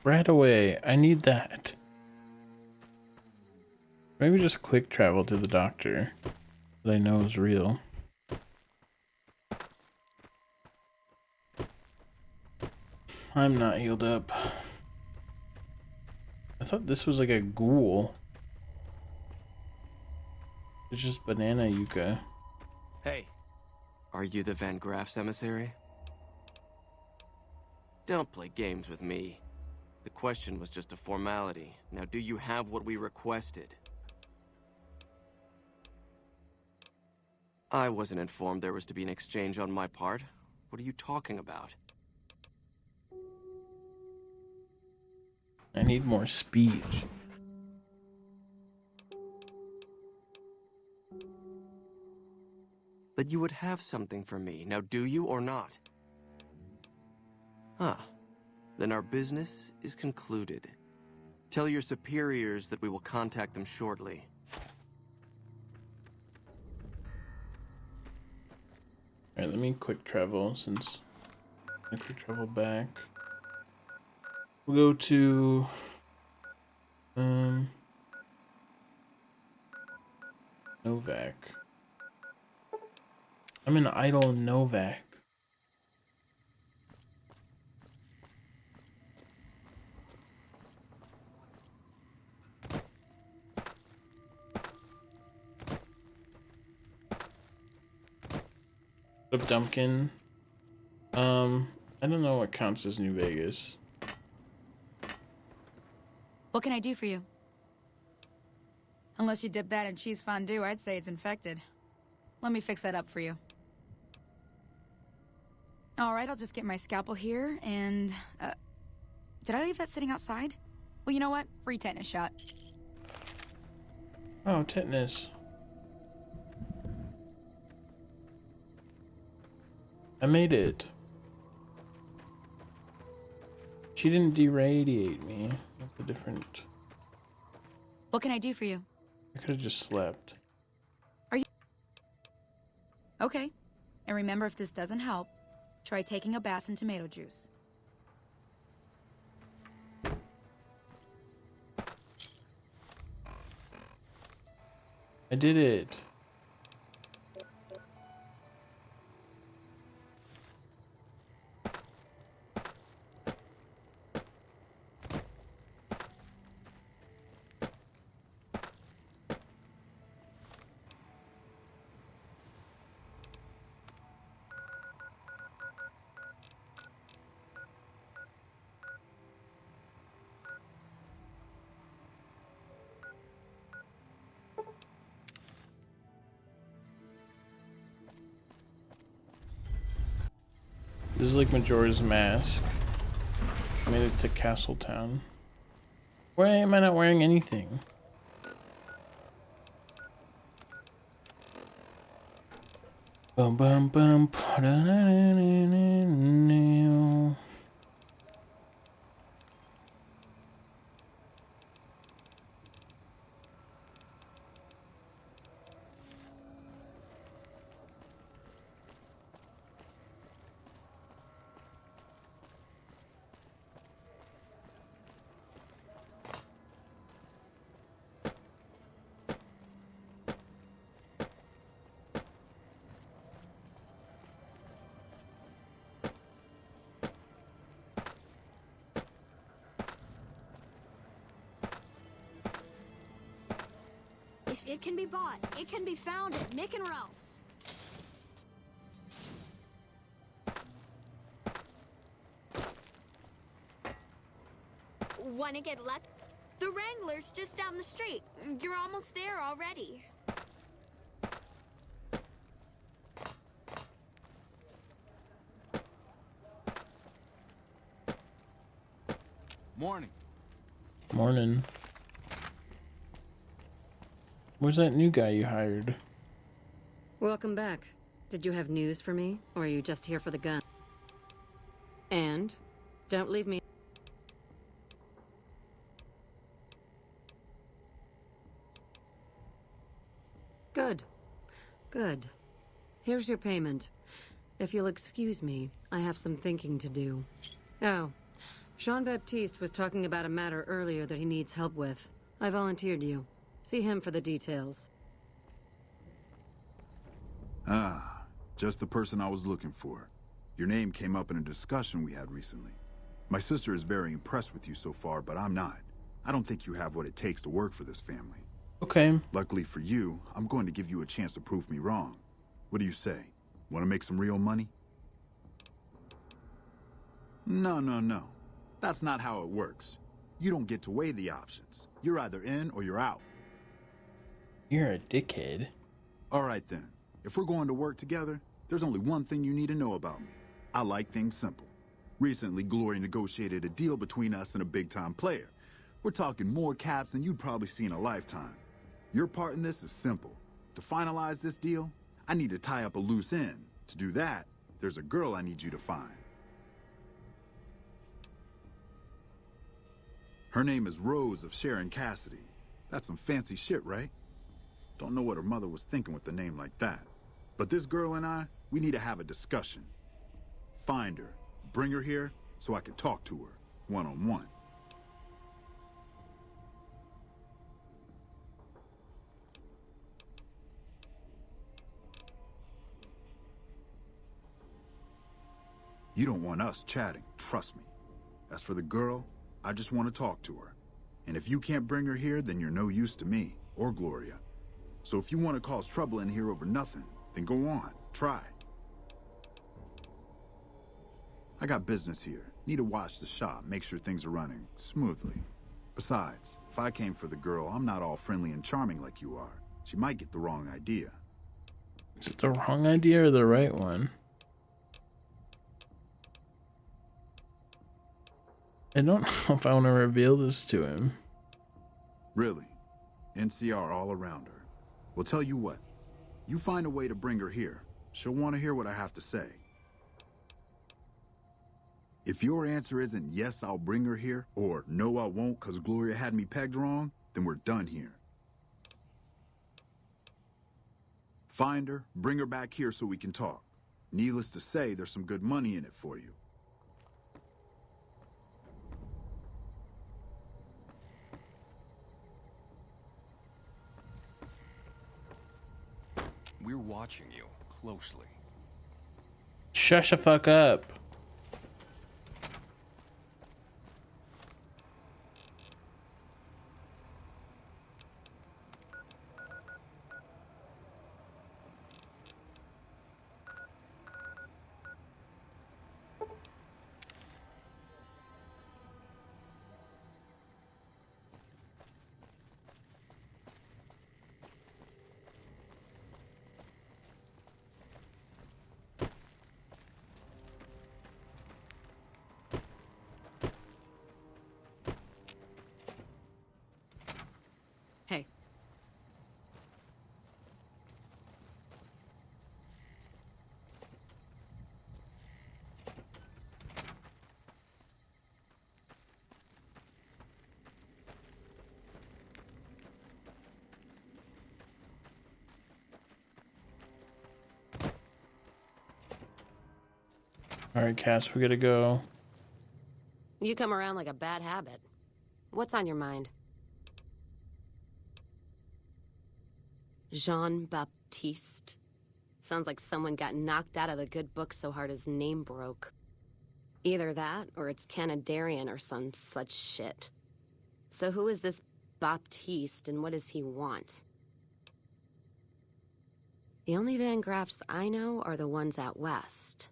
Speaker 3: Right away. I need that. Maybe just quick travel to the doctor that I know is real. I'm not healed up. I thought this was like a ghoul. It's just banana yucca.
Speaker 12: Hey, are you the Van Graff's emissary? Don't play games with me. The question was just a formality. Now, do you have what we requested? I wasn't informed there was to be an exchange on my part. What are you talking about?
Speaker 3: I need more speed.
Speaker 12: That you would have something for me. Now, do you or not? Huh. Then our business is concluded. Tell your superiors that we will contact them shortly.
Speaker 3: Alright, let me quick travel since I quick travel back. We'll go to Novak. I'm in idle Novak. Up Dumpkin. I don't know what counts as New Vegas.
Speaker 19: What can I do for you? Unless you dip that in cheese fondue, I'd say it's infected. Let me fix that up for you. Alright, I'll just get my scalpel here, and... did I leave that sitting outside? Well, you know what? Free tetanus shot.
Speaker 3: Oh, tetanus. I made it. She didn't deradiate me. That's a different...
Speaker 19: What can I do for you?
Speaker 3: I could have just slept.
Speaker 19: Are you... Okay. And remember, if this doesn't help, try taking a bath in tomato juice.
Speaker 3: I did it. This is like Majora's Mask. Made it to Castletown. Why am I not wearing anything? Bum bum bum.
Speaker 11: If it can be bought, it can be found at Mick and Ralph's.
Speaker 16: Wanna get luck? The Wrangler's just down the street. You're almost there already.
Speaker 9: Morning.
Speaker 3: Morning. Where's that new guy you hired?
Speaker 14: Welcome back. Did you have news for me, or are you just here for the gun? And don't leave me. Good. Good. Here's your payment. If you'll excuse me, I have some thinking to do. Oh, Jean-Baptiste was talking about a matter earlier that he needs help with. I volunteered you. See him for the details.
Speaker 6: Ah, just the person I was looking for. Your name came up in a discussion we had recently. My sister is very impressed with you so far, but I'm not. I don't think you have what it takes to work for this family.
Speaker 3: Okay.
Speaker 6: Luckily for you, I'm going to give you a chance to prove me wrong. What do you say? Want to make some real money? No. That's not how it works. You don't get to weigh the options. You're either in or you're out.
Speaker 3: You're a dickhead.
Speaker 6: All right then. If we're going to work together, there's only one thing you need to know about me. I like things simple. Recently, Glory negotiated a deal between us and a big-time player. We're talking more caps than you'd probably see in a lifetime. Your part in this is simple. To finalize this deal, I need to tie up a loose end. To do that, there's a girl I need you to find. Her name is Rose of Sharon Cassidy. That's some fancy shit, right? Don't know what her mother was thinking with a name like that. But this girl and I, we need to have a discussion. Find her, bring her here, so I can talk to her, one-on-one. You don't want us chatting, trust me. As for the girl, I just want to talk to her. And if you can't bring her here, then you're no use to me, or Gloria. So if you want to cause trouble in here over nothing, then go on, try. I got business here. Need to watch the shop, make sure things are running smoothly. Besides, if I came for the girl, I'm not all friendly and charming like you are. She might get the wrong idea.
Speaker 3: Is it the wrong idea or the right one? I don't know if I want to reveal this to him.
Speaker 6: Really? NCR all around her. Well, tell you what. You find a way to bring her here. She'll want to hear what I have to say. If your answer isn't yes, I'll bring her here, or no, I won't because Gloria had me pegged wrong, then we're done here. Find her, bring her back here so we can talk. Needless to say, there's some good money in it for you.
Speaker 10: We're watching you closely.
Speaker 3: Shush the fuck up. Alright, Cass, we gotta go.
Speaker 14: You come around like a bad habit. What's on your mind? Jean-Baptiste. Sounds like someone got knocked out of the good book so hard his name broke. Either that, or it's Canadarian or some such shit. So who is this Baptiste, and what does he want? The only Van Graffs I know are the ones out west.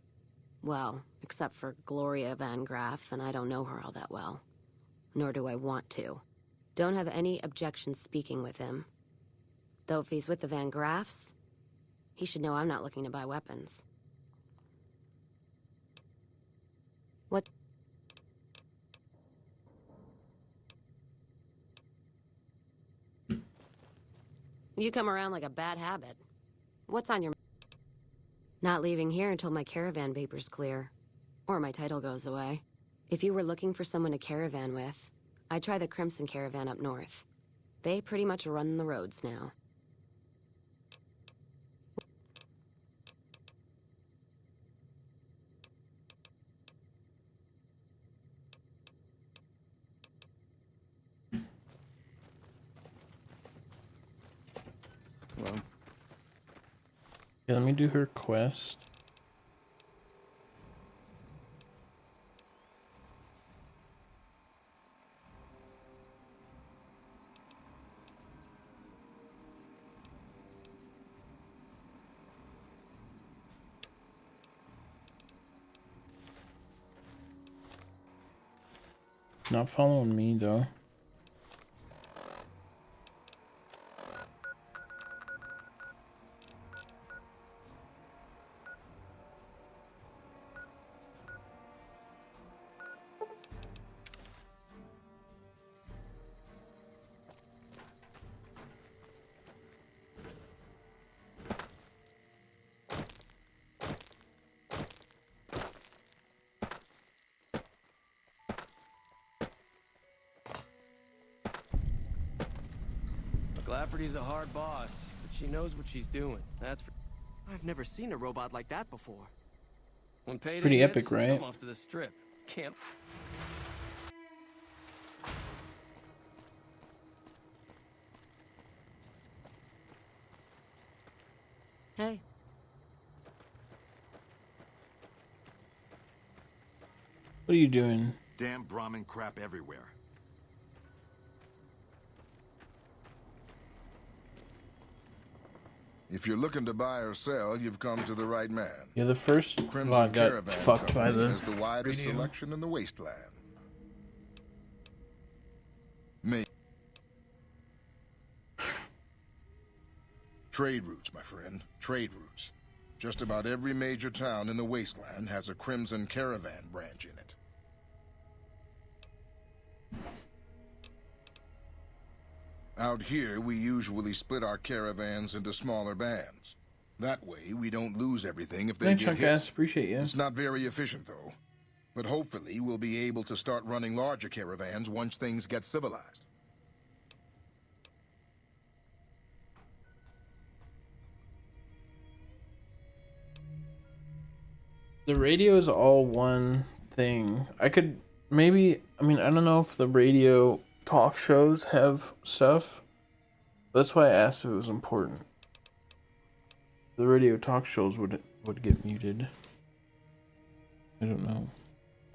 Speaker 14: Well, except for Gloria Van Graff, and I don't know her all that well. Nor do I want to. Don't have any objection speaking with him. Though if he's with the Van Graffs, he should know I'm not looking to buy weapons. What? You come around like a bad habit. What's on your... Not leaving here until my caravan paper's clear. Or my title goes away. If you were looking for someone to caravan with, I'd try the Crimson Caravan up north. They pretty much run the roads now.
Speaker 3: Well. Yeah, let me do her quest. Not following me though.
Speaker 12: Lafferty's a hard boss, but she knows what she's doing. That's for... I've never seen a robot like that before. When payday
Speaker 3: Pretty
Speaker 12: hits,
Speaker 3: epic, right?
Speaker 12: I'm off to the strip. Can't...
Speaker 14: Hey.
Speaker 3: What are you doing?
Speaker 5: Damn Brahmin crap everywhere.
Speaker 18: If you're looking to buy or sell, you've come to the right man.
Speaker 3: Yeah, the first
Speaker 18: Crimson
Speaker 3: lot got
Speaker 18: Caravan
Speaker 3: fucked by
Speaker 18: Company
Speaker 3: the
Speaker 18: has the widest
Speaker 3: radio.
Speaker 18: selection in the wasteland. Me. Trade routes, my friend. Trade routes. Just about every major town in the wasteland has a Crimson Caravan branch in it. Out here, we usually split our caravans into smaller bands. That way, we don't lose everything if they
Speaker 3: Thanks,
Speaker 18: get hit.
Speaker 3: Chunkass. Appreciate you.
Speaker 18: It's not very efficient, though. But hopefully, we'll be able to start running larger caravans once things get civilized.
Speaker 3: The radio is all one thing. I could maybe, I mean, I don't know if the radio talk shows have stuff. That's why I asked if it was important. The radio talk shows would get muted. I don't know.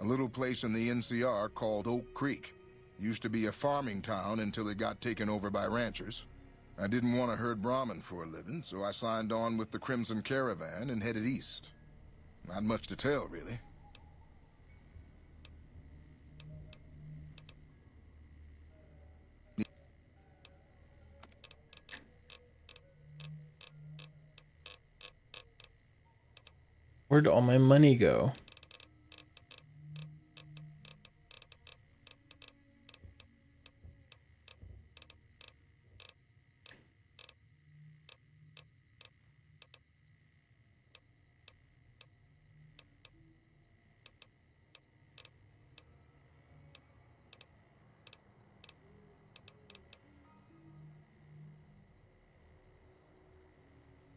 Speaker 18: A little place in the NCR called Oak Creek. Used to be a farming town until it got taken over by ranchers. I didn't want to herd Brahmin for a living, so I signed on with the Crimson Caravan and headed east. Not much to tell, really.
Speaker 3: Where'd all my money go?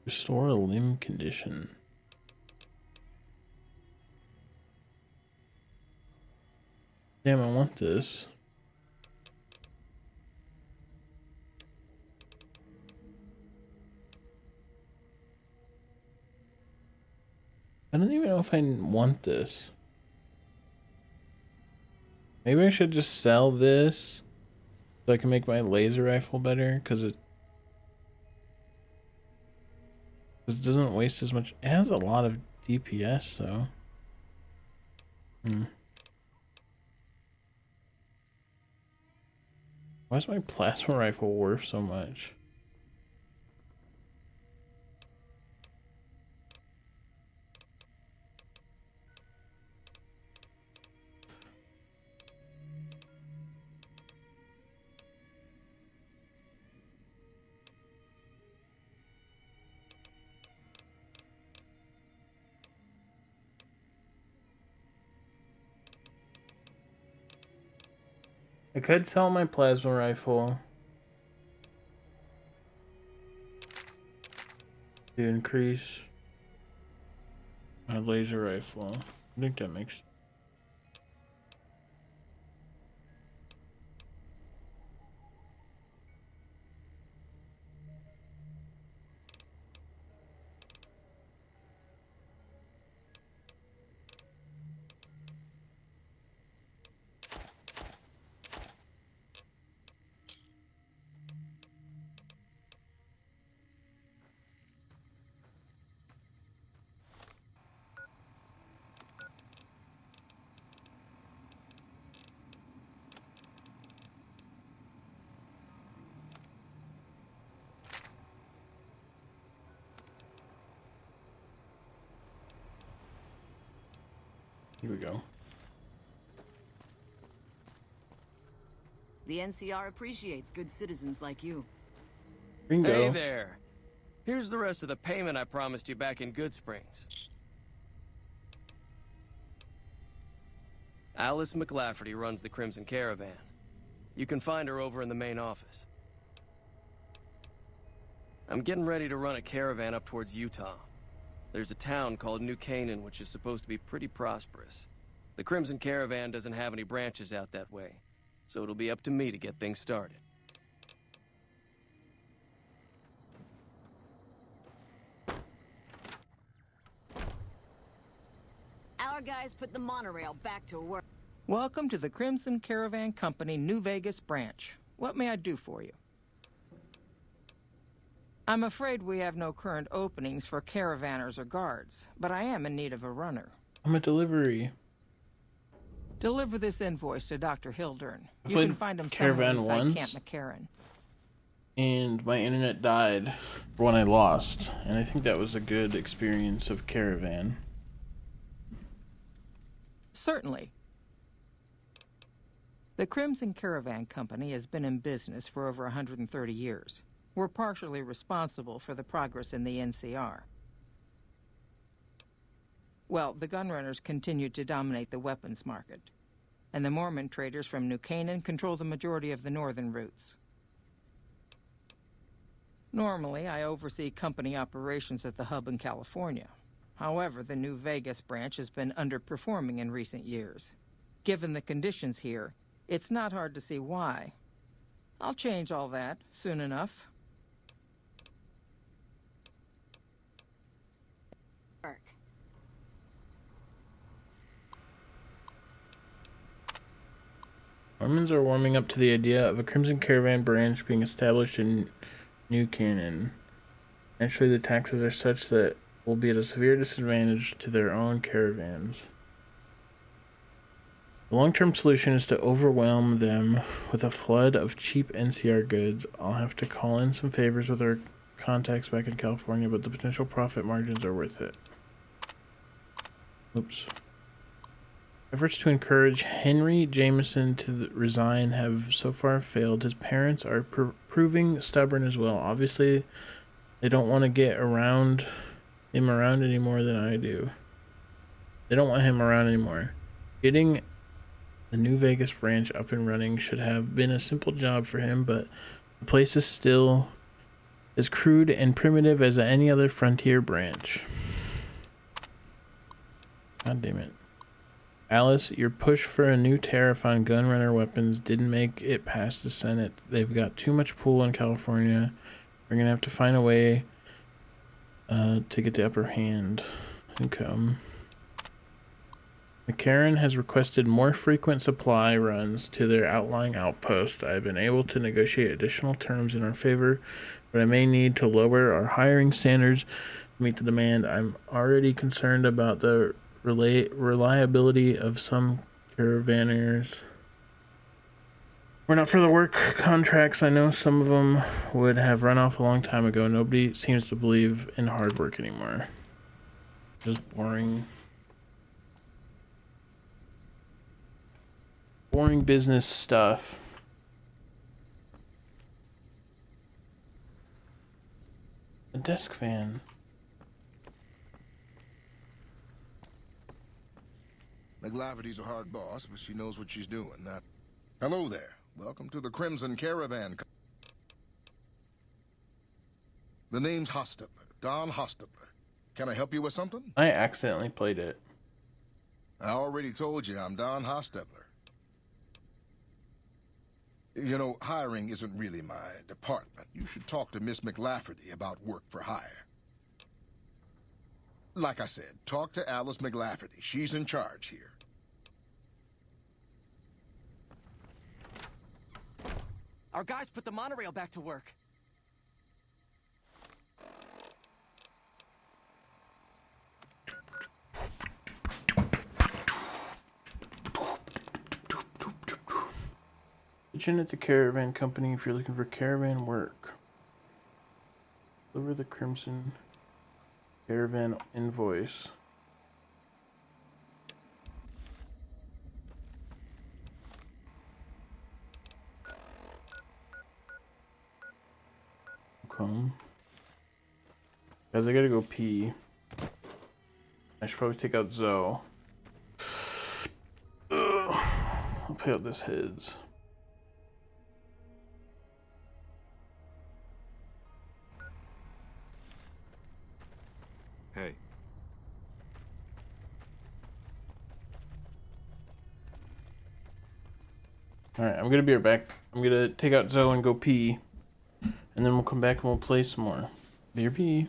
Speaker 3: Restore a limb condition. Damn, I want this. I don't even know if I want this. Maybe I should just sell this so I can make my laser rifle better, because it doesn't waste as much. It has a lot of DPS though. Why is my plasma rifle worth so much? I could sell my plasma rifle to increase my laser rifle. I think that makes. Here we go.
Speaker 17: The NCR appreciates good citizens like you.
Speaker 3: Bingo.
Speaker 12: Hey there. Here's the rest of the payment I promised you back in Goodsprings. Alice McLafferty runs the Crimson Caravan. You can find her over in the main office. I'm getting ready to run a caravan up towards Utah. There's a town called New Canaan, which is supposed to be pretty prosperous. The Crimson Caravan doesn't have any branches out that way, so it'll be up to me to get things started.
Speaker 17: Our guys put the monorail back to work.
Speaker 20: Welcome to the Crimson Caravan Company New Vegas branch. What may I do for you? I'm afraid we have no current openings for caravanners or guards, but I am in need of a runner.
Speaker 3: I'm a delivery.
Speaker 20: Deliver this invoice to Dr. Hildern.
Speaker 3: I
Speaker 20: You
Speaker 3: played
Speaker 20: can find him
Speaker 3: Caravan
Speaker 20: somewhere inside
Speaker 3: once.
Speaker 20: Camp McCarran.
Speaker 3: And my internet died when I lost, and I think that was a good experience of Caravan.
Speaker 20: Certainly. The Crimson Caravan Company has been in business for over 130 years. We're partially responsible for the progress in the NCR. Well, the gunrunners continue to dominate the weapons market, and the Mormon traders from New Canaan control the majority of the northern routes. Normally, I oversee company operations at the hub in California. However, the New Vegas branch has been underperforming in recent years. Given the conditions here, it's not hard to see why. I'll change all that soon enough.
Speaker 3: Mormons are warming up to the idea of a Crimson Caravan branch being established in New Canaan. Naturally, the taxes are such that will be at a severe disadvantage to their own caravans. The long-term solution is to overwhelm them with a flood of cheap NCR goods. I'll have to call in some favors with our contacts back in California, but the potential profit margins are worth it. Oops. Efforts to encourage Henry Jameson to resign have so far failed. His parents are proving stubborn as well. Obviously, they don't want to get him around any more than I do. They don't want him around anymore. Getting the New Vegas branch up and running should have been a simple job for him, but the place is still as crude and primitive as any other frontier branch. God damn it. Alice, your push for a new tariff on gunrunner weapons didn't make it past the Senate. They've got too much pull in California. We're gonna have to find a way to get the upper hand. Okay. McCarran has requested more frequent supply runs to their outlying outpost. I've been able to negotiate additional terms in our favor, but I may need to lower our hiring standards to meet the demand. I'm already concerned about the reliability of some caravanners. We're not for the work contracts. I know some of them would have run off a long time ago. Nobody seems to believe in hard work anymore. Just boring. Boring business stuff. A desk fan.
Speaker 18: McLafferty's a hard boss, but she knows what she's doing. That. Hello there. Welcome to the Crimson Caravan. The name's Hostetler. Don Hostetler. Can I help you with something?
Speaker 3: I accidentally played it.
Speaker 18: I already told you I'm Don Hostetler. You know, hiring isn't really my department. You should talk to Miss McLafferty about work for hire. Like I said, talk to Alice McLafferty. She's in charge here.
Speaker 21: Our guys put the monorail back to work.
Speaker 3: Agent at the Caravan Company if you're looking for caravan work. Deliver the Crimson Caravan invoice. Okay. Guys, I gotta go pee. I should probably take out Zoe. I'll pay out this heads.
Speaker 5: Hey.
Speaker 3: Alright, I'm gonna be right back. I'm gonna take out Zoe and go pee. And then we'll come back and we'll play some more. BRB.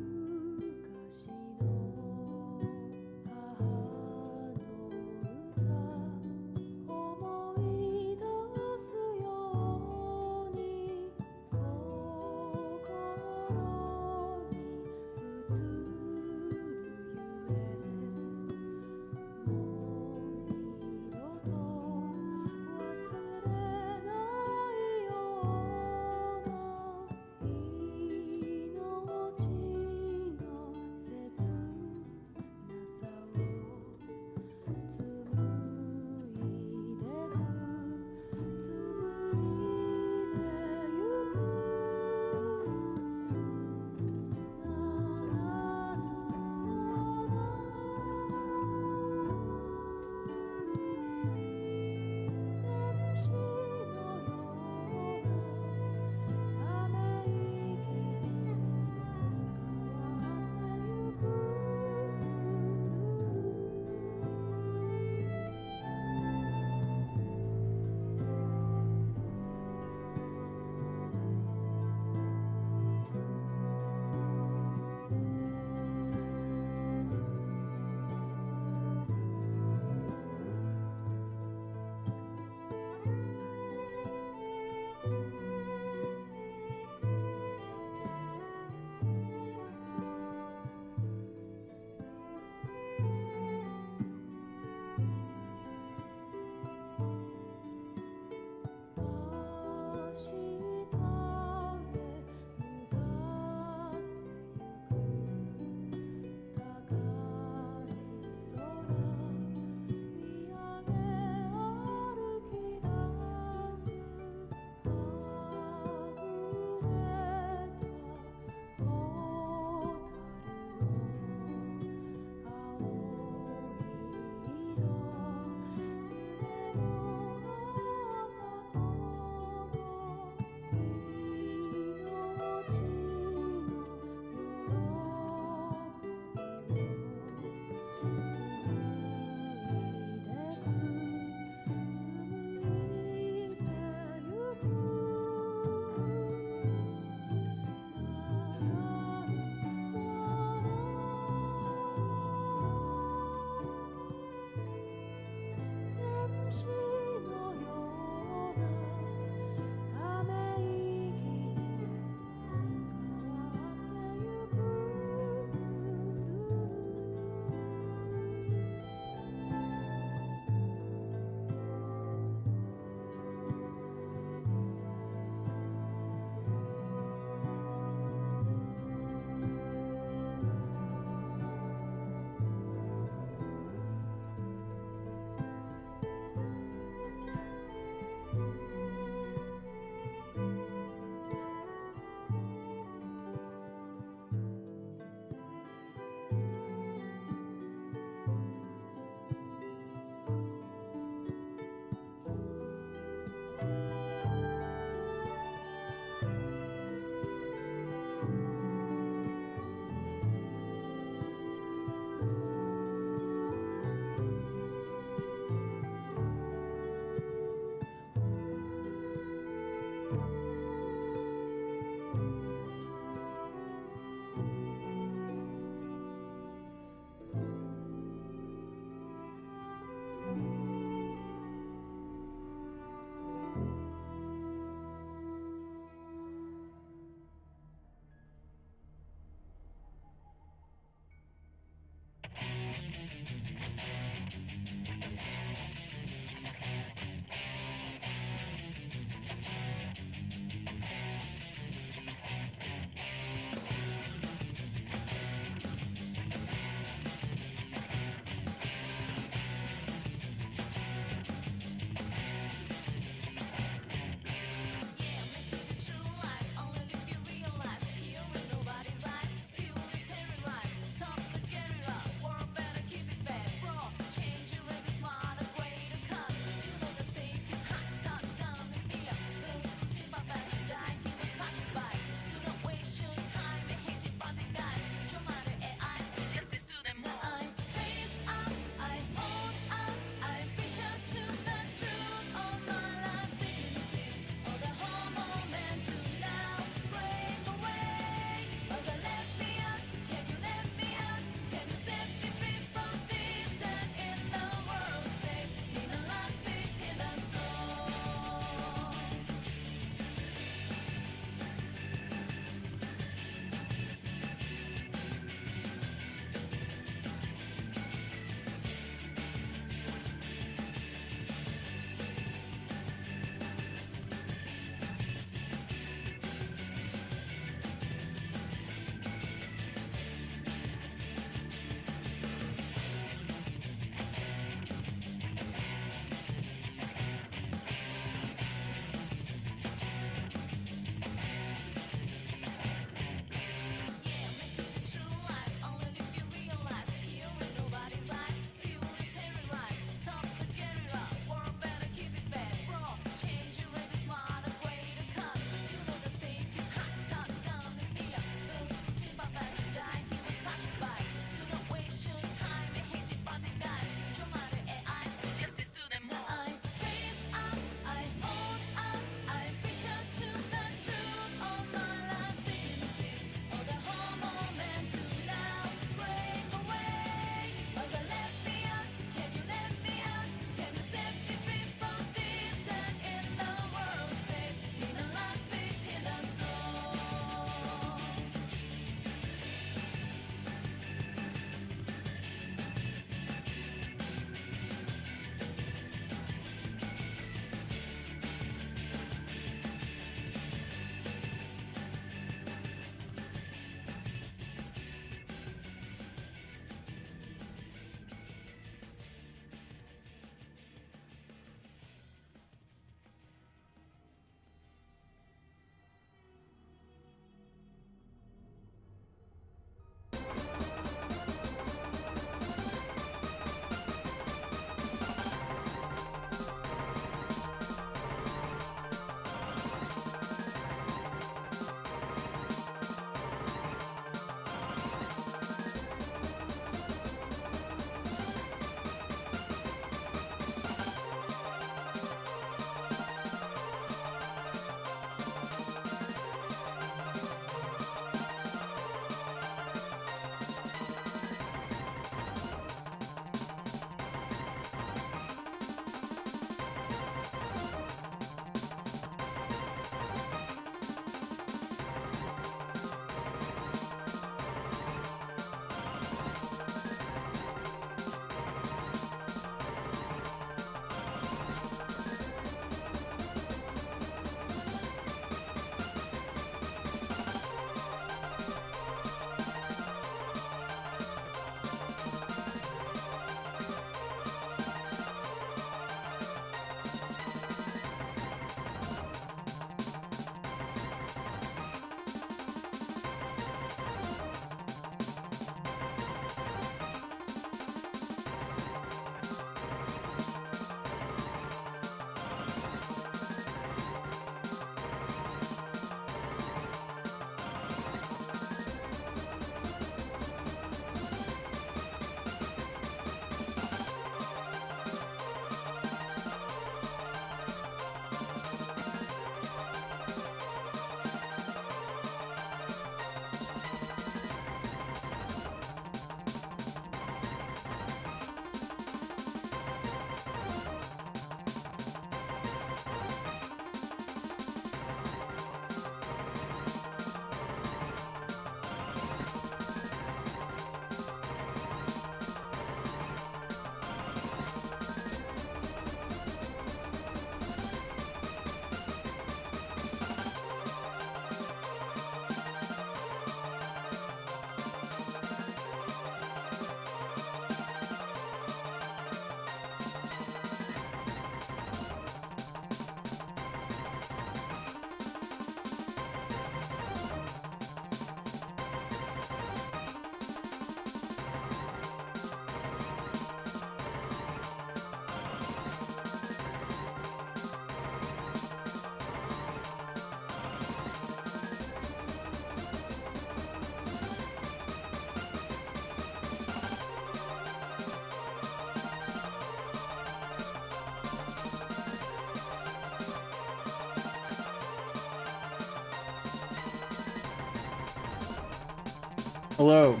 Speaker 3: Hello.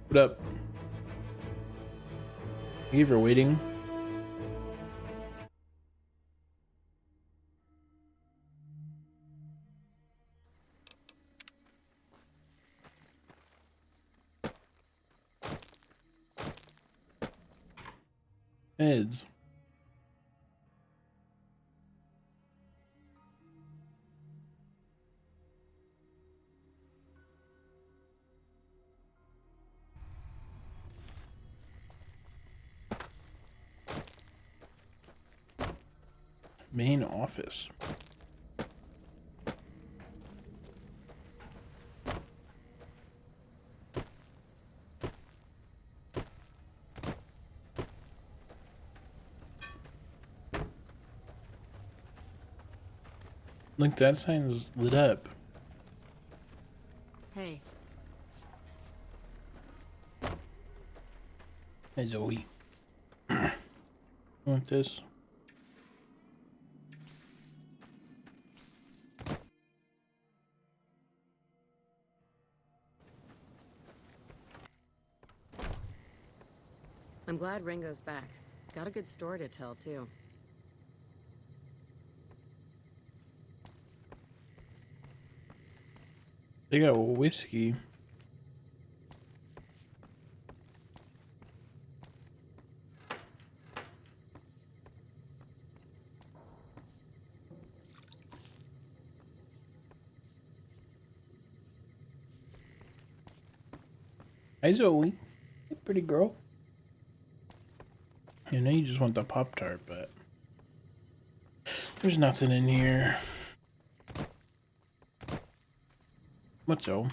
Speaker 3: What up? Thank you for waiting. Heads. Main office. Look, that sign's lit up.
Speaker 14: Hey.
Speaker 3: Hey, Zoe. Want this?
Speaker 14: I'm glad Ringo's back. Got a good story to tell, too.
Speaker 3: They got whiskey. Hi, Zoe. Hey, pretty girl. You know you just want the Pop-Tart, but there's nothing in here. What's all?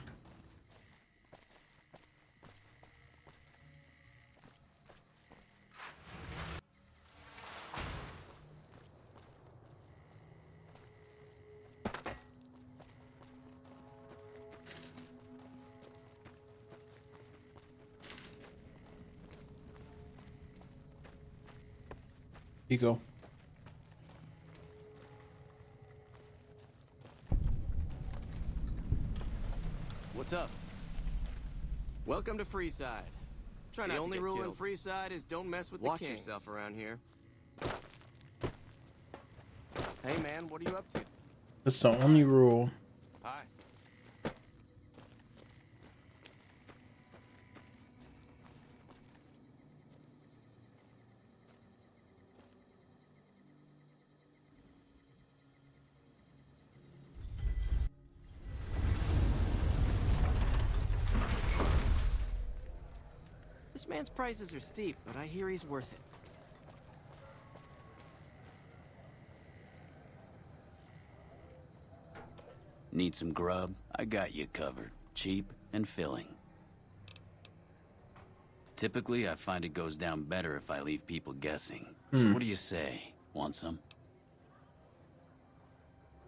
Speaker 3: Here you go.
Speaker 12: What's up? Welcome to Freeside. Try not the only rule in Freeside is don't mess with the kings. Watch yourself around here. Hey man, what are you up to?
Speaker 3: That's the only rule.
Speaker 12: Hi. This man's prices are steep, but I hear he's worth it.
Speaker 15: Need some grub? I got you covered. Cheap and filling. Typically, I find it goes down better if I leave people guessing. So what do you say? Want some?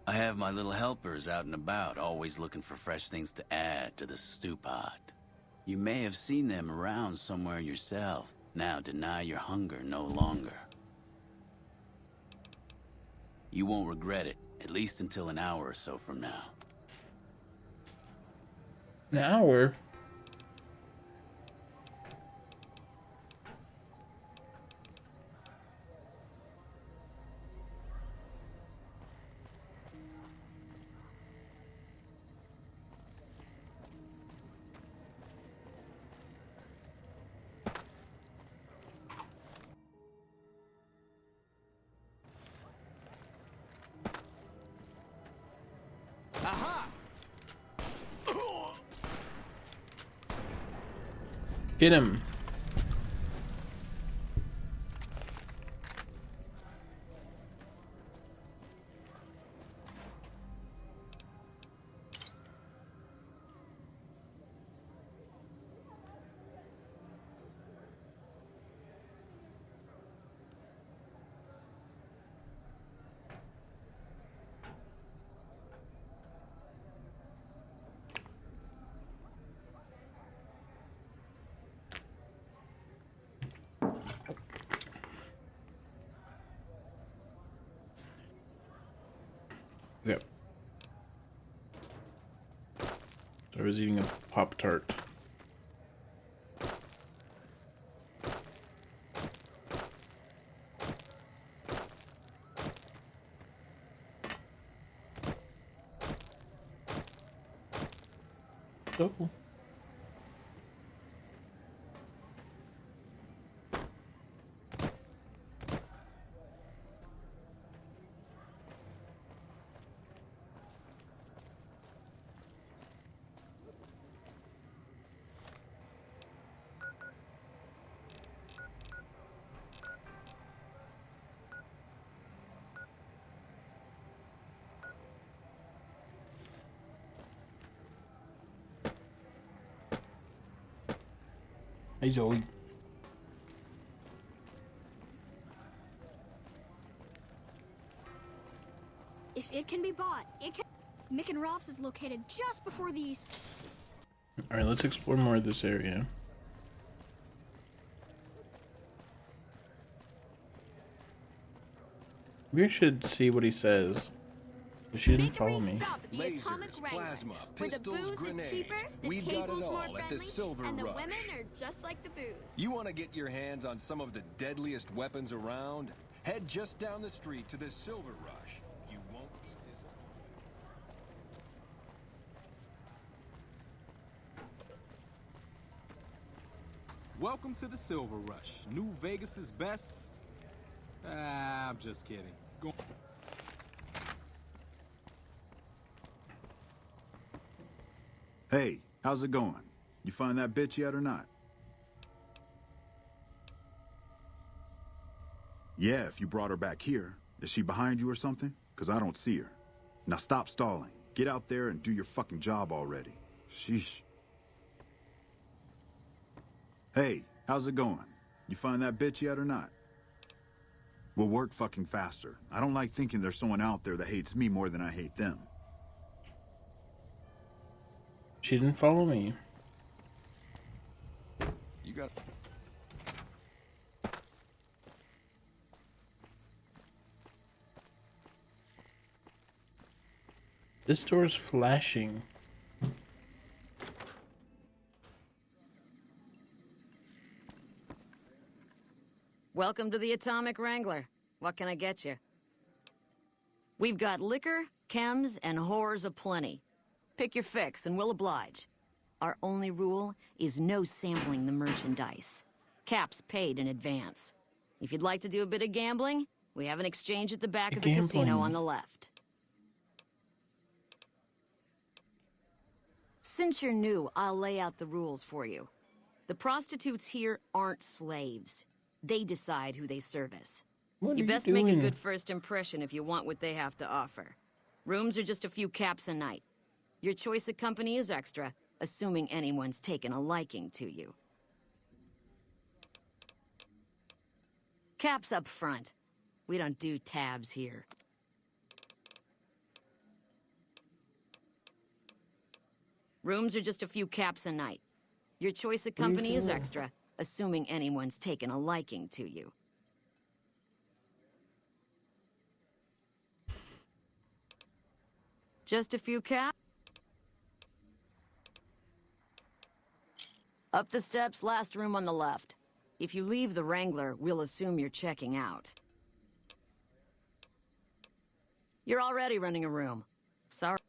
Speaker 15: I have my little helpers out and about, always looking for fresh things to add to the stew pot. You may have seen them around somewhere yourself. Now deny your hunger no longer. You won't regret it, at least until an hour or so from now.
Speaker 3: An hour?
Speaker 12: Aha!
Speaker 3: Get him. I was eating a Pop-Tart. So hey Zoe.
Speaker 11: If it can be bought, it can. Mick and Ralph's is located just before these.
Speaker 3: Alright, let's explore more of this area. Maybe I should see what he says. But she didn't follow me.
Speaker 10: Lasers, plasma, pistols, grenades. We've got it all at the Silver
Speaker 16: and the
Speaker 10: Rush.
Speaker 16: women are just like the booze.
Speaker 10: You want to get your hands on some of the deadliest weapons around? Head just down the street to the Silver Rush. You won't be disappointed.
Speaker 13: Welcome to the Silver Rush. New Vegas's best. I'm just kidding. Go.
Speaker 6: Hey, how's it going? You find that bitch yet or not? Yeah, if you brought her back here. Is she behind you or something? Because I don't see her. Now stop stalling. Get out there and do your fucking job already. Sheesh. Hey, how's it going? You find that bitch yet or not? We'll work fucking faster. I don't like thinking there's someone out there that hates me more than I hate them.
Speaker 3: She didn't follow me.
Speaker 10: You got.
Speaker 3: This door's flashing.
Speaker 14: Welcome to the Atomic Wrangler. What can I get you? We've got liquor, chems, and whores aplenty. Pick your fix and we'll oblige. Our only rule is no sampling the merchandise. Caps paid in advance. If you'd like to do a bit of gambling, we have an exchange at the back of the casino on the left. Since you're new, I'll lay out the rules for you. The prostitutes here aren't slaves. They decide who they service. You best make a good first impression if you want what they have to offer. Rooms are just a few caps a night. Your choice of company is extra, assuming anyone's taken a liking to you. Caps up front. We don't do tabs here. Rooms are just a few caps a night. Your choice of company is extra, assuming anyone's taken a liking to you. Just a few caps? Up the steps, last room on the left. If you leave the Wrangler, we'll assume you're checking out. You're already running a room. Sorry.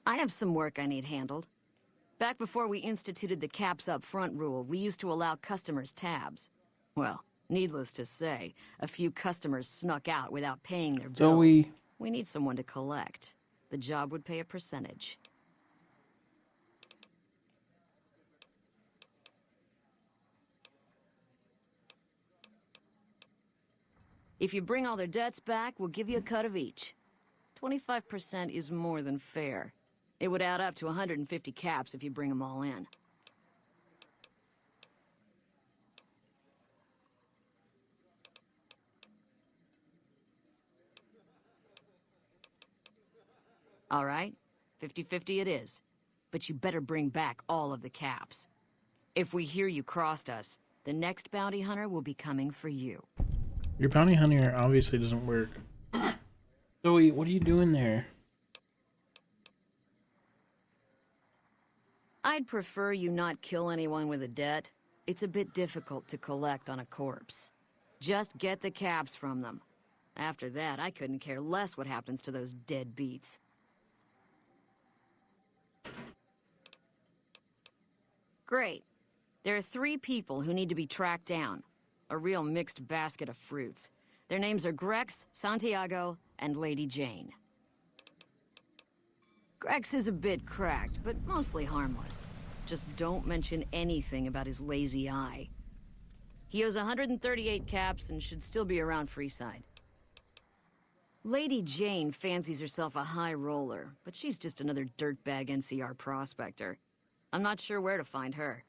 Speaker 14: I have some work I need handled. Back before we instituted the caps up front rule, we used to allow customers tabs. Well, needless to say, a few customers snuck out without paying their bills. We need someone to collect. The job would pay a percentage. If you bring all their debts back, we'll give you a cut of each. 25% is more than fair. It would add up to 150 caps if you bring them all in. All right, 50-50 it is. But you better bring back all of the caps. If we hear you crossed us, the next bounty hunter will be coming for you.
Speaker 3: Your bounty hunter obviously doesn't work. Zoe, what are you doing there?
Speaker 17: I'd prefer you not kill anyone with a debt. It's a bit difficult to collect on a corpse. Just get the caps from them. After that, I couldn't care less what happens to those dead beats. Great. There are 3 people who need to be tracked down. A real mixed basket of fruits. Their names are Grex, Santiago, and Lady Jane. Grex is a bit cracked, but mostly harmless. Just don't mention anything about his lazy eye. He owes 138 caps and should still be around Freeside. Lady Jane fancies herself a high roller, but she's just another dirtbag NCR prospector. I'm not sure where to find her.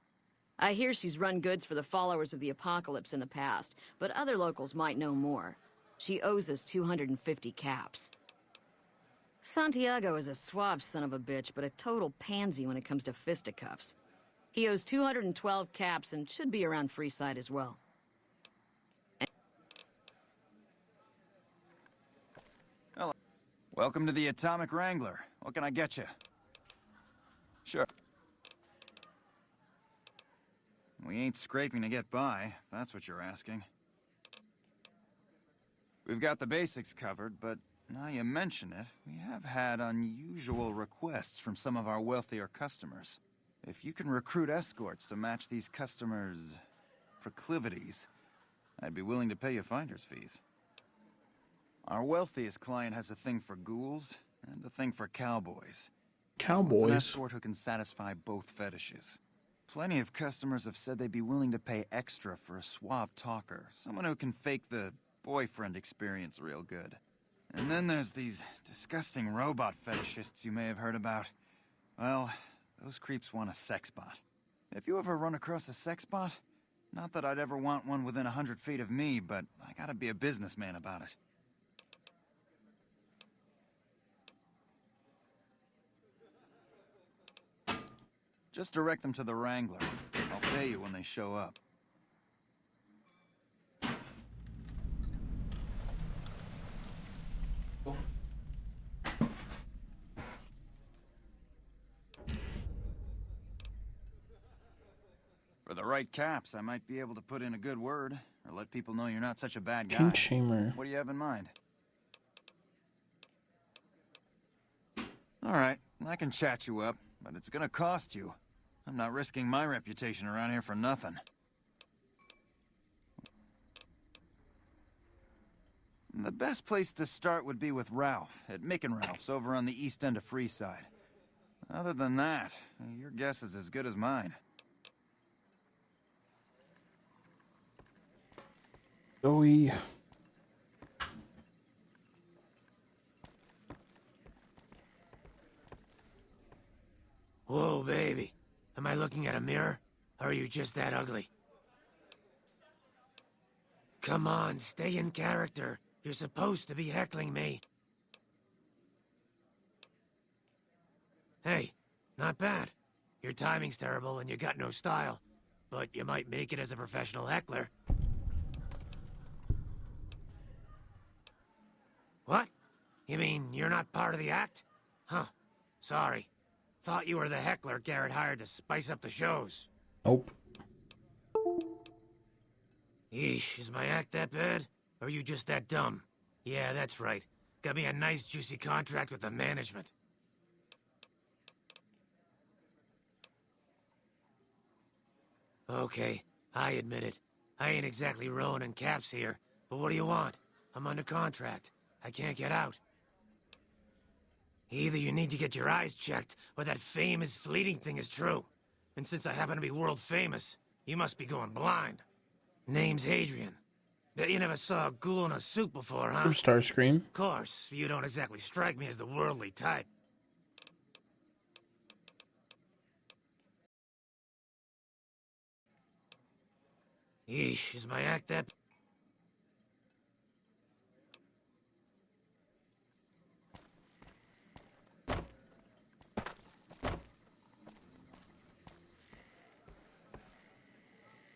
Speaker 17: I hear she's run goods for the followers of the Apocalypse in the past, but other locals might know more. She owes us 250 caps. Santiago is a suave son of a bitch, but a total pansy when it comes to fisticuffs. He owes 212 caps and should be around Freeside as well.
Speaker 9: Hello. Welcome to the Atomic Wrangler. What can I get you? Sure. We ain't scraping to get by, if that's what you're asking. We've got the basics covered, but now you mention it, we have had unusual requests from some of our wealthier customers. If you can recruit escorts to match these customers' proclivities, I'd be willing to pay you finder's fees. Our wealthiest client has a thing for ghouls and a thing for cowboys.
Speaker 3: Cowboys?
Speaker 9: It's an escort who can satisfy both fetishes. Plenty of customers have said they'd be willing to pay extra for a suave talker, someone who can fake the boyfriend experience real good. And then there's these disgusting robot fetishists you may have heard about. Well, those creeps want a sex bot. If you ever run across a sex bot, not that I'd ever want one within 100 feet of me, but I gotta be a businessman about it. Just direct them to the Wrangler. I'll pay you when they show up. For the right caps, I might be able to put in a good word, or let people know you're not such a bad guy.
Speaker 3: King Shamer.
Speaker 9: What do you have in mind? All right, I can chat you up, but it's gonna cost you. I'm not risking my reputation around here for nothing. The best place to start would be with Ralph, at Mick and Ralph's over on the east end of Freeside. Other than that, your guess is as good as mine.
Speaker 3: Joey.
Speaker 4: Whoa, baby. Am I looking at a mirror? Or are you just that ugly? Come on, stay in character. You're supposed to be heckling me. Hey, not bad. Your timing's terrible and you got no style. But you might make it as a professional heckler. What? You mean you're not part of the act? Huh. Sorry. Thought you were the heckler Garrett hired to spice up the shows.
Speaker 3: Nope.
Speaker 4: Yeesh, is my act that bad? Or are you just that dumb? Yeah, that's right. Got me a nice juicy contract with the management. Okay, I admit it. I ain't exactly rowing in caps here, but what do you want? I'm under contract. I can't get out. Either you need to get your eyes checked, or that fame is fleeting thing is true. And since I happen to be world famous, you must be going blind. Name's Hadrian. Bet you never saw a ghoul in a suit before, huh?
Speaker 3: From Starscream.
Speaker 4: Of course, you don't exactly strike me as the worldly type. Yeesh, is my act that...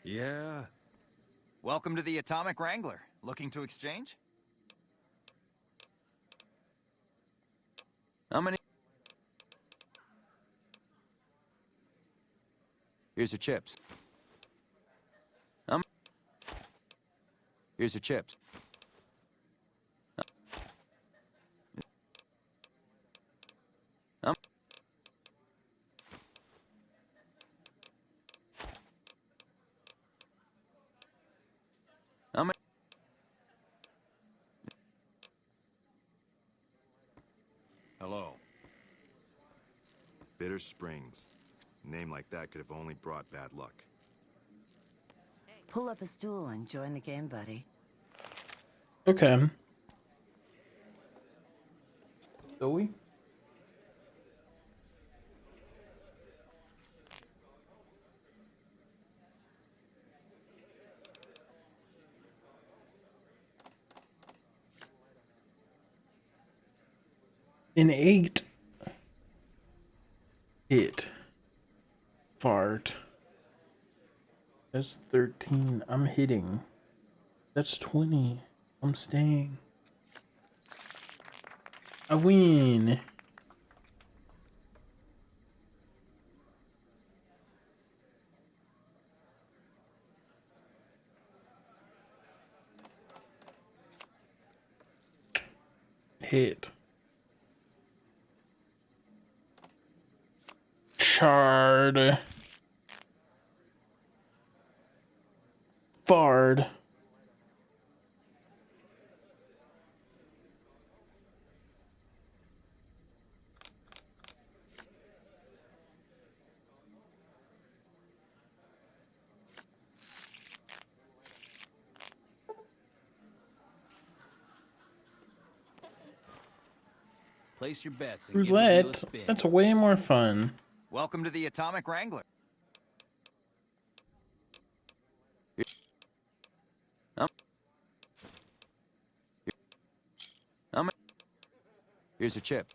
Speaker 9: Yeah. Welcome to the Atomic Wrangler. Looking to exchange? How many... Here's your chips. Here's your chips.
Speaker 10: Hello.
Speaker 5: Bitter Springs. A name like that could have only brought bad luck.
Speaker 1: Pull up a stool and join the game, buddy.
Speaker 3: Okay. Zoe? An 8. Hit. Fart. That's 13. I'm hitting. That's 20. I'm staying. I win. Hit. Chard. Fard.
Speaker 9: Place your bets and give the wheel a
Speaker 3: Roulette.
Speaker 9: spin.
Speaker 3: That's way more fun.
Speaker 9: Welcome to the Atomic Wrangler. Here's your chip.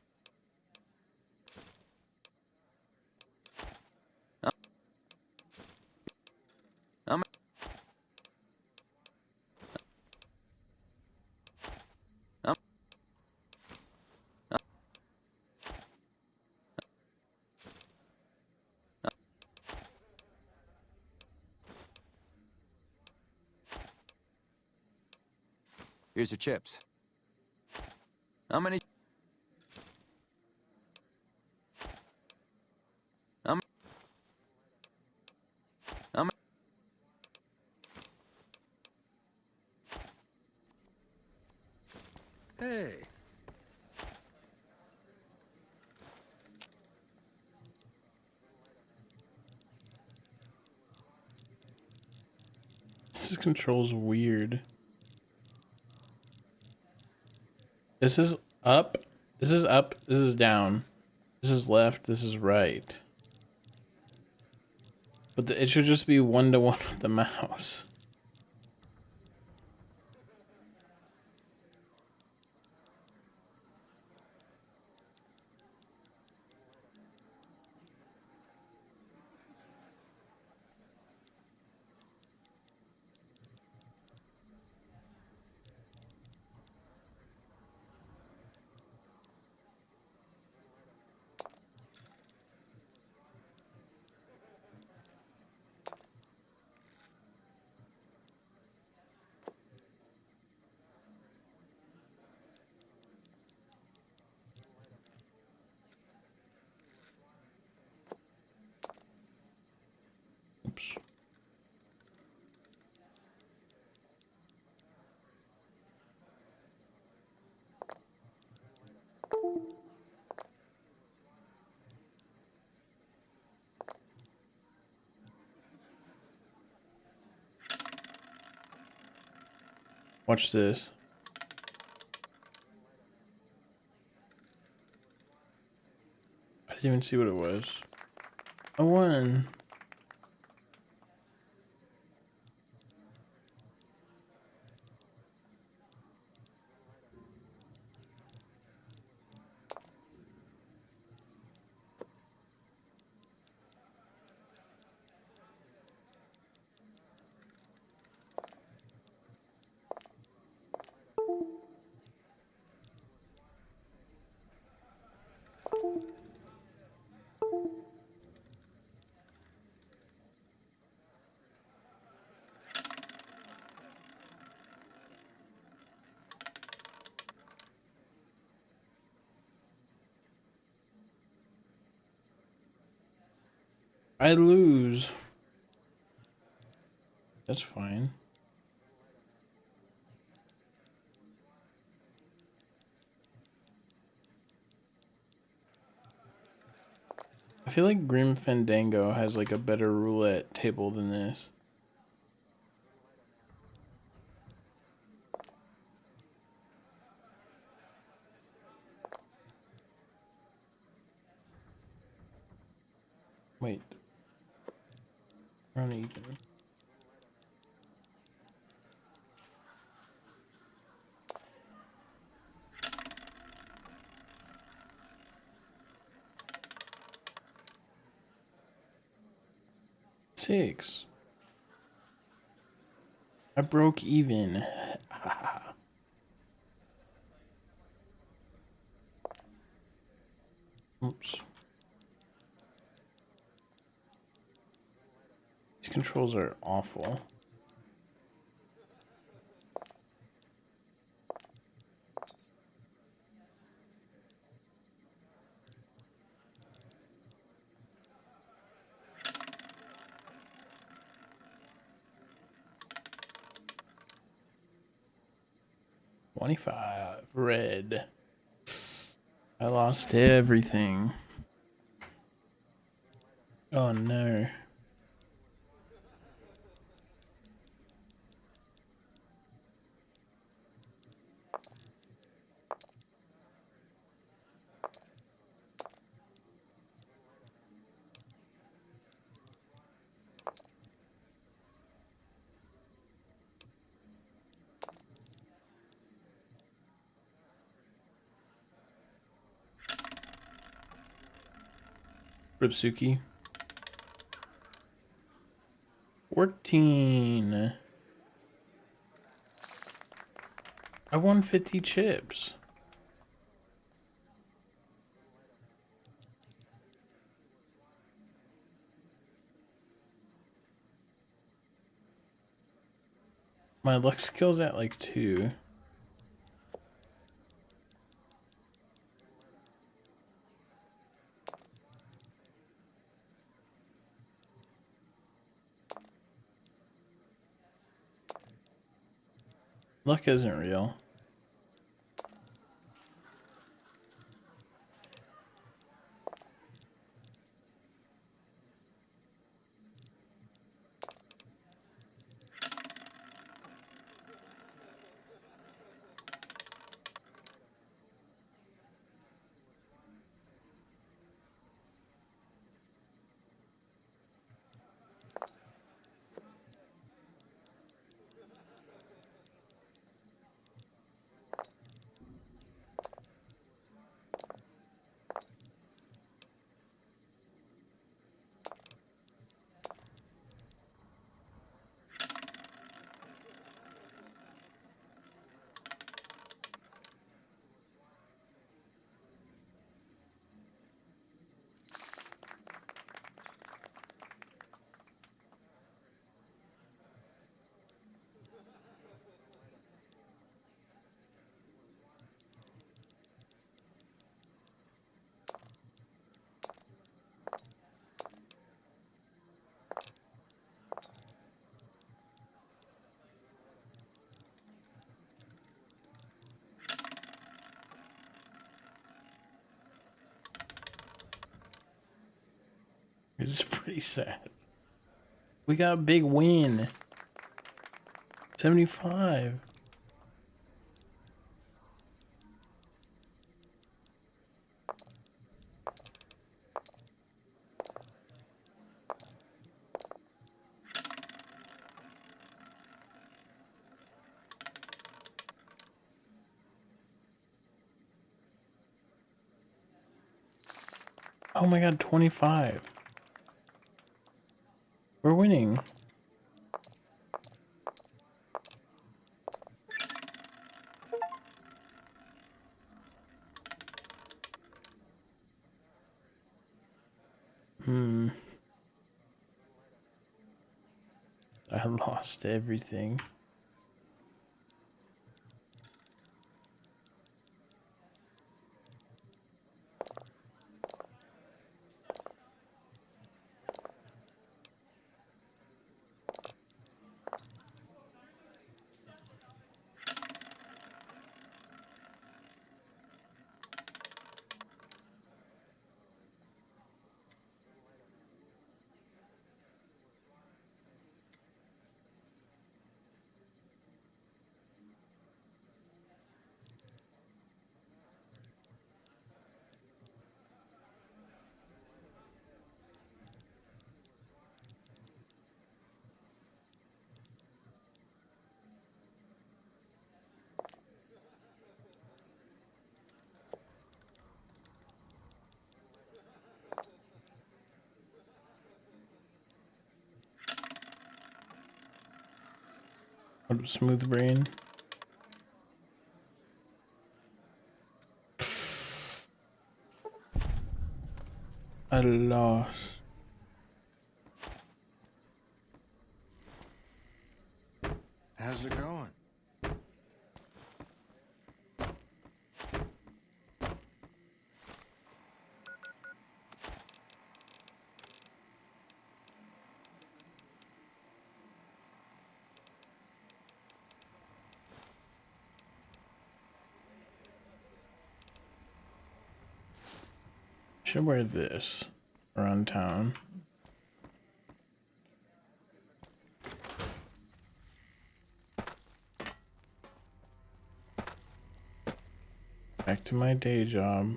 Speaker 9: Here's your chips. How many?
Speaker 10: Hey.
Speaker 3: This control's weird. This is up. This is up. This is down. This is left. This is right. But it should just be 1-to-1 with the mouse. Oops. Watch this. I didn't even see what it was. I won. I lose. That's fine. I feel like Grim Fandango has like a better roulette table than this. Wait. We're uneven. Six. I broke even. Oops. These controls are awful. $25 red. I lost everything. Oh no. Ripsuki. 14. I won 50 chips. My luck skill's at like 2. Luck isn't real. It's pretty sad. We got a big win. 75. Oh my god, 25. We're winning. I lost everything. What up, Smooth Brain? I lost.
Speaker 10: How's it going?
Speaker 3: Should wear this around town. Back to my day job.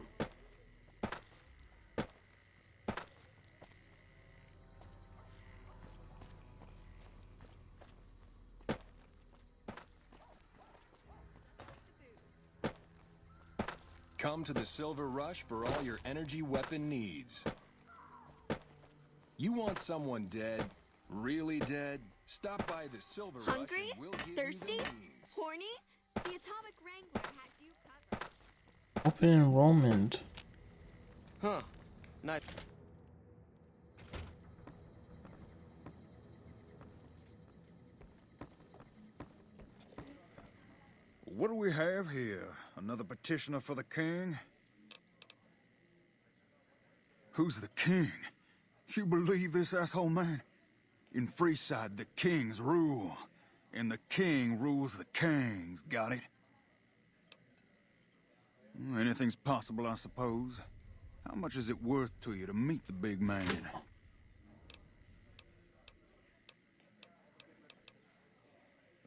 Speaker 10: Come to the Silver Rush for all your energy weapon needs. You want someone dead? Really dead? Stop by the Silver Rush
Speaker 16: Hungry?
Speaker 10: and we'll give
Speaker 16: Thirsty?
Speaker 10: you the means.
Speaker 16: Horny? The Atomic Wrangler has you covered.
Speaker 3: Open enrollment.
Speaker 12: Huh. Nice.
Speaker 7: What do we have here? Another petitioner for the king? Who's the king? You believe this, asshole man? In Freeside, the kings rule. And the king rules the kings, got it? Anything's possible, I suppose. How much is it worth to you to meet the big man?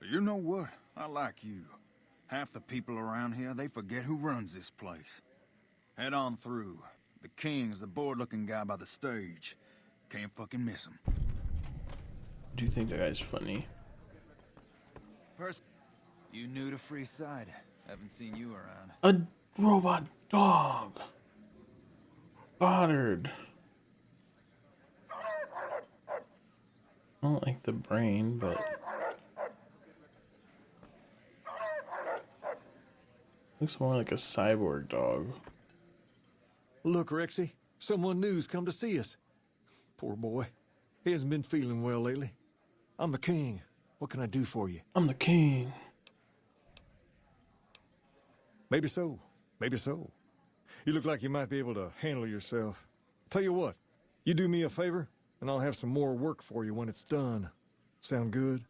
Speaker 7: You know what? I like you. Half the people around here, they forget who runs this place. Head on through. The king's the bored-looking guy by the stage. Can't fucking miss him.
Speaker 3: Do you think that guy's funny?
Speaker 9: You new to Freeside? Haven't seen you around.
Speaker 3: A robot dog. Goddard. I don't like the brain, but looks more like a cyborg dog.
Speaker 22: Look, Rexy, someone new's come to see us. Poor boy. He hasn't been feeling well lately. I'm the king. What can I do for you?
Speaker 3: I'm the king.
Speaker 22: Maybe so. Maybe so. You look like you might be able to handle yourself. Tell you what, you do me a favor, and I'll have some more work for you when it's done. Sound good?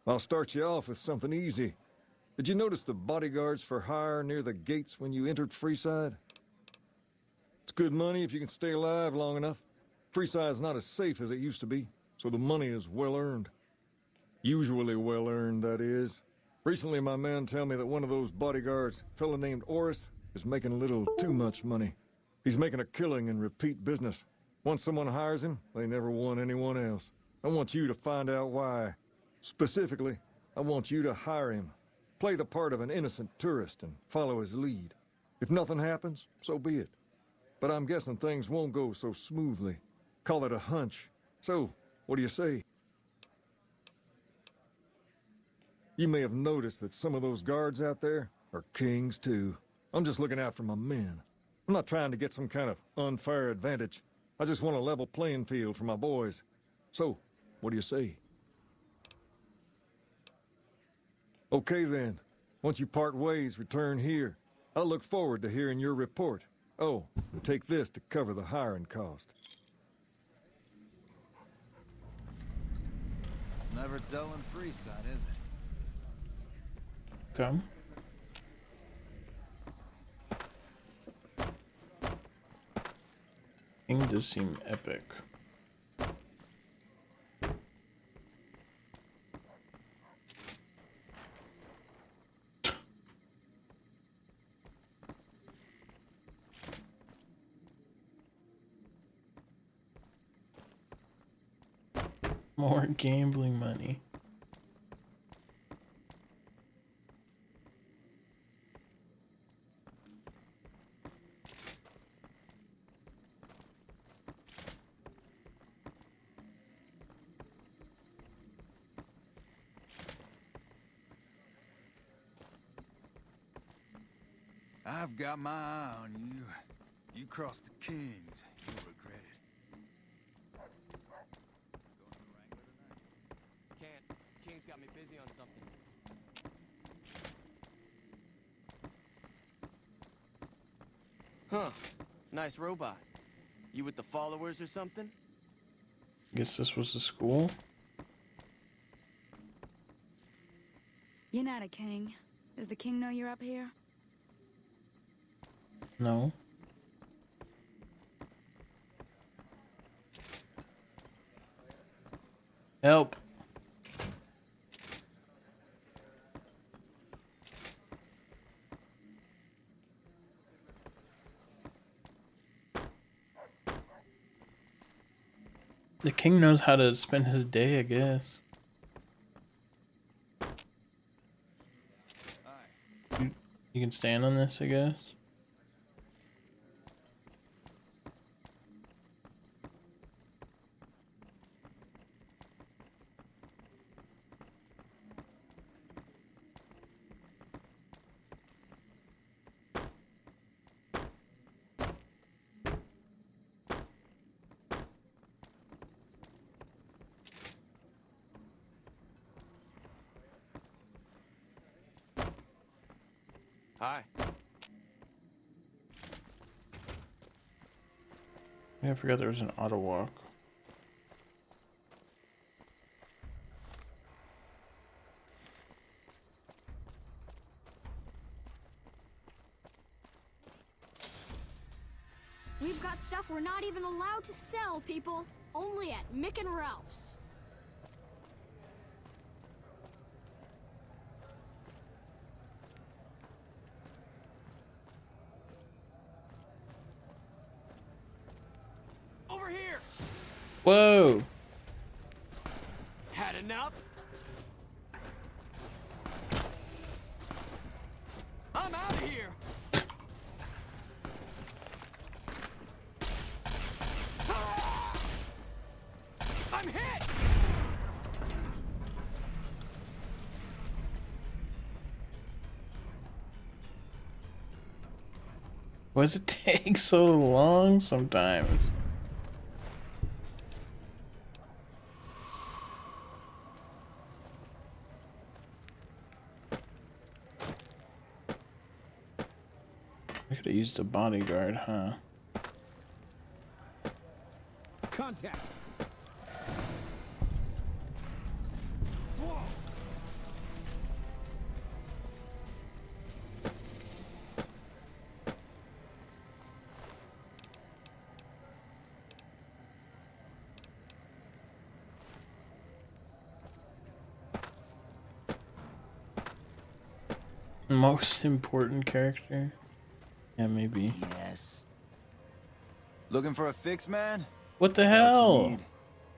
Speaker 22: I'll start you off with something easy. Did you notice the bodyguards for hire near the gates when you entered Freeside? It's good money if you can stay alive long enough. Freeside's not as safe as it used to be, so the money is well earned. Usually well earned, that is. Recently, my men tell me that one of those bodyguards, a fella named Oris, is making a little too much money. He's making a killing in repeat business. Once someone hires him, they never want anyone else. I want you to find out why. Specifically, I want you to hire him. Play the part of an innocent tourist and follow his lead. If nothing happens, so be it. But I'm guessing things won't go so smoothly. Call it a hunch. So, what do you say? You may have noticed that some of those guards out there are kings, too. I'm just looking out for my men. I'm not trying to get some kind of unfair advantage. I just want a level playing field for my boys. So, what do you say? Okay, then. Once you part ways, return here. I'll look forward to hearing your report. Oh, and take this to cover the hiring cost.
Speaker 9: It's never dull in Freeside, is it?
Speaker 3: Come. King does seem epic. More gambling money.
Speaker 7: I've got my eye on you. You cross the Kings, you'll regret it.
Speaker 12: Can't. King's got me busy on something. Huh. Nice robot. You with the followers or something?
Speaker 3: Guess this was the school.
Speaker 19: You're not a king. Does the king know you're up here?
Speaker 3: No. Help. The king knows how to spend his day, I guess. You can stand on this, I guess.
Speaker 12: Hi.
Speaker 3: Yeah, I forgot there was an auto walk.
Speaker 11: We've got stuff we're not even allowed to sell, people. Only at Mick and Ralph's.
Speaker 12: Over here!
Speaker 3: Whoa!
Speaker 12: Had enough? I'm out of here! Ah! I'm hit!
Speaker 3: Why does it take so long sometimes? I could have used a bodyguard, huh?
Speaker 2: Contact.
Speaker 3: Most important character? Yeah, maybe.
Speaker 9: Yes. Looking for a fix, man?
Speaker 3: What the
Speaker 9: Got what you
Speaker 3: hell?
Speaker 9: need.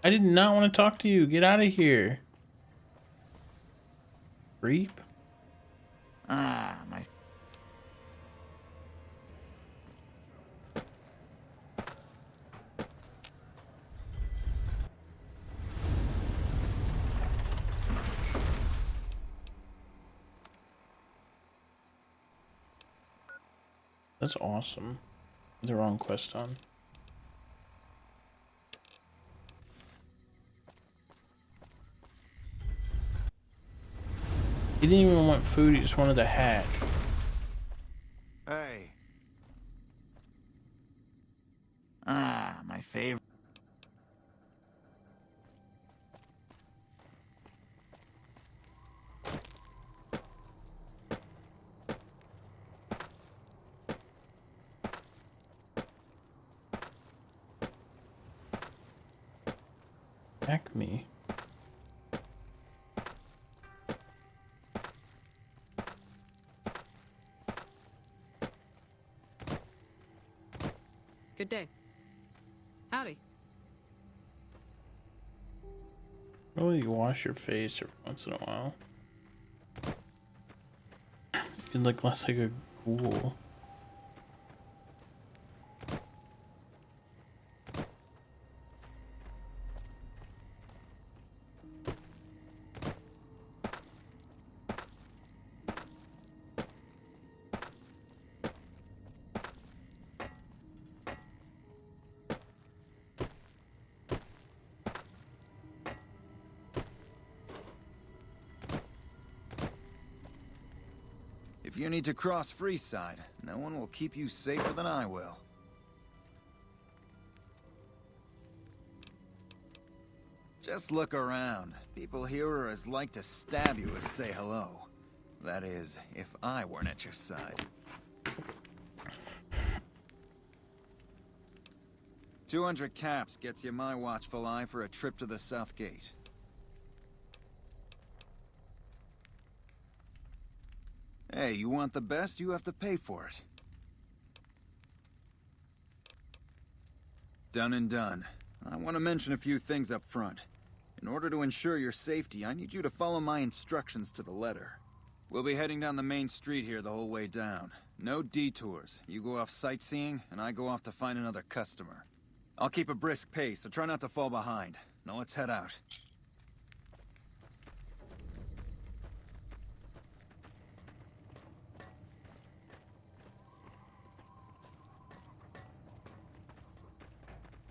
Speaker 3: I did not want to talk to you. Get out of here. Creep.
Speaker 9: Ah, my...
Speaker 3: That's awesome. The wrong quest on. He didn't even want food, he just wanted a hat.
Speaker 9: Hey. Ah, my favorite.
Speaker 3: Acme.
Speaker 14: Good day. Howdy.
Speaker 3: Really, you wash your face every once in a while. You look less like a ghoul.
Speaker 9: If you need to cross Freeside, no one will keep you safer than I will. Just look around. People here are as like to stab you as say hello. That is, if I weren't at your side. 200 caps gets you my watchful eye for a trip to the South Gate. Hey, you want the best, you have to pay for it. Done and done. I want to mention a few things up front. In order to ensure your safety, I need you to follow my instructions to the letter. We'll be heading down the main street here the whole way down. No detours. You go off sightseeing, and I go off to find another customer. I'll keep a brisk pace, so try not to fall behind. Now let's head out.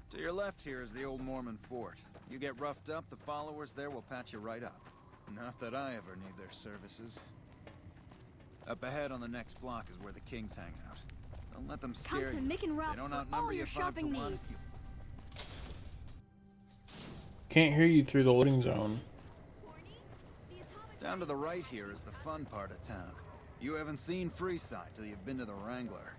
Speaker 9: To your left here is the old Mormon fort. You get roughed up, the followers there will patch you right up. Not that I ever need their services. Up ahead on the next block is where the Kings hang out. Don't let them scare you.
Speaker 11: Come to Mick and Ralph's
Speaker 9: They don't
Speaker 11: for
Speaker 9: outnumber
Speaker 11: all
Speaker 9: you
Speaker 11: your
Speaker 9: 5 to
Speaker 11: shopping
Speaker 9: 1.
Speaker 11: needs.
Speaker 3: Can't hear you through the loading zone.
Speaker 9: Down to the right here is the fun part of town. You haven't seen Freeside till you've been to the Wrangler.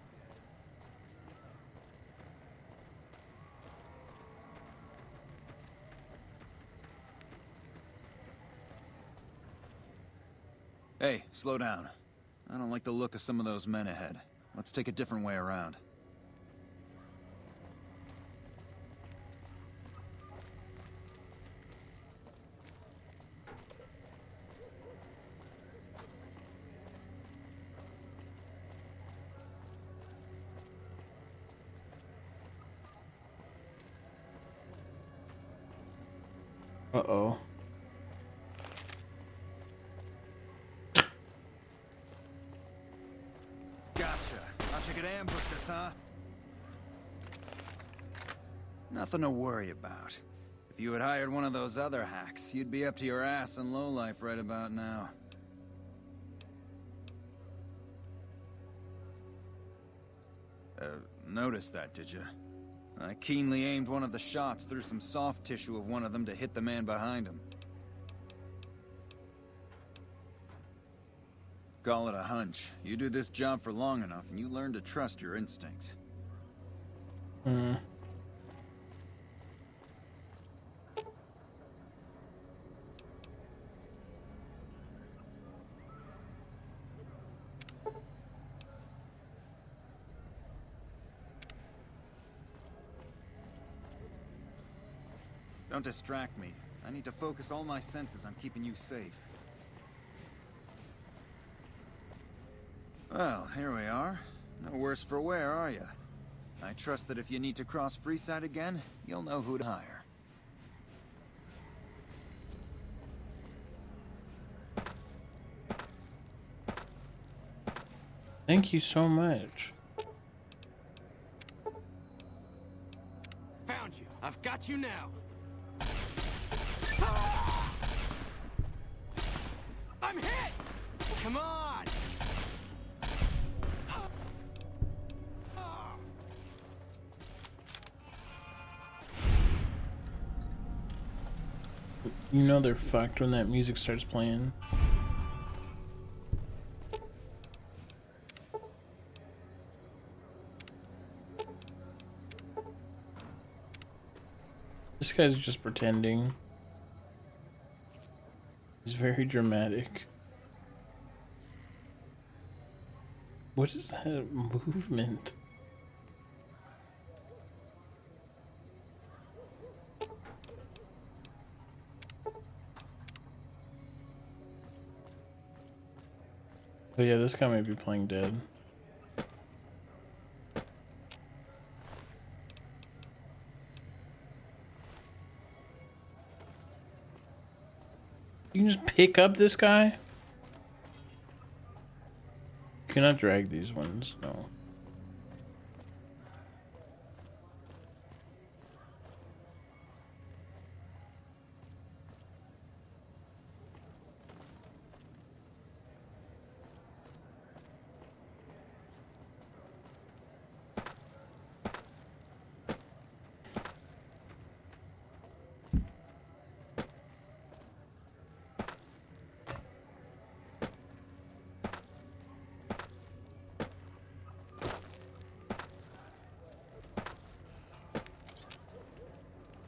Speaker 9: Hey, slow down. I don't like the look of some of those men ahead. Let's take a different way around.
Speaker 3: Uh-oh.
Speaker 9: Gotcha. Thought you could ambush us, huh? Nothing to worry about. If you had hired one of those other hacks, you'd be up to your ass in lowlife right about now. Noticed that, did you? I keenly aimed one of the shots through some soft tissue of one of them to hit the man behind him. Call it a hunch. You do this job for long enough, and you learn to trust your instincts. Don't distract me. I need to focus all my senses on keeping you safe. Well, here we are. No worse for wear, are you? I trust that if you need to cross Freeside again, you'll know who to hire.
Speaker 3: Thank you so much.
Speaker 12: Found you. I've got you now. I'm hit! Come on!
Speaker 3: You know they're fucked when that music starts playing. This guy's just pretending. He's very dramatic. What is that movement? Oh yeah, this guy might be playing dead. You can just pick up this guy? You cannot drag these ones, no.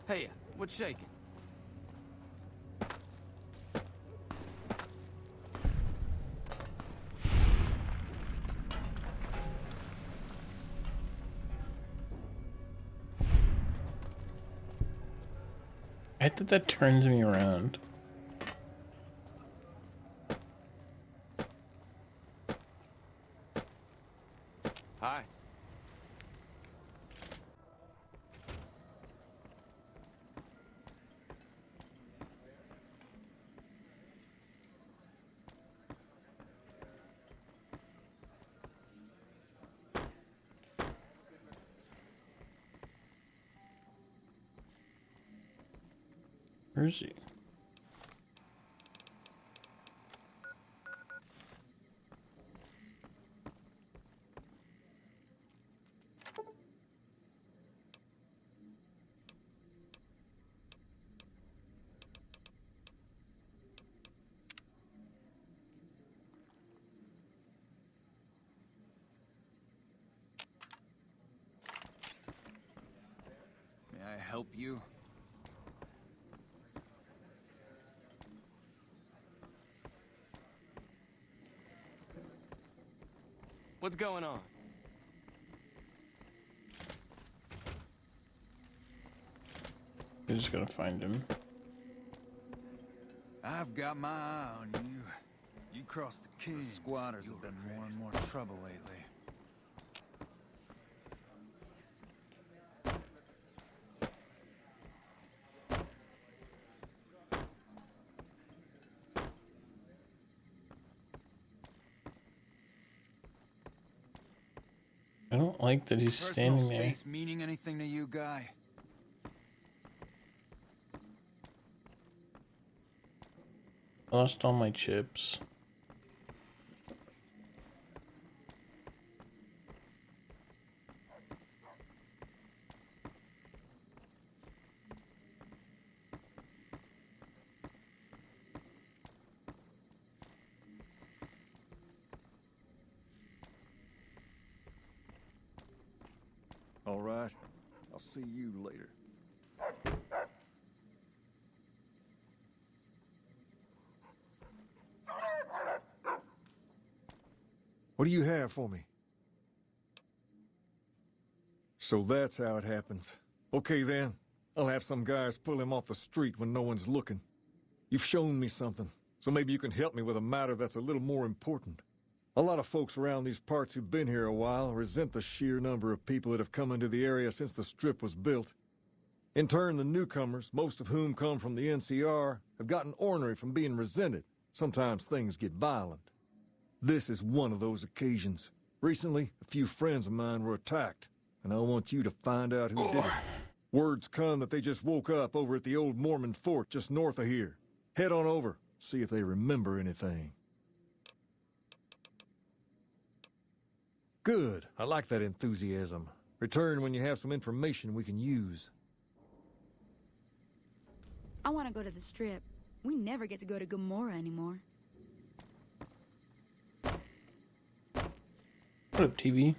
Speaker 12: Hey, what's shaking?
Speaker 3: I thought that turns me around.
Speaker 12: Hi.
Speaker 3: Where is he?
Speaker 9: May I help you?
Speaker 12: What's going on?
Speaker 3: I just gotta find him.
Speaker 7: I've got my eye on you. You crossed the Kings. The squatters have been more and more trouble lately.
Speaker 3: I don't like that he's
Speaker 7: Personal
Speaker 3: standing there.
Speaker 7: space meaning anything to you, guy?
Speaker 3: I lost all my chips.
Speaker 22: All right. I'll see you later. What do you have for me? So that's how it happens. Okay then. I'll have some guys pull him off the street when no one's looking. You've shown me something, so maybe you can help me with a matter that's a little more important. A lot of folks around these parts who've been here a while resent the sheer number of people that have come into the area since the Strip was built. In turn, the newcomers, most of whom come from the NCR, have gotten ornery from being resented. Sometimes things get violent. This is one of those occasions. Recently, a few friends of mine were attacked, and I want you to find out who did it. Word's come that they just woke up over at the old Mormon fort just north of here. Head on over, see if they remember anything. Good. I like that enthusiasm. Return when you have some information we can use.
Speaker 19: I want to go to the Strip. We never get to go to Gomorrah anymore.
Speaker 3: What up, TV?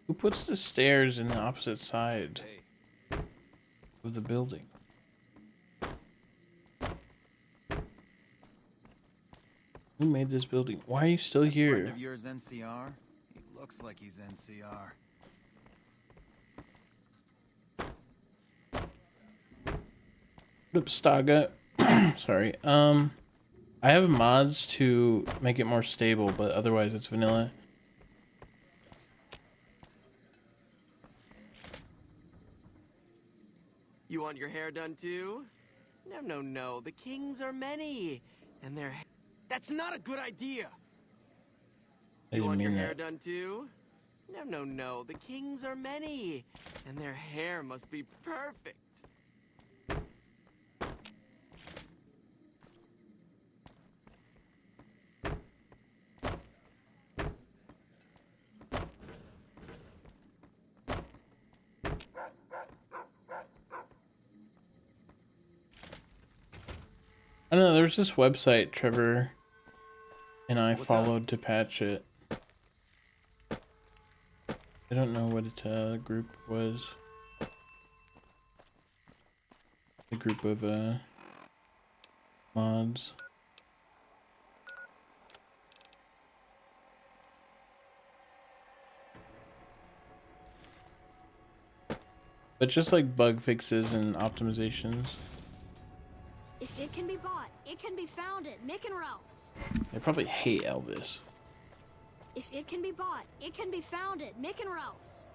Speaker 3: Who puts the stairs in the opposite side of the building? Who made this building? Why are you still
Speaker 9: Friend
Speaker 3: here?
Speaker 9: of yours NCR? He looks like he's NCR.
Speaker 3: What up, Staga? Sorry. I have mods to make it more stable, but otherwise it's vanilla.
Speaker 12: You want your hair done too? No, no, no. The kings are many, and they're... That's not a good idea!
Speaker 3: I
Speaker 12: You
Speaker 3: didn't
Speaker 12: want your
Speaker 3: mean
Speaker 12: hair
Speaker 3: that.
Speaker 12: done too? No, no, no. The kings are many, and their hair must be perfect.
Speaker 3: I don't know, there's this website Trevor and I
Speaker 9: What's
Speaker 3: followed to patch it. I don't know what it group was. A group of mods. But just like bug fixes and optimizations.
Speaker 11: If it can be bought, it can be found at Mick and Ralph's.
Speaker 3: They probably hate Elvis.
Speaker 11: If it can be bought, it can be found at Mick and Ralph's.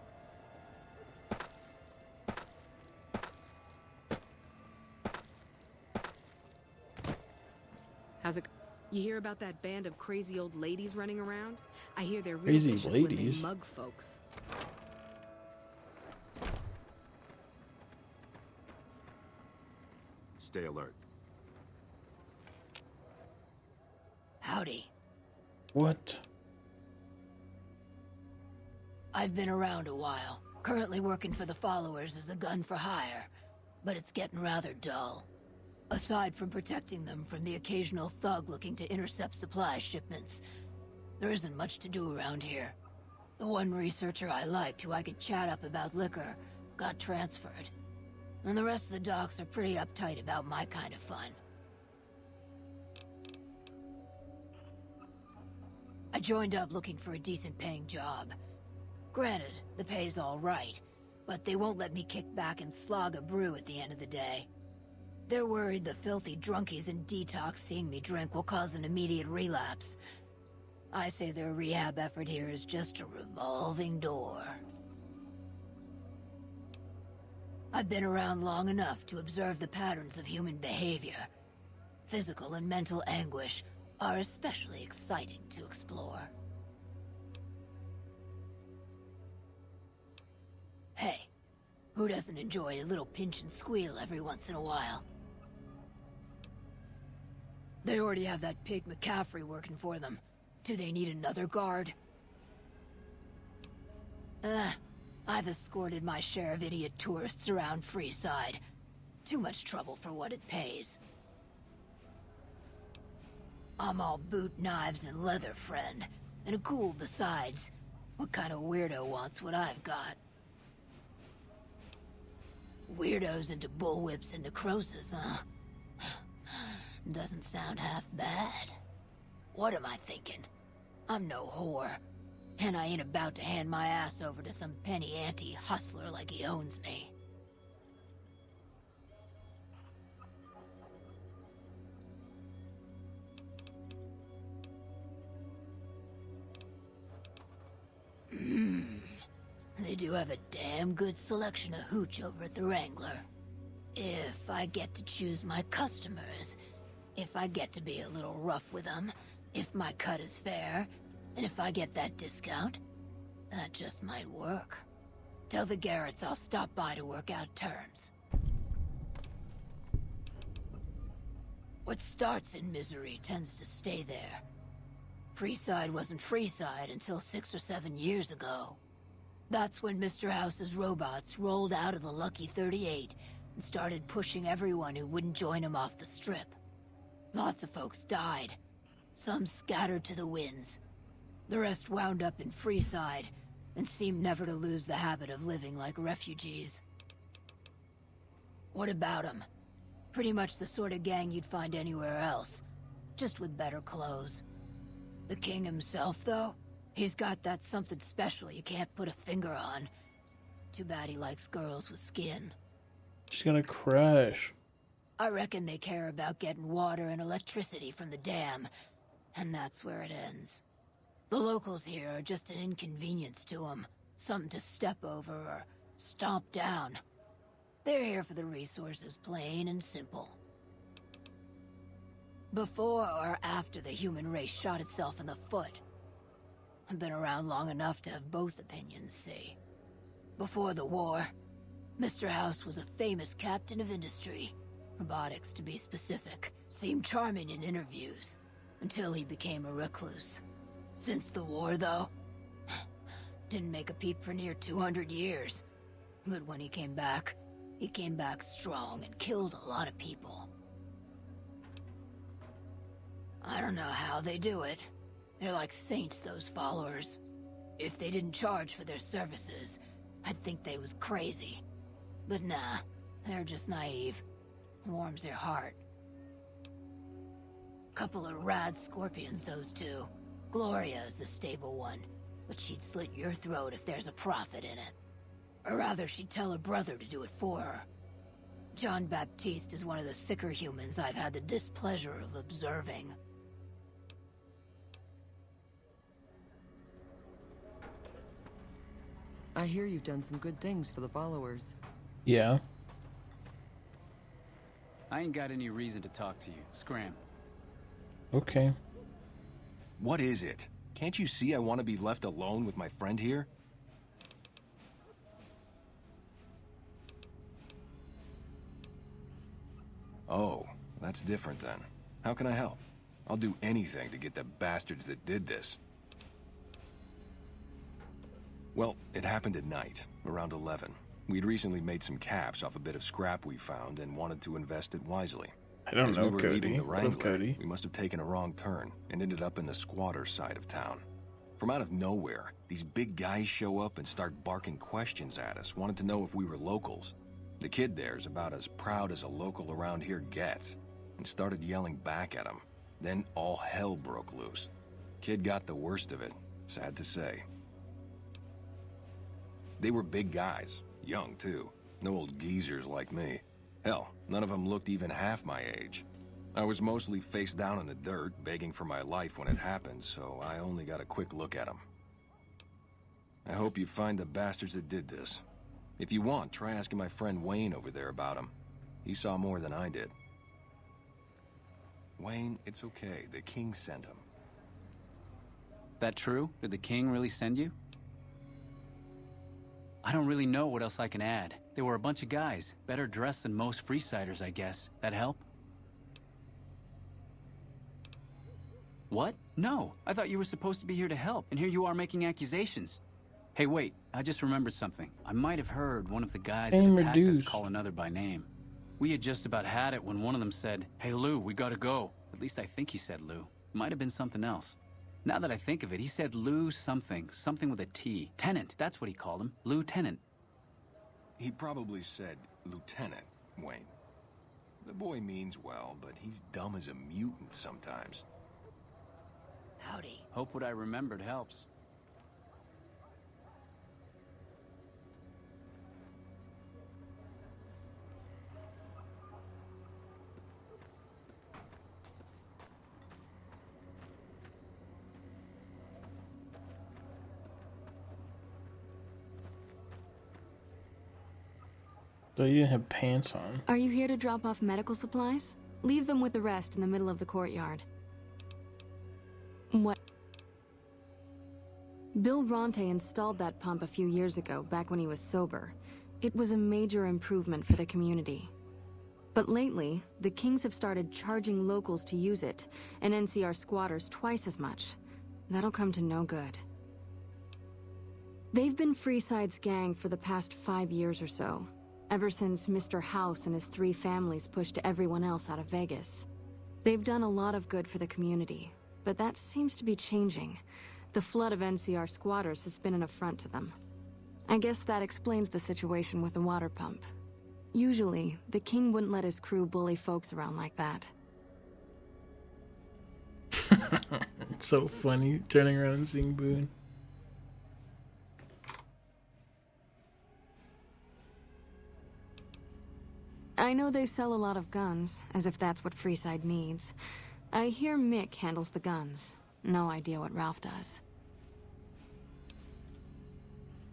Speaker 2: How's it? You hear about that band of crazy old ladies running around? I hear they're real
Speaker 3: Crazy
Speaker 2: vicious when they
Speaker 3: ladies?
Speaker 2: mug folks.
Speaker 5: Stay alert.
Speaker 8: Howdy.
Speaker 3: What?
Speaker 8: I've been around a while. Currently working for the followers as a gun for hire, but it's getting rather dull. Aside from protecting them from the occasional thug looking to intercept supply shipments, there isn't much to do around here. The one researcher I liked who I could chat up about liquor got transferred. And the rest of the docs are pretty uptight about my kind of fun. I joined up looking for a decent paying job. Granted, the pay's all right, but they won't let me kick back and slog a brew at the end of the day. They're worried the filthy drunkies in detox seeing me drink will cause an immediate relapse. I say their rehab effort here is just a revolving door. I've been around long enough to observe the patterns of human behavior. Physical and mental anguish are especially exciting to explore. Hey, who doesn't enjoy a little pinch and squeal every once in a while? They already have that pig McCaffrey working for them. Do they need another guard? I've escorted my share of idiot tourists around Freeside. Too much trouble for what it pays. I'm all boot, knives, and leather, friend. And a cool besides. What kind of weirdo wants what I've got? Weirdos into bullwhips and necrosis, huh? Doesn't sound half bad. What am I thinking? I'm no whore. And I ain't about to hand my ass over to some penny ante hustler like he owns me. They do have a damn good selection of hooch over at the Wrangler. If I get to choose my customers, if I get to be a little rough with them, if my cut is fair, and if I get that discount, that just might work. Tell the Garretts I'll stop by to work out terms. What starts in misery tends to stay there. Freeside wasn't Freeside until 6 or 7 years ago. That's when Mr. House's robots rolled out of the Lucky 38 and started pushing everyone who wouldn't join him off the strip. Lots of folks died. Some scattered to the winds. The rest wound up in Freeside and seemed never to lose the habit of living like refugees. What about them? Pretty much the sort of gang you'd find anywhere else, just with better clothes. The king himself, though? He's got that something special you can't put a finger on. Too bad he likes girls with skin.
Speaker 3: She's gonna crash.
Speaker 8: I reckon they care about getting water and electricity from the dam, and that's where it ends. The locals here are just an inconvenience to them, something to step over or stomp down. They're here for the resources, plain and simple. Before or after the human race shot itself in the foot? I've been around long enough to have both opinions, see. Before the war, Mr. House was a famous captain of industry. Robotics, to be specific. Seemed charming in interviews, until he became a recluse. Since the war, though, didn't make a peep for near 200 years. But when he came back strong and killed a lot of people. I don't know how they do it. They're like saints, those followers. If they didn't charge for their services, I'd think they was crazy. But nah, they're just naive. Warms their heart. Couple of rad scorpions, those two. Gloria is the stable one, but she'd slit your throat if there's a profit in it. Or rather, she'd tell her brother to do it for her. John Baptiste is one of the sicker humans I've had the displeasure of observing.
Speaker 18: I hear you've done some good things for the followers.
Speaker 3: Yeah.
Speaker 20: I ain't got any reason to talk to you. Scram.
Speaker 3: Okay.
Speaker 10: What is it? Can't you see I want to be left alone with my friend here? Oh, that's different then. How can I help? I'll do anything to get the bastards that did this. Well, it happened at night, around 11. We'd recently made some caps off a bit of scrap we found and wanted to invest it wisely.
Speaker 3: I don't
Speaker 10: As
Speaker 3: know,
Speaker 10: we were
Speaker 3: Cody.
Speaker 10: leaving the
Speaker 3: Love
Speaker 10: Wrangler,
Speaker 3: Cody.
Speaker 10: we must have taken a wrong turn and ended up in the squatter side of town. From out of nowhere, these big guys show up and start barking questions at us, wanted to know if we were locals. The kid there's about as proud as a local around here gets, and started yelling back at him. Then all hell broke loose. Kid got the worst of it, sad to say. They were big guys, young too, no old geezers like me. Hell, none of them looked even half my age. I was mostly face down in the dirt, begging for my life when it happened, so I only got a quick look at them. I hope you find the bastards that did this. If you want, try asking my friend Wayne over there about him. He saw more than I did. Wayne, it's okay. The king sent him.
Speaker 20: That true? Did the king really send you? I don't really know what else I can add. They were a bunch of guys, better dressed than most Freesiders, I guess. That help? What? No, I thought you were supposed to be here to help, and here you are making accusations. Hey, wait, I just remembered something. I might have heard one of the guys that
Speaker 3: Name
Speaker 20: attacked us
Speaker 3: reduced.
Speaker 20: call another by name. We had just about had it when one of them said, "Hey Lou, we gotta go." At least I think he said Lou. Might have been something else. Now that I think of it, he said Lou something. Something with a T. Tenant, that's what he called him. Lieutenant.
Speaker 10: He probably said Lieutenant, Wayne. The boy means well, but he's dumb as a mutant sometimes.
Speaker 8: Howdy.
Speaker 20: Hope what I remembered helps.
Speaker 3: So you didn't have pants on.
Speaker 11: Are you here to drop off medical supplies? Leave them with the rest in the middle of the courtyard. What? Bill Ronte installed that pump a few years ago, back when he was sober. It was a major improvement for the community. But lately, the Kings have started charging locals to use it, and NCR squatters twice as much. That'll come to no good. They've been Freeside's gang for the past 5 years or so, ever since Mr. House and his 3 families pushed everyone else out of Vegas. They've done a lot of good for the community, but that seems to be changing. The flood of NCR squatters has been an affront to them. I guess that explains the situation with the water pump. Usually, the king wouldn't let his crew bully folks around like that.
Speaker 3: It's so funny, turning around and seeing Boone.
Speaker 11: I know they sell a lot of guns, as if that's what Freeside needs. I hear Mick handles the guns. No idea what Ralph does.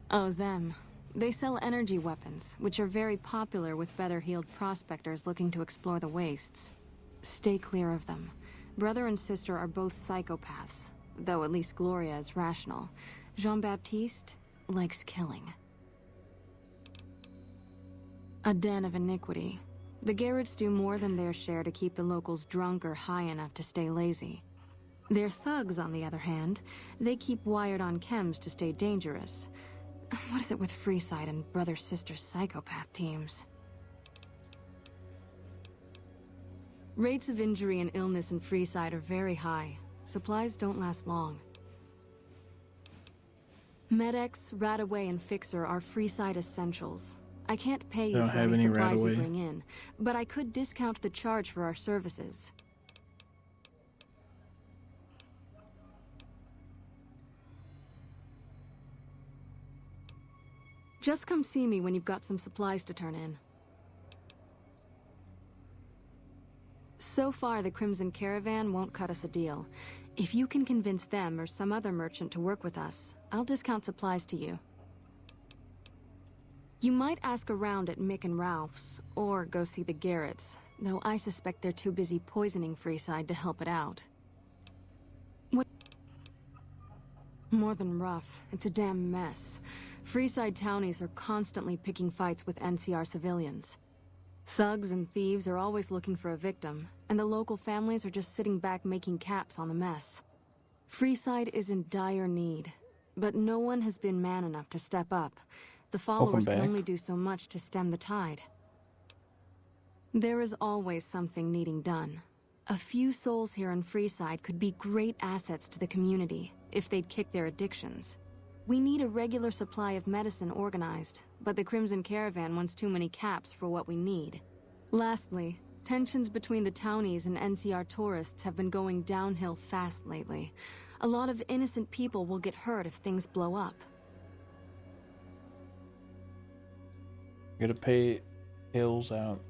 Speaker 11: Oh, them. They sell energy weapons, which are very popular with better-heeled prospectors looking to explore the wastes. Stay clear of them. Brother and sister are both psychopaths, though at least Gloria is rational. Jean-Baptiste likes killing. A den of iniquity. The Garretts do more than their share to keep the locals drunk or high enough to stay lazy. Their thugs, on the other hand, they keep wired on chems to stay dangerous. What is it with Freeside and brother-sister psychopath teams?
Speaker 14: Rates of injury and illness in Freeside are very high. Supplies don't last long. Med-X, Radaway, and Fixer are Freeside essentials. I can't pay you for any supplies you bring in, but I could discount the charge for our services. Just come see me when you've got some supplies to turn in. So far, the Crimson Caravan won't cut us a deal. If you can convince them or some other merchant to work with us, I'll discount supplies to you. You might ask around at Mick and Ralph's, or go see the Garretts, though I suspect they're too busy poisoning Freeside to help it out. What? More than rough, it's a damn mess. Freeside townies are constantly picking fights with NCR civilians. Thugs and thieves are always looking for a victim, and the local families are just sitting back making caps on the mess. Freeside is in dire need, but no one has been man enough to step up. The followers can only do so much to stem the tide. There is always something needing done. A few souls here in Freeside could be great assets to the community if they'd kick their addictions. We need a regular supply of medicine organized, but the Crimson Caravan wants too many caps for what we need. Lastly, tensions between the townies and NCR tourists have been going downhill fast lately. A lot of innocent people will get hurt if things blow up.
Speaker 3: Gotta pay Hills out.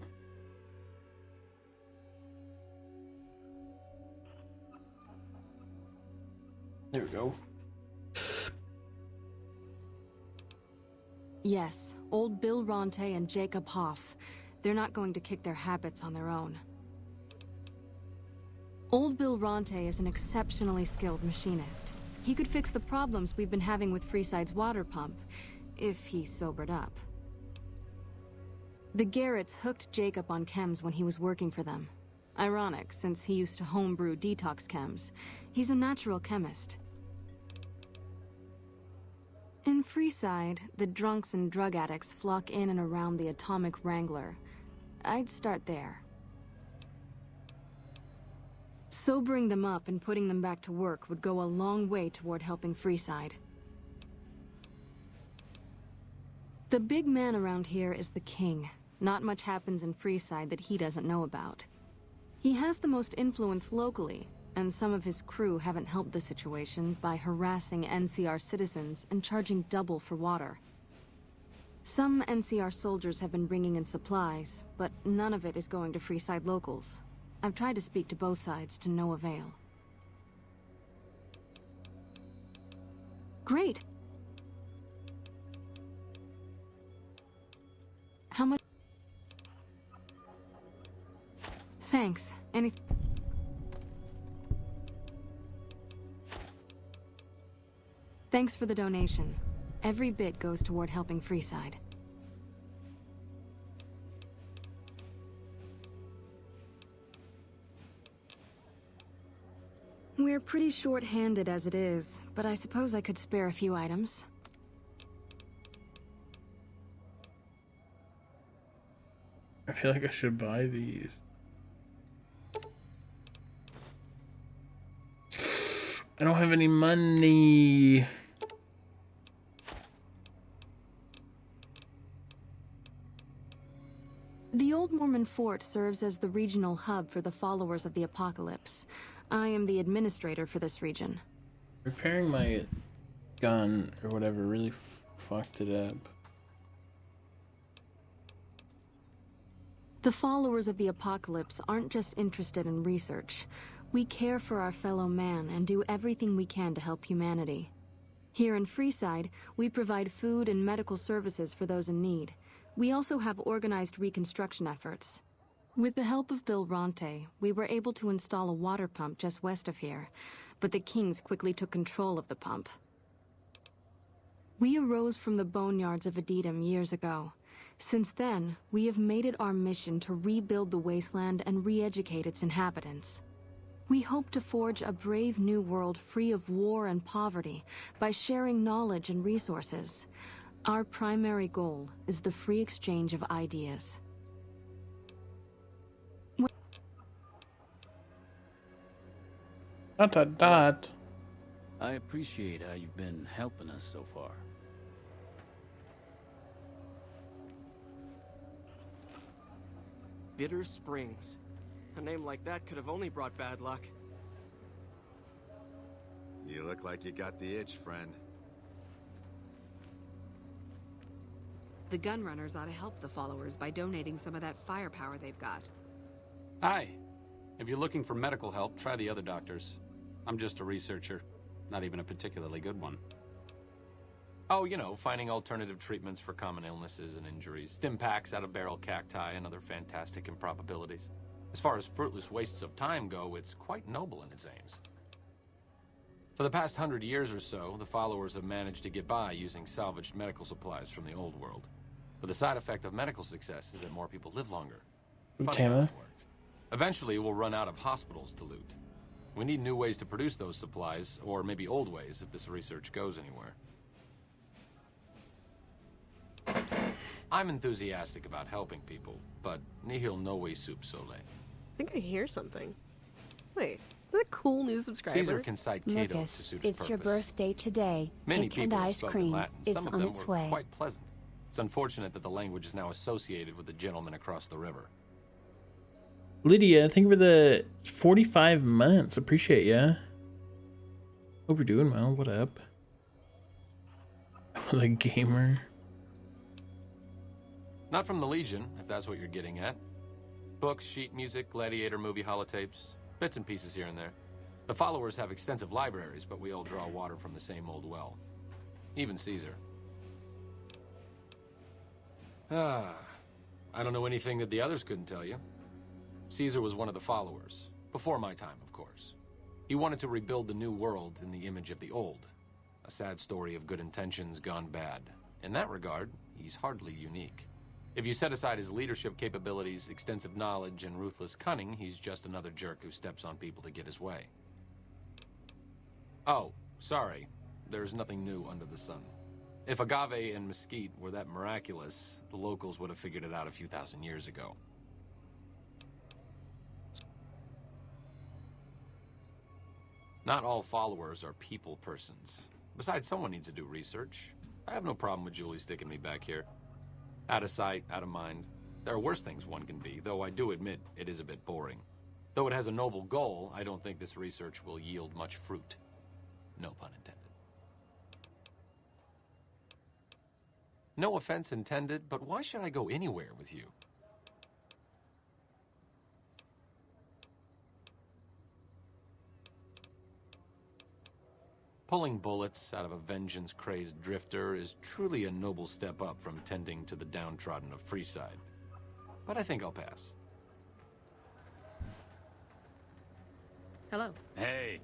Speaker 3: There we go.
Speaker 14: Yes, old Bill Ronte and Jacob Hoff. They're not going to kick their habits on their own. Old Bill Ronte is an exceptionally skilled machinist. He could fix the problems we've been having with Freeside's water pump, if he sobered up. The Garretts hooked Jacob on chems when he was working for them. Ironic, since he used to homebrew detox chems. He's a natural chemist. In Freeside, the drunks and drug addicts flock in and around the Atomic Wrangler. I'd start there. Sobering them up and putting them back to work would go a long way toward helping Freeside. The big man around here is the King. Not much happens in Freeside that he doesn't know about. He has the most influence locally, and some of his crew haven't helped the situation by harassing NCR citizens and charging double for water. Some NCR soldiers have been bringing in supplies, but none of it is going to Freeside locals. I've tried to speak to both sides to no avail. Great. How much? Thanks. Thanks for the donation. Every bit goes toward helping Freeside. We're pretty short-handed as it is, but I suppose I could spare a few items.
Speaker 3: I feel like I should buy these. I don't have any money.
Speaker 14: The Old Mormon Fort serves as the regional hub for the followers of the Apocalypse. I am the administrator for this region.
Speaker 3: Repairing my gun or whatever really fucked it up.
Speaker 14: The followers of the Apocalypse aren't just interested in research. We care for our fellow man and do everything we can to help humanity. Here in Freeside, we provide food and medical services for those in need. We also have organized reconstruction efforts. With the help of Bill Ronte, we were able to install a water pump just west of here, but the Kings quickly took control of the pump. We arose from the boneyards of Edidam years ago. Since then, we have made it our mission to rebuild the wasteland and re-educate its inhabitants. We hope to forge a brave new world free of war and poverty by sharing knowledge and resources. Our primary goal is the free exchange of ideas.
Speaker 3: Dot dot dot.
Speaker 20: I appreciate how you've been helping us so far.
Speaker 15: Bitter Springs. A name like that could have only brought bad luck.
Speaker 5: You look like you got the itch, friend.
Speaker 2: The Gunrunners ought to help the followers by donating some of that firepower they've got.
Speaker 21: Hi. If you're looking for medical help, try the other doctors. I'm just a researcher. Not even a particularly good one. Oh, you know, finding alternative treatments for common illnesses and injuries. Stim packs out of barrel cacti and other fantastic improbabilities. As far as fruitless wastes of time go, it's quite noble in its aims. For the past 100 years or so, the followers have managed to get by using salvaged medical supplies from the old world. But the side effect of medical success is that more people live longer. Funny how that works. Eventually, we'll run out of hospitals to loot. We need new ways to produce those supplies, or maybe old ways if this research goes anywhere. I'm enthusiastic about helping people, but nihil novi sub sole.
Speaker 23: I think I hear something. Wait, is that a cool new subscriber?
Speaker 21: Caesar can cite Cato to
Speaker 24: Lucas,
Speaker 21: suit his
Speaker 24: it's
Speaker 21: purpose.
Speaker 24: your birthday today.
Speaker 21: Many
Speaker 24: Cake and
Speaker 21: people have
Speaker 24: ice
Speaker 21: spoken
Speaker 24: cream.
Speaker 21: Latin.
Speaker 24: It's
Speaker 21: Some
Speaker 24: on
Speaker 21: of them
Speaker 24: its
Speaker 21: were
Speaker 24: way.
Speaker 21: quite pleasant. It's unfortunate that the language is now associated with the gentleman across the river.
Speaker 3: Lydia, thank you for the 45 months. Appreciate ya. Hope you're doing well. What up? I was a gamer.
Speaker 21: Not from the Legion, if that's what you're getting at. Books, sheet music, gladiator movie holotapes, bits and pieces here and there. The followers have extensive libraries, but we all draw water from the same old well. Even Caesar. I don't know anything that the others couldn't tell you. Caesar was one of the followers. Before my time, of course. He wanted to rebuild the new world in the image of the old. A sad story of good intentions gone bad. In that regard, he's hardly unique. If you set aside his leadership capabilities, extensive knowledge, and ruthless cunning, he's just another jerk who steps on people to get his way. Oh, sorry. There's nothing new under the sun. If agave and mesquite were that miraculous, the locals would have figured it out a few thousand years ago. Not all followers are people persons. Besides, someone needs to do research. I have no problem with Julie sticking me back here. Out of sight, out of mind. There are worse things one can be, though I do admit it is a bit boring. Though it has a noble goal, I don't think this research will yield much fruit. No pun intended. No offense intended, but why should I go anywhere with you? Pulling bullets out of a vengeance-crazed drifter is truly a noble step up from tending to the downtrodden of Freeside. But I think I'll pass.
Speaker 2: Hello.
Speaker 20: Hey.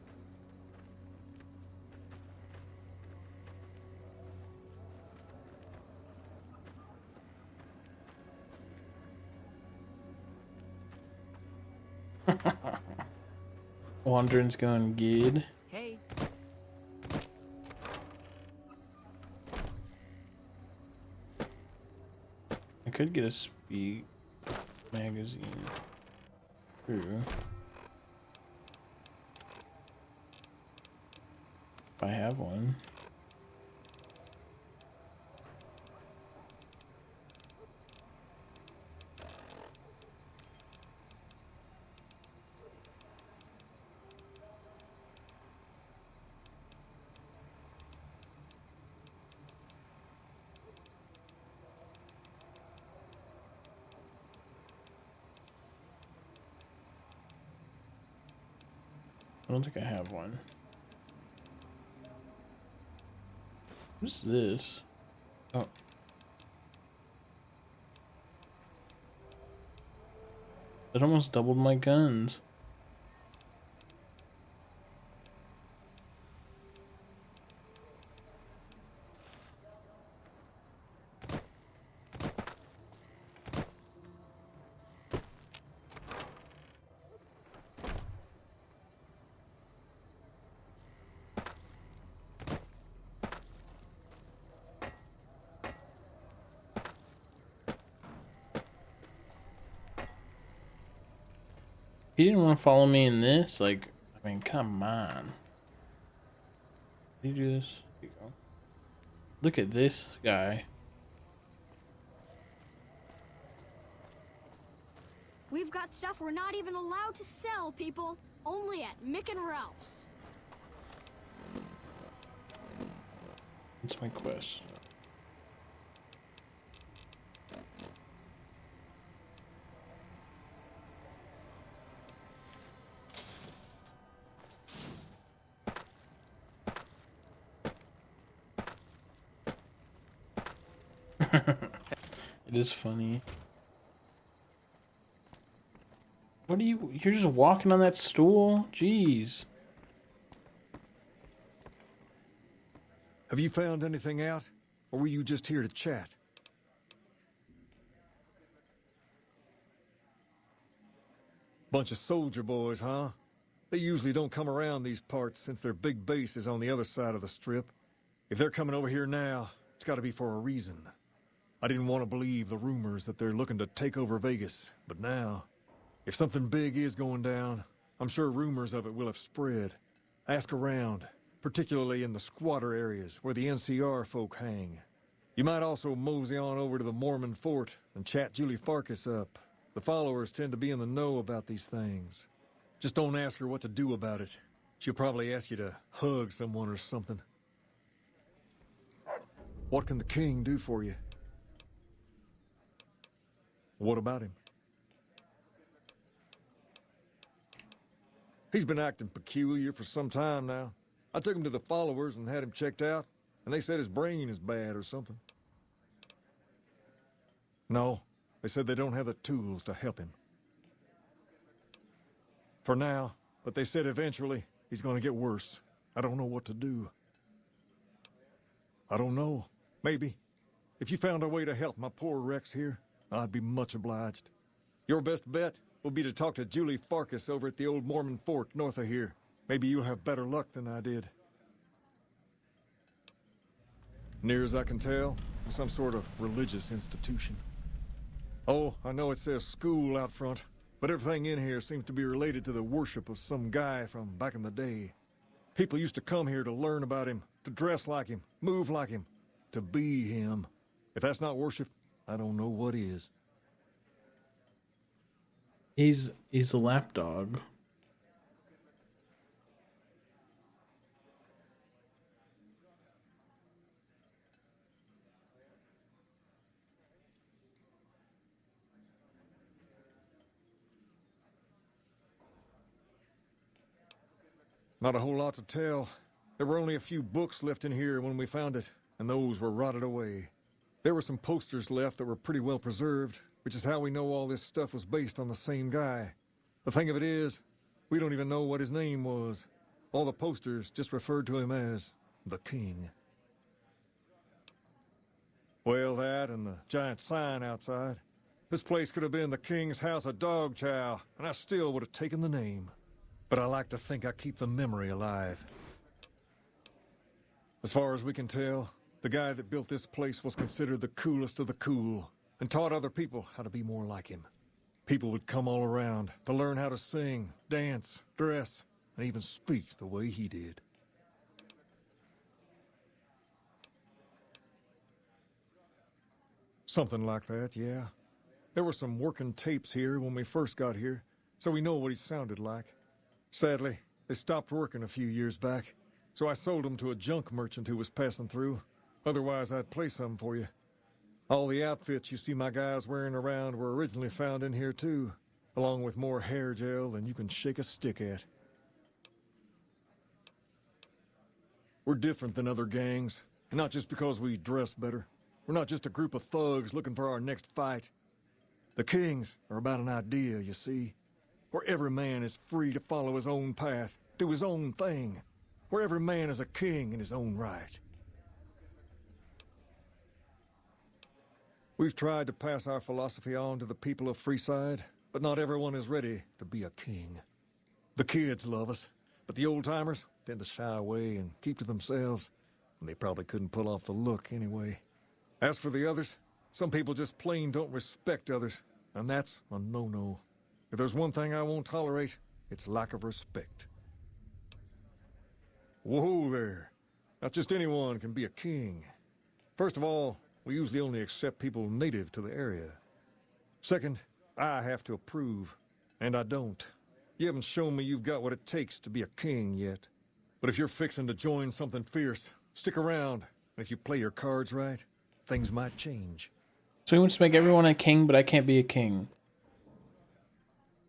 Speaker 3: Wandering's going good.
Speaker 18: Hey.
Speaker 3: I could get a speed magazine. True. If I have one. I don't think I have one. What's this? Oh. It almost doubled my guns. He didn't want to follow me in this, like, I mean, come on. Did you do this? Here you go. Look at this guy.
Speaker 11: We've got stuff we're not even allowed to sell, people. Only at Mick and Ralph's.
Speaker 3: That's my quest. It is funny. What are you're just walking on that stool? Jeez.
Speaker 22: Have you found anything out? Or were you just here to chat? Bunch of soldier boys, huh? They usually don't come around these parts since their big base is on the other side of the strip. If they're coming over here now, it's gotta be for a reason. I didn't want to believe the rumors that they're looking to take over Vegas, but now, if something big is going down, I'm sure rumors of it will have spread. Ask around, particularly in the squatter areas where the NCR folk hang. You might also mosey on over to the Mormon fort and chat Julie Farkas up. The followers tend to be in the know about these things. Just don't ask her what to do about it. She'll probably ask you to hug someone or something. What can the king do for you? What about him? He's been acting peculiar for some time now. I took him to the followers and had him checked out, and they said his brain is bad or something. No, they said they don't have the tools to help him. For now, but they said eventually he's gonna get worse. I don't know what to do. I don't know. Maybe. If you found a way to help my poor Rex here, I'd be much obliged. Your best bet will be to talk to Julie Farkas over at the old Mormon fort north of here. Maybe you'll have better luck than I did. Near as I can tell, some sort of religious institution. Oh, I know it says school out front, but everything in here seems to be related to the worship of some guy from back in the day. People used to come here to learn about him, to dress like him, move like him, to be him. If that's not worship, I don't know what is.
Speaker 3: He's a lapdog.
Speaker 22: Not a whole lot to tell. There were only a few books left in here when we found it, and those were rotted away. There were some posters left that were pretty well preserved, which is how we know all this stuff was based on the same guy. The thing of it is, we don't even know what his name was. All the posters just referred to him as the King. Well, that and the giant sign outside. This place could have been the King's House of Dog Chow, and I still would have taken the name. But I like to think I keep the memory alive. As far as we can tell, the guy that built this place was considered the coolest of the cool, and taught other people how to be more like him. People would come all around to learn how to sing, dance, dress, and even speak the way he did. Something like that, yeah. There were some working tapes here when we first got here, so we know what he sounded like. Sadly, they stopped working a few years back, so I sold them to a junk merchant who was passing through. Otherwise, I'd play some for you. All the outfits you see my guys wearing around were originally found in here too, along with more hair gel than you can shake a stick at. We're different than other gangs, and not just because we dress better. We're not just a group of thugs looking for our next fight. The Kings are about an idea, you see, where every man is free to follow his own path, do his own thing, where every man is a king in his own right. We've tried to pass our philosophy on to the people of Freeside, but not everyone is ready to be a king. The kids love us, but the old-timers tend to shy away and keep to themselves, and they probably couldn't pull off the look anyway. As for the others, some people just plain don't respect others, and that's a no-no. If there's one thing I won't tolerate, it's lack of respect. Whoa there. Not just anyone can be a king. First of all, we usually only accept people native to the area. Second, I have to approve, and I don't. You haven't shown me you've got what it takes to be a king yet. But if you're fixing to join something fierce, stick around. And if you play your cards right, things might change.
Speaker 3: So he wants to make everyone a king, but I can't be a king.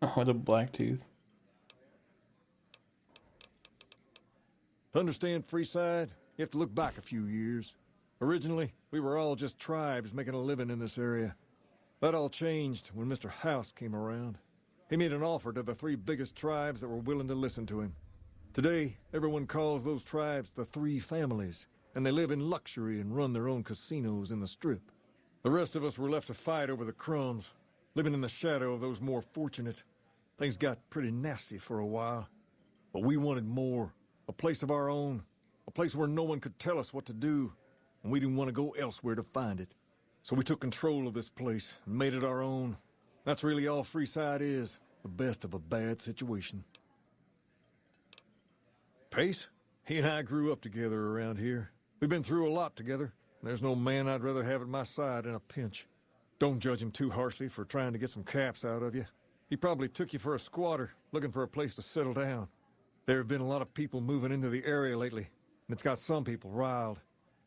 Speaker 3: Oh, with a black tooth.
Speaker 22: To understand Freeside, you have to look back a few years. Originally, we were all just tribes making a living in this area. That all changed when Mr. House came around. He made an offer to the 3 biggest tribes that were willing to listen to him. Today, everyone calls those tribes the 3 families, and they live in luxury and run their own casinos in the Strip. The rest of us were left to fight over the crumbs, living in the shadow of those more fortunate. Things got pretty nasty for a while, but we wanted more. A place of our own, a place where no one could tell us what to do, and we didn't want to go elsewhere to find it. So we took control of this place and made it our own. That's really all Freeside is, the best of a bad situation. Pace, he and I grew up together around here. We've been through a lot together. There's no man I'd rather have at my side in a pinch. Don't judge him too harshly for trying to get some caps out of you. He probably took you for a squatter, looking for a place to settle down. There have been a lot of people moving into the area lately, and it's got some people riled.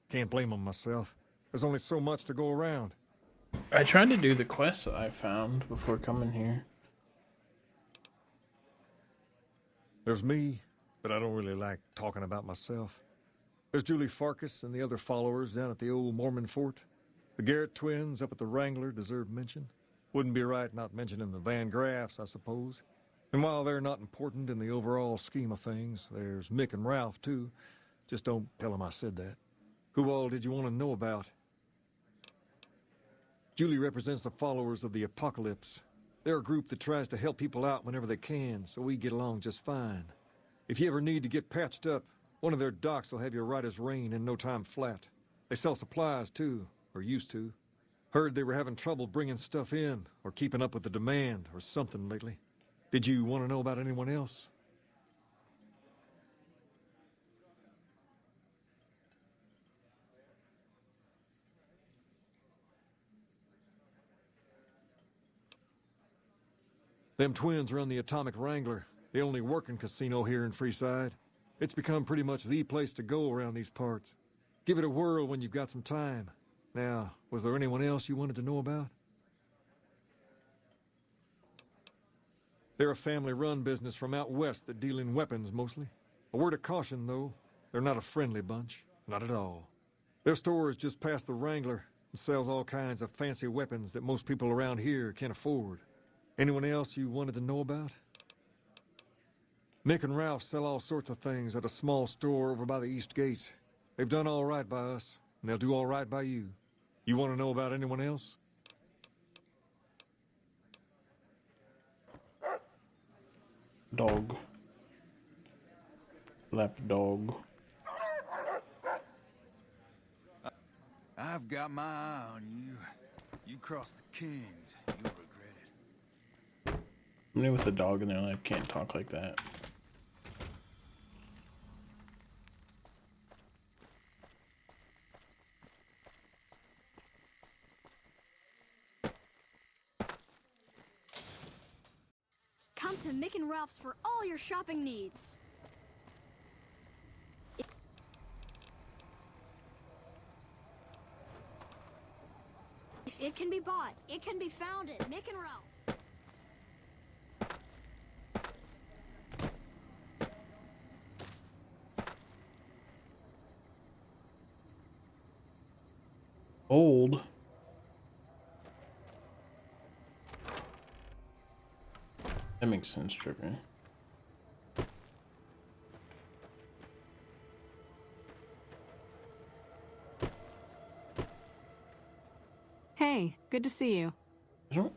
Speaker 22: Can't blame them myself. There's only so much to go around.
Speaker 3: I tried to do the quests that I found before coming here.
Speaker 22: There's me, but I don't really like talking about myself. There's Julie Farkas and the other followers down at the old Mormon fort. The Garrett twins up at the Wrangler deserve mention. Wouldn't be right not mentioning the Van Graffs, I suppose. And while they're not important in the overall scheme of things, there's Mick and Ralph, too. Just don't tell them I said that. Who all did you want to know about? Julie represents the followers of the Apocalypse. They're a group that tries to help people out whenever they can, so we get along just fine. If you ever need to get patched up, one of their docs will have you right as rain in no time flat. They sell supplies, too, or used to. Heard they were having trouble bringing stuff in, or keeping up with the demand, or something lately. Did you want to know about anyone else? Them twins run the Atomic Wrangler, the only working casino here in Freeside. It's become pretty much the place to go around these parts. Give it a whirl when you've got some time. Now, was there anyone else you wanted to know about? They're a family-run business from out west that deal in weapons, mostly. A word of caution, though, they're not a friendly bunch. Not at all. Their store is just past the Wrangler and sells all kinds of fancy weapons that most people around here can't afford. Anyone else you wanted to know about? Mick and Ralph sell all sorts of things at a small store over by the East Gate. They've done all right by us, and they'll do all right by you. You want to know about anyone else?
Speaker 3: Dog. Lap dog.
Speaker 7: I've got my eye on you. You cross the Kings, you'll regret it.
Speaker 3: Somebody with a dog in their life can't talk like that.
Speaker 11: Come to Mick and Ralph's for all your shopping needs. If it can be bought, it can be found at Mick and Ralph's.
Speaker 3: Old. That makes sense, Tripper.
Speaker 2: Hey, good to see you.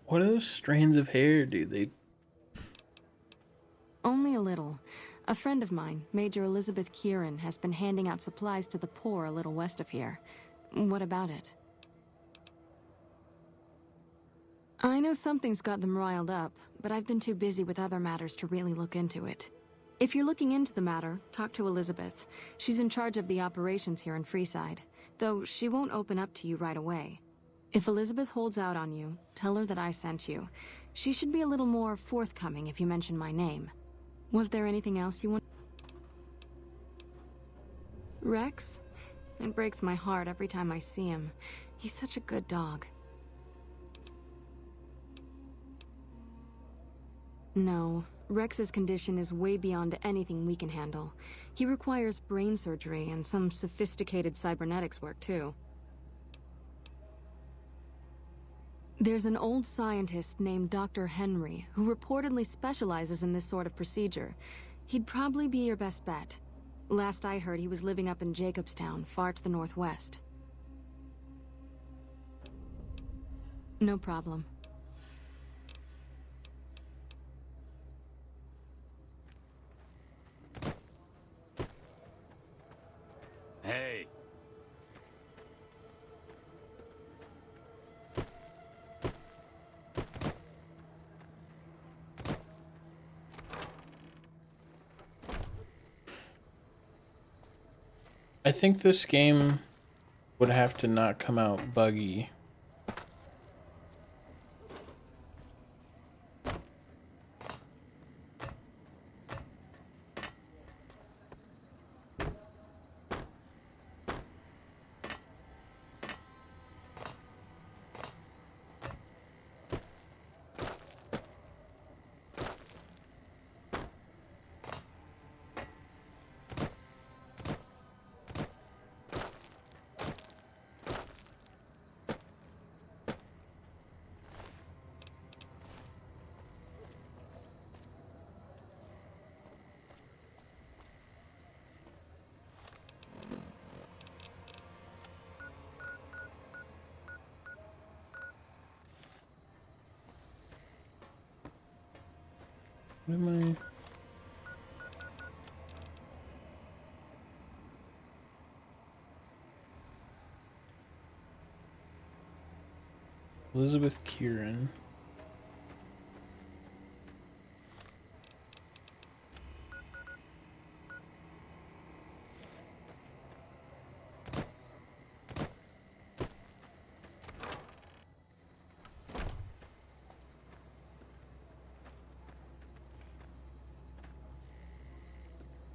Speaker 3: What are those strands of hair, dude? They...
Speaker 2: Only a little. A friend of mine, Major Elizabeth Kieran, has been handing out supplies to the poor a little west of here. What about it? I know something's got them riled up, but I've been too busy with other matters to really look into it. If you're looking into the matter, talk to Elizabeth. She's in charge of the operations here in Freeside, though she won't open up to you right away. If Elizabeth holds out on you, tell her that I sent you. She should be a little more forthcoming if you mention my name. Was there anything else you want? Rex? It breaks my heart every time I see him. He's such a good dog. No, Rex's condition is way beyond anything we can handle. He requires brain surgery and some sophisticated cybernetics work, too. There's an old scientist named Dr. Henry who reportedly specializes in this sort of procedure. He'd probably be your best bet. Last I heard, he was living up in Jacobstown, far to the northwest. No problem.
Speaker 20: Hey.
Speaker 3: I think this game would have to not come out buggy. What am I? Elizabeth Kieran.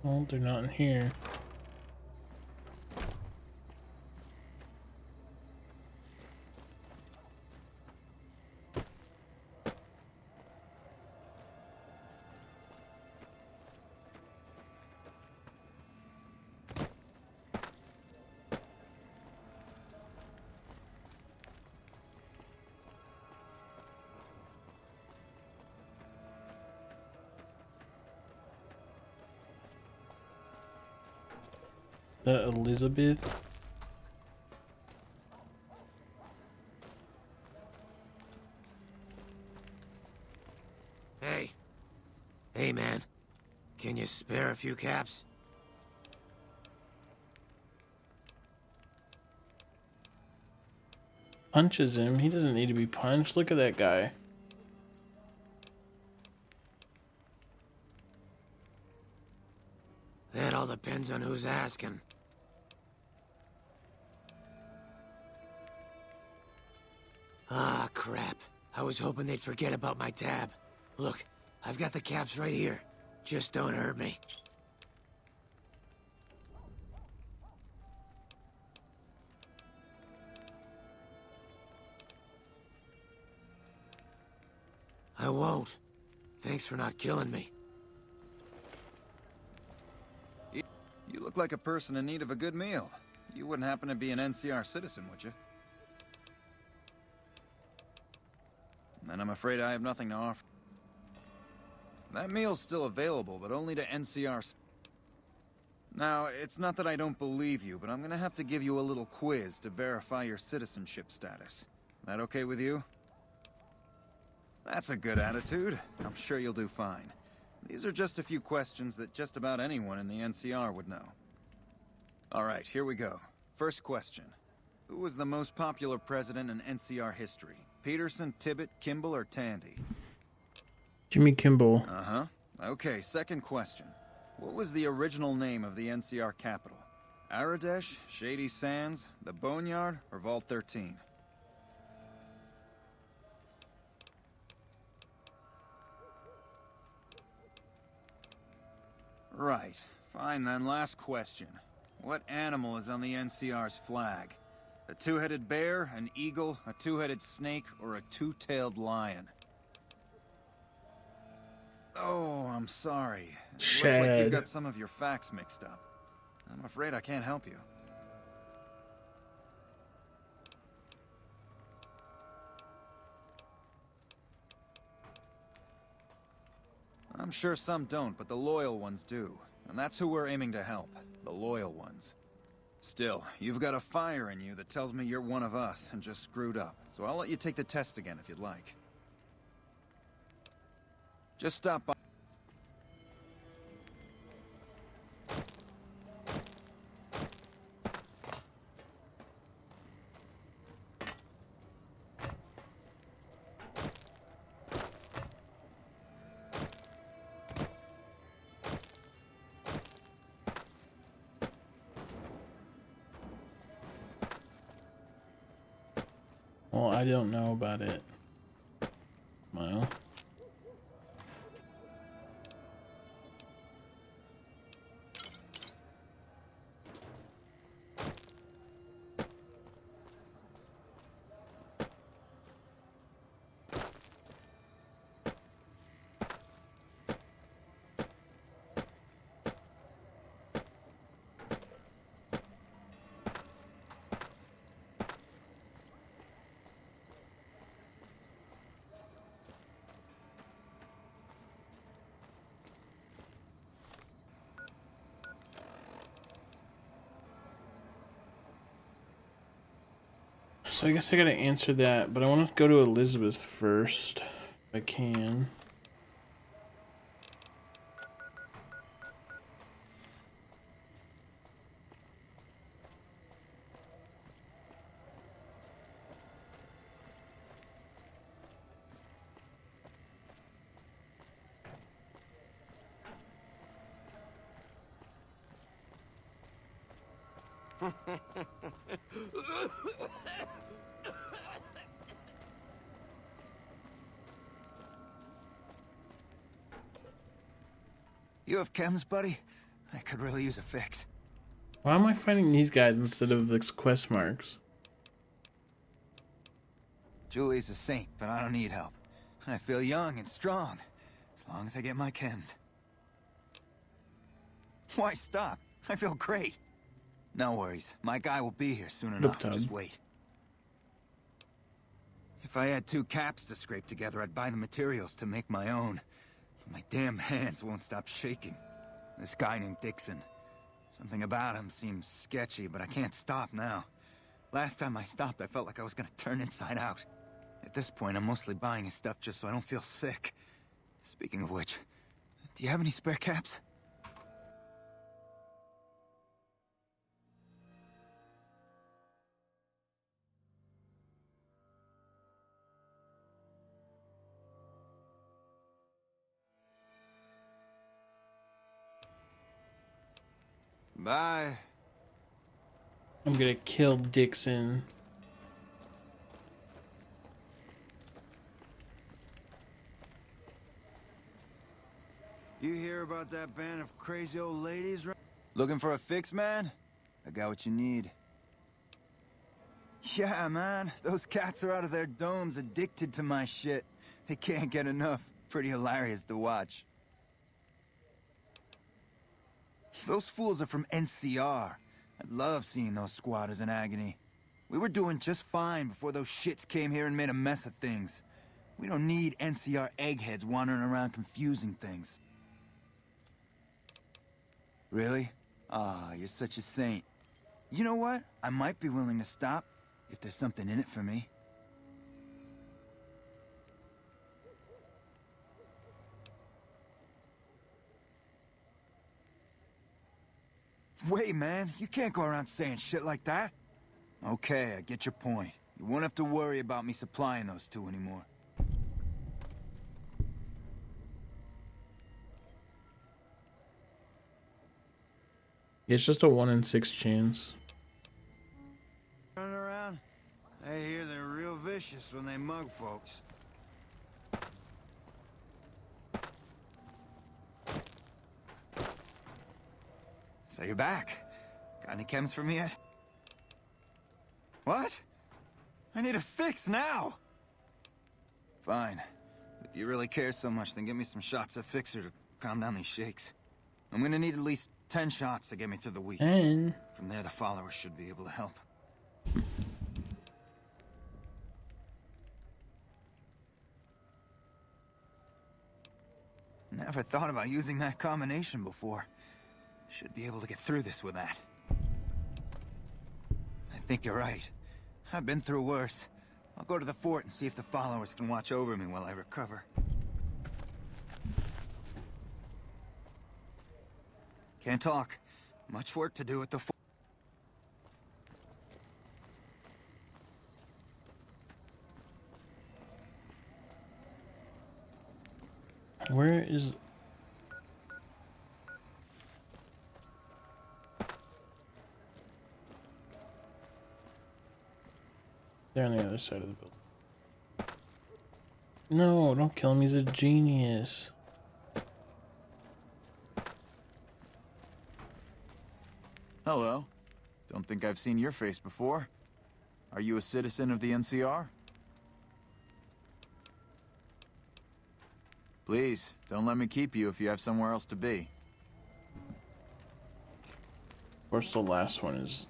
Speaker 3: Well, they're not in here. Elizabeth.
Speaker 4: Hey. Hey, man. Can you spare a few caps?
Speaker 3: Punches him. He doesn't need to be punched. Look at that guy.
Speaker 4: That all depends on who's asking. Ah, crap. I was hoping they'd forget about my tab. Look, I've got the caps right here. Just don't hurt me. I won't. Thanks for not killing me.
Speaker 9: You look like a person in need of a good meal. You wouldn't happen to be an NCR citizen, would you? Then I'm afraid I have nothing to offer. That meal's still available, but only to NCR. Now, it's not that I don't believe you, but I'm gonna have to give you a little quiz to verify your citizenship status. That okay with you? That's a good attitude. I'm sure you'll do fine. These are just a few questions that just about anyone in the NCR would know. Alright, here we go. First question. Who was the most popular president in NCR history? Peterson, Tibbet, Kimball, or Tandy?
Speaker 3: Jimmy Kimball.
Speaker 9: Uh-huh. Okay, second question. what was the original name of the NCR capital? Aradesh, Shady Sands, the Boneyard, or Vault 13? Right. Fine then, last question. What animal is on the NCR's flag? A two-headed bear, an eagle, a two-headed snake, or a two-tailed lion? Oh, I'm sorry. Looks like you
Speaker 3: Shad.
Speaker 9: got some of your facts mixed up. I'm afraid I can't help you. I'm sure some don't, but the loyal ones do. And that's who we're aiming to help. The loyal ones. Still, you've got a fire in you that tells me you're one of us and just screwed up. So I'll let you take the test again if you'd like. Just stop by.
Speaker 3: Well, I don't know about it. Well. So I guess I gotta answer that, but I want to go to Elizabeth first, if I can.
Speaker 9: You have chems, buddy? I could really use a fix.
Speaker 3: Why am I finding these guys instead of the quest marks?
Speaker 9: Julie's a saint, but I don't need help. I feel young and strong, as long as I get my chems. Why stop? I feel great. No worries, my guy will be here soon enough. Just wait. If I had 2 caps to scrape together, I'd buy the materials to make my own. My damn hands won't stop shaking. This guy named Dixon. Something about him seems sketchy, but I can't stop now. Last time I stopped, I felt like I was gonna turn inside out. At this point, I'm mostly buying his stuff just so I don't feel sick. Speaking of which, do you have any spare caps? Bye.
Speaker 3: I'm gonna kill Dixon.
Speaker 9: You hear about that band of crazy old ladies? Looking for a fix, man? I got what you need. Yeah, man. Those cats are out of their domes addicted to my shit. They can't get enough. Pretty hilarious to watch. Those fools are from NCR. I love seeing those squatters in agony. We were doing just fine before those shits came here and made a mess of things. We don't need NCR eggheads wandering around confusing things. Really? Ah, you're such a saint. You know what? I might be willing to stop, if there's something in it for me. Wait, man, you can't go around saying shit like that. Okay, I get your point. You won't have to worry about me supplying those 2 anymore.
Speaker 3: It's just a 1 in 6 chance.
Speaker 9: Running around? I hear they're real vicious when they mug folks. So you're back. Got any chems for me yet? What? I need a fix now! Fine. If you really care so much, then give me some shots of Fixer to calm down these shakes. I'm gonna need at least 10 shots to get me through the week.
Speaker 3: And
Speaker 9: from there, the followers should be able to help. Never thought about using that combination before. Should be able to get through this with that. I think you're right. I've been through worse. I'll go to the fort and see if the followers can watch over me while I recover. Can't talk. Much work to do at the fort.
Speaker 3: where is... They're on the other side of the building. No, don't kill him. He's a genius.
Speaker 6: Hello. Don't think I've seen your face before. Are you a citizen of the NCR? Please, don't let me keep you if you have somewhere else to be.
Speaker 3: Of course, the last one is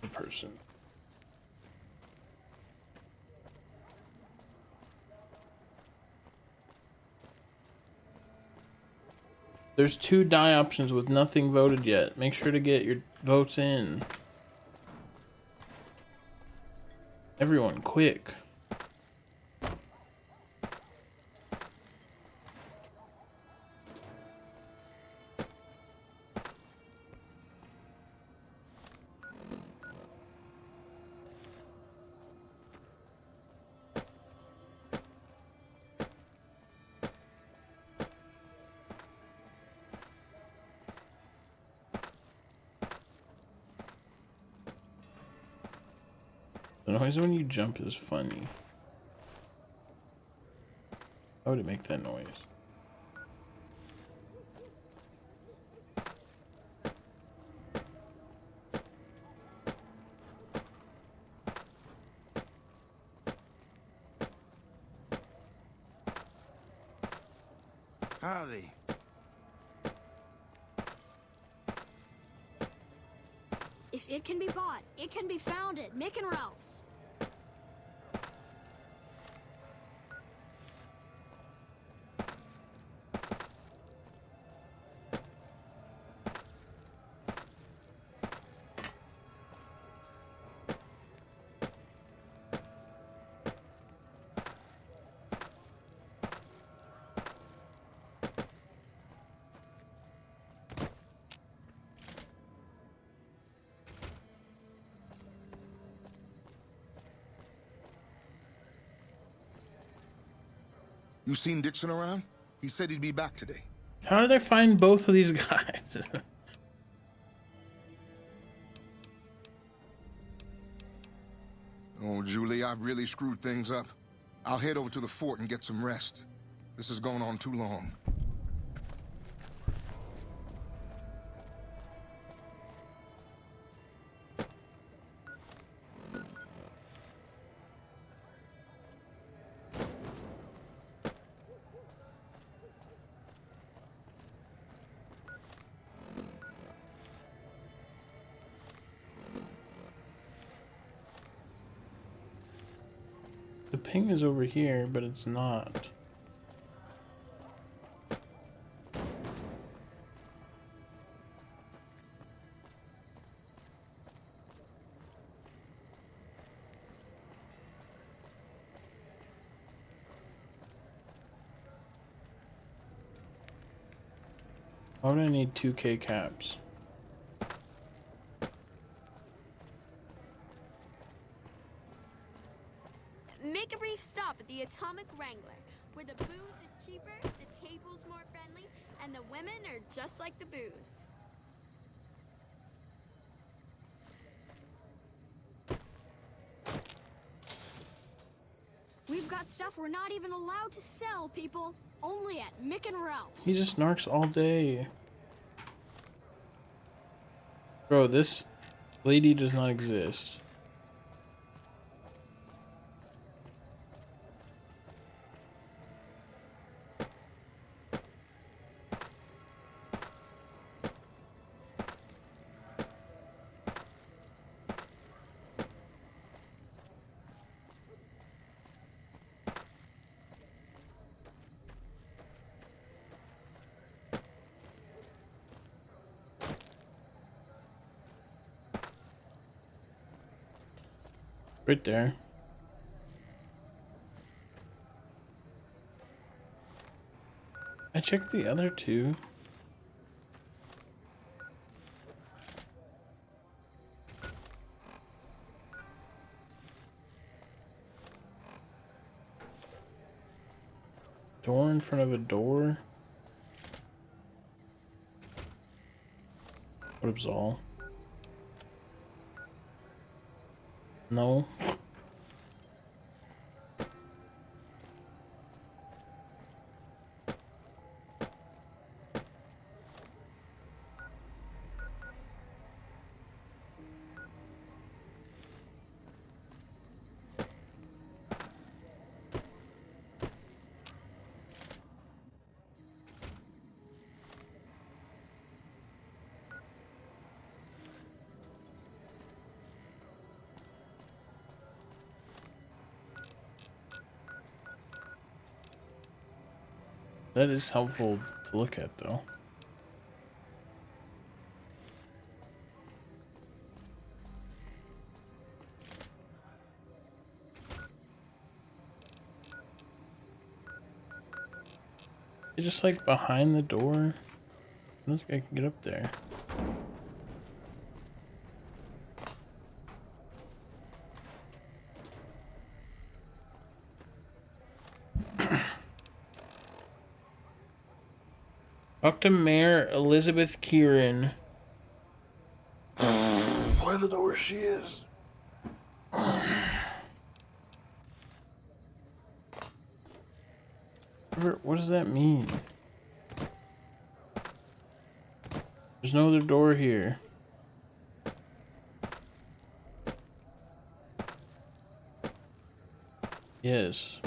Speaker 3: the person. There's 2 die options with nothing voted yet. Make sure to get your votes in. Everyone, quick. The noise when you jump is funny. How would it make that noise?
Speaker 9: Howdy.
Speaker 11: If it can be bought, it can be found at Mick and Ralph's.
Speaker 13: You seen Dixon around? He said he'd be back today.
Speaker 3: How did I find both of these guys?
Speaker 13: Oh, Julie, I've really screwed things up. I'll head over to the fort and get some rest. This has gone on too long.
Speaker 3: The ping is over here, but it's not. Why would I need 2K caps?
Speaker 16: Make a brief stop at the Atomic Wrangler, where the booze is cheaper, the table's more friendly, and the women are just like the booze.
Speaker 11: that stuff we're not even allowed to sell, people. Only at Mick and Ralph's.
Speaker 3: He just narcs all day. Bro, this lady does not exist. Right there. I checked the other two. Door in front of a door. What up, all? No. That is helpful to look at, though. It's just like behind the door. I don't think I can get up there. Talk to Mayor Elizabeth Kieran.
Speaker 13: I don't know where she is.
Speaker 3: What does that mean? There's no other door here. Yes.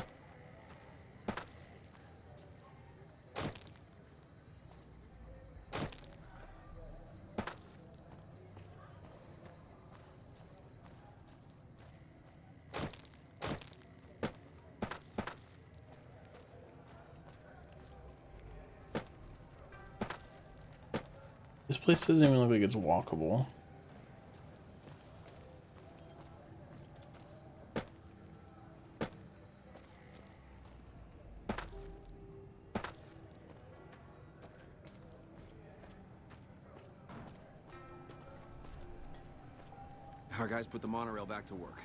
Speaker 3: This place doesn't even look like it's walkable.
Speaker 1: Our guys put the monorail back to work.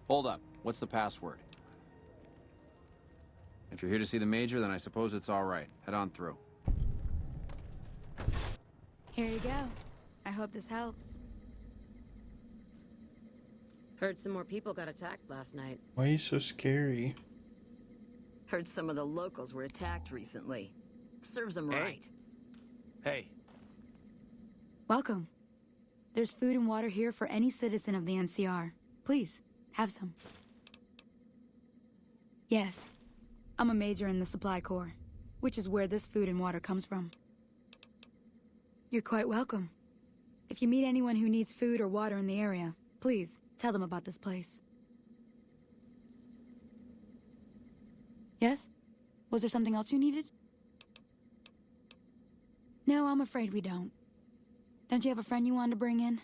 Speaker 1: Hold up. What's the password? If you're here to see the Major, then I suppose it's all right. Head on through.
Speaker 17: Here you go. I hope this helps.
Speaker 14: Heard some more people got attacked last night.
Speaker 3: Why are you so scary?
Speaker 19: Heard some of the locals were attacked recently. Serves them right.
Speaker 1: Hey.
Speaker 17: Welcome. There's food and water here for any citizen of the NCR. Please, have some. Yes, I'm a major in the Supply Corps, which is where this food and water comes from. You're quite welcome. If you meet anyone who needs food or water in the area, please tell them about this place. Yes? Was there something else you needed? No, I'm afraid we don't. Don't you have a friend you wanted to bring in?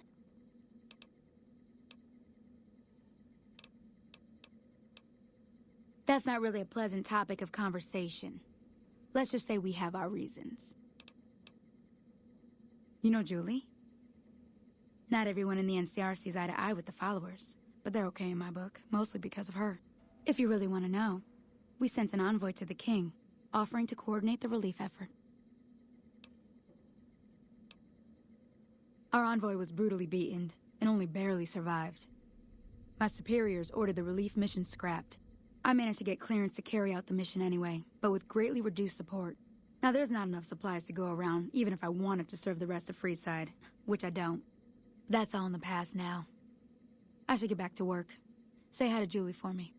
Speaker 17: That's not really a pleasant topic of conversation. Let's just say we have our reasons. You know Julie? Not everyone in the NCR sees eye to eye with the followers, but they're okay in my book, mostly because of her. If you really want to know, we sent an envoy to the king, offering to coordinate the relief effort. Our envoy was brutally beaten and only barely survived. My superiors ordered the relief mission scrapped. I managed to get clearance to carry out the mission anyway, but with greatly reduced support. Now there's not enough supplies to go around, even if I wanted to serve the rest of Freeside, which I don't. That's all in the past now. I should get back to work. Say hi to Julie for me.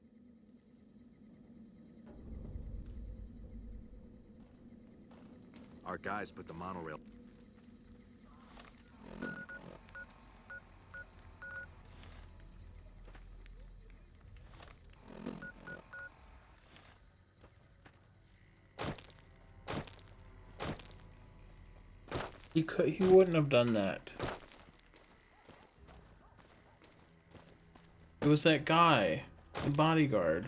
Speaker 5: Our guys put the monorail...
Speaker 3: He wouldn't have done that. It was that guy, the bodyguard.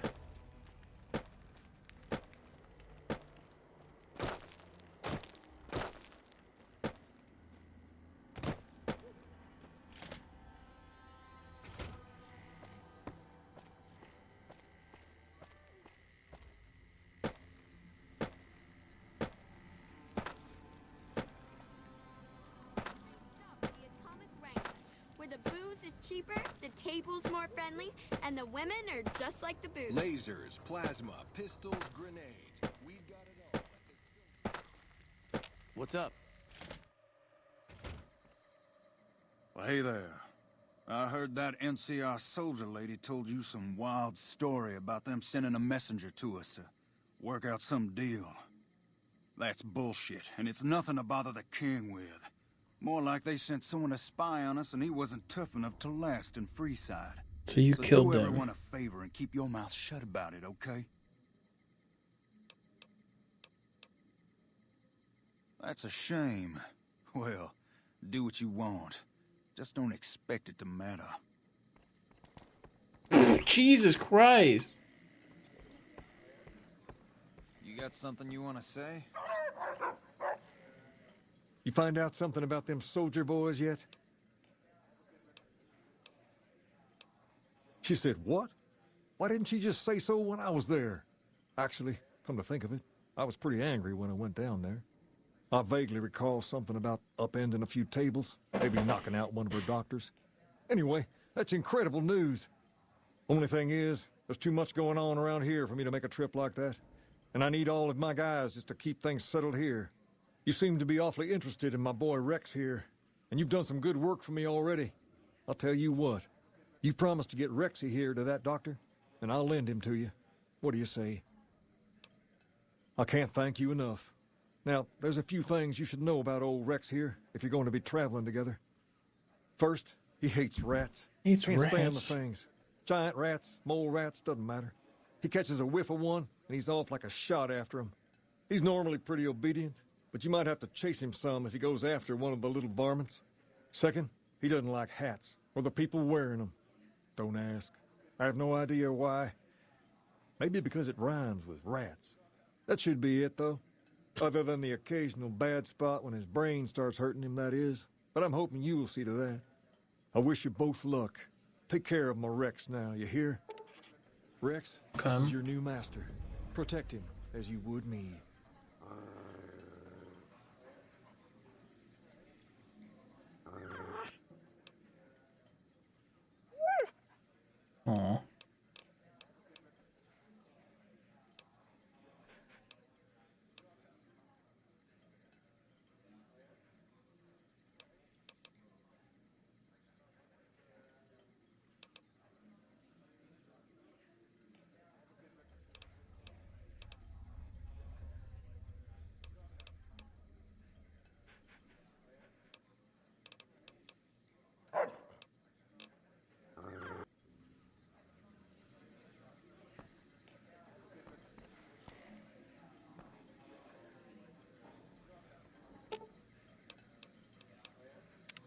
Speaker 16: Cheaper, the table's more friendly, and the women are just like the booze.
Speaker 8: Lasers, plasma, pistols, grenades. We've got it all.
Speaker 15: What's up?
Speaker 7: Well, hey there. I heard that NCR soldier lady told you some wild story about them sending a messenger to us to work out some deal. That's bullshit, and it's nothing to bother the king with. More like they sent someone to spy on us and he wasn't tough enough to last in Freeside.
Speaker 3: So you killed
Speaker 7: do
Speaker 3: them.
Speaker 7: everyone a favor and keep your mouth shut about it, okay? That's a shame. Well, do what you want. Just don't expect it to matter.
Speaker 3: Jesus Christ.
Speaker 9: You got something you want to say?
Speaker 22: You find out something about them soldier boys yet? She said, what? Why didn't she just say so when I was there? Actually, come to think of it, I was pretty angry when I went down there. I vaguely recall something about upending a few tables, maybe knocking out one of her doctors. Anyway, that's incredible news. Only thing is, there's too much going on around here for me to make a trip like that. And I need all of my guys just to keep things settled here. You seem to be awfully interested in my boy Rex here, and you've done some good work for me already. I'll tell you what, you promised to get Rexy here to that doctor, and I'll lend him to you. What do you say? I can't thank you enough. Now, there's a few things you should know about old Rex here, if you're going to be traveling together. First, he hates rats.
Speaker 3: Hates
Speaker 22: Can't stand the
Speaker 3: rats.
Speaker 22: things. Giant rats, mole rats, doesn't matter. He catches a whiff of one, and he's off like a shot after him. He's normally pretty obedient, but you might have to chase him some if he goes after one of the little varmints. Second, he doesn't like hats, or the people wearing them. Don't ask. I have no idea why. Maybe because it rhymes with rats. That should be it, though. Other than the occasional bad spot when his brain starts hurting him, that is. But I'm hoping you will see to that. I wish you both luck. Take care of my Rex now, you hear? Rex, this is your new master. Protect him as you would me.
Speaker 3: Aw.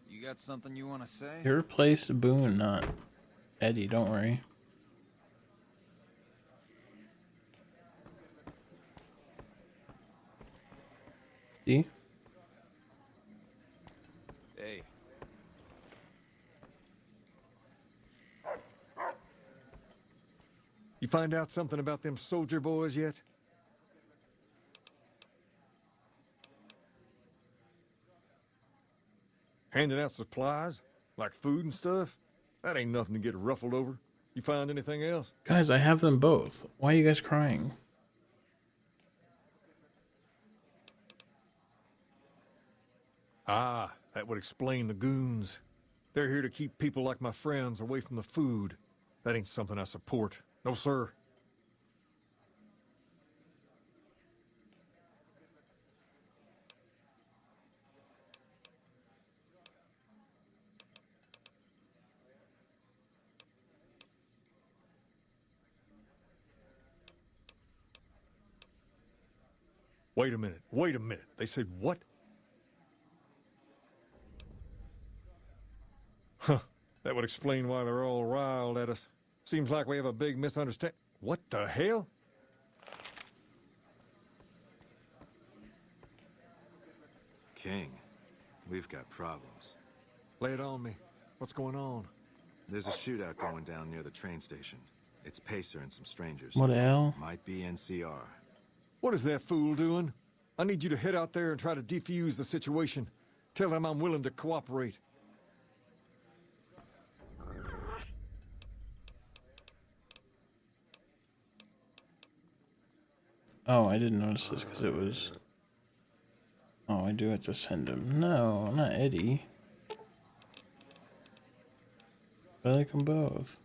Speaker 9: You got something you want to say?
Speaker 3: You replaced Boone, not Eddie, don't worry. See?
Speaker 9: Hey.
Speaker 22: You find out something about them soldier boys yet? Handing out supplies? Like food and stuff? That ain't nothing to get ruffled over. You find anything else?
Speaker 3: Guys, I have them both. Why are you guys crying?
Speaker 22: Ah, that would explain the goons. They're here to keep people like my friends away from the food. That ain't something I support. No, sir. Wait a minute. Wait a minute. They said what? Huh. That would explain why they're all riled at us. Seems like we have a big misunderstanding. What the hell?
Speaker 5: King, we've got problems.
Speaker 22: Lay it on me. What's going on?
Speaker 5: There's a shootout going down near the train station. It's Pacer and some strangers.
Speaker 3: What the hell?
Speaker 5: Might be NCR.
Speaker 22: What is that fool doing? I need you to head out there and try to defuse the situation. Tell them I'm willing to cooperate.
Speaker 3: Oh, I didn't notice this because it was... Oh, I do have to send him. No, not Eddie. I like them both.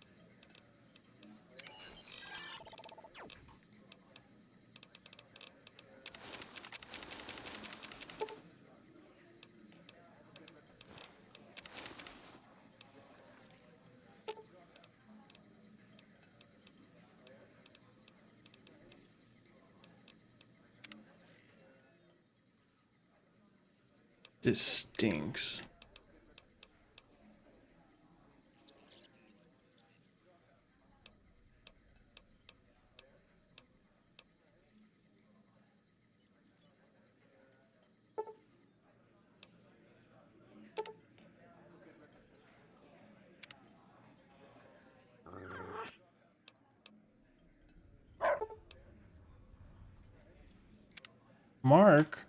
Speaker 3: This stinks. Mark?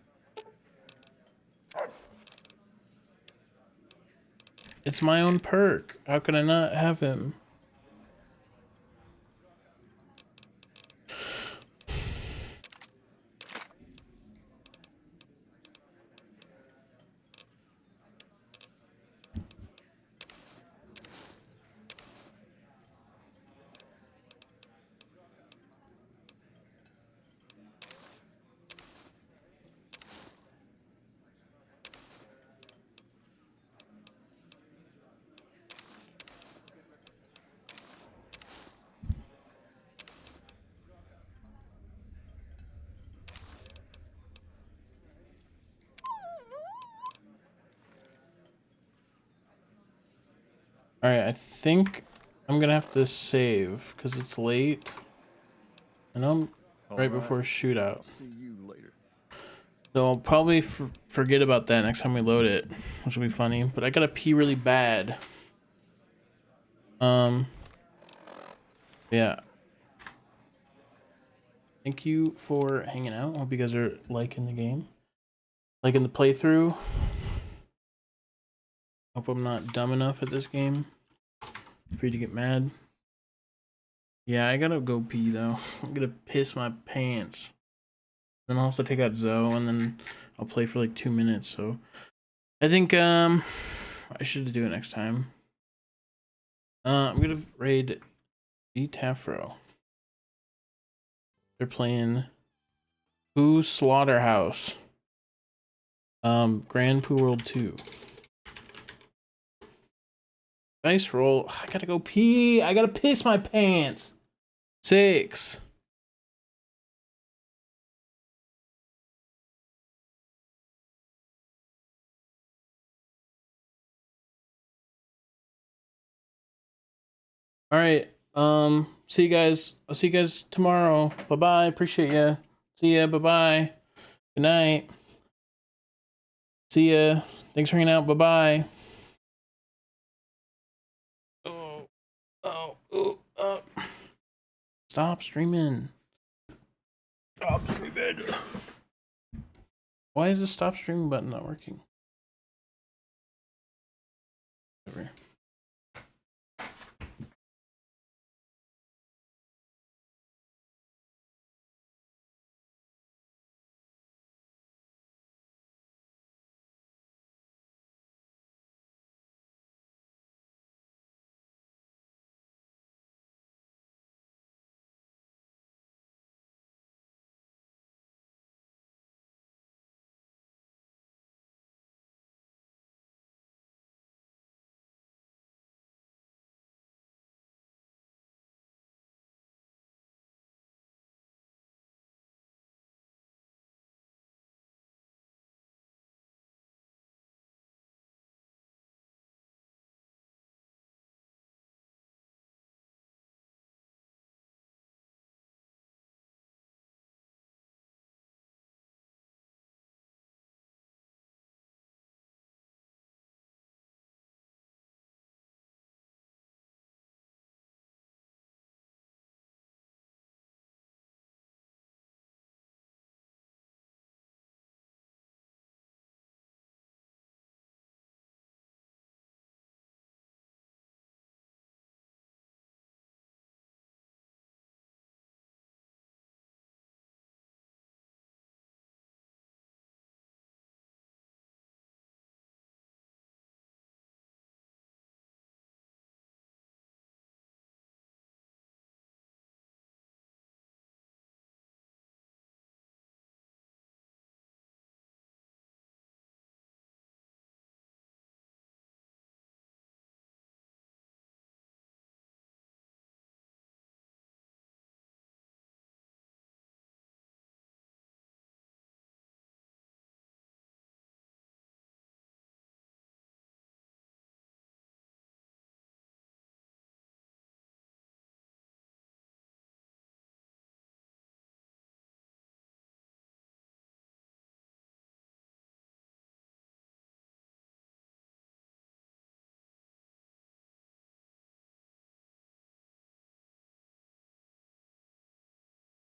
Speaker 3: It's my own perk. How can I not have him? Alright, I think I'm gonna have to save because it's late. And I'm right before shootout.
Speaker 22: See you later.
Speaker 3: So I'll probably forget about that next time we load it, which will be funny. But I gotta pee really bad. Yeah. Thank you for hanging out. Hope you guys are liking the game, liking the playthrough. Hope I'm not dumb enough at this game for you to get mad. Yeah, I gotta go pee though. I'm gonna piss my pants. Then I'll have to take out Zoe and then I'll play for like 2 minutes. So I think I should do it next time. I'm gonna raid the Tafro. They're playing Pooh Slaughterhouse. Grand Pooh World 2. Dice roll. I gotta go pee. I gotta piss my pants. 6. All right. See you guys. I'll see you guys tomorrow. Bye bye. Appreciate ya. See ya. Bye bye. Good night. See ya. Thanks for hanging out. Bye bye. Stop streaming. Stop streaming. Why is the stop streaming button not working?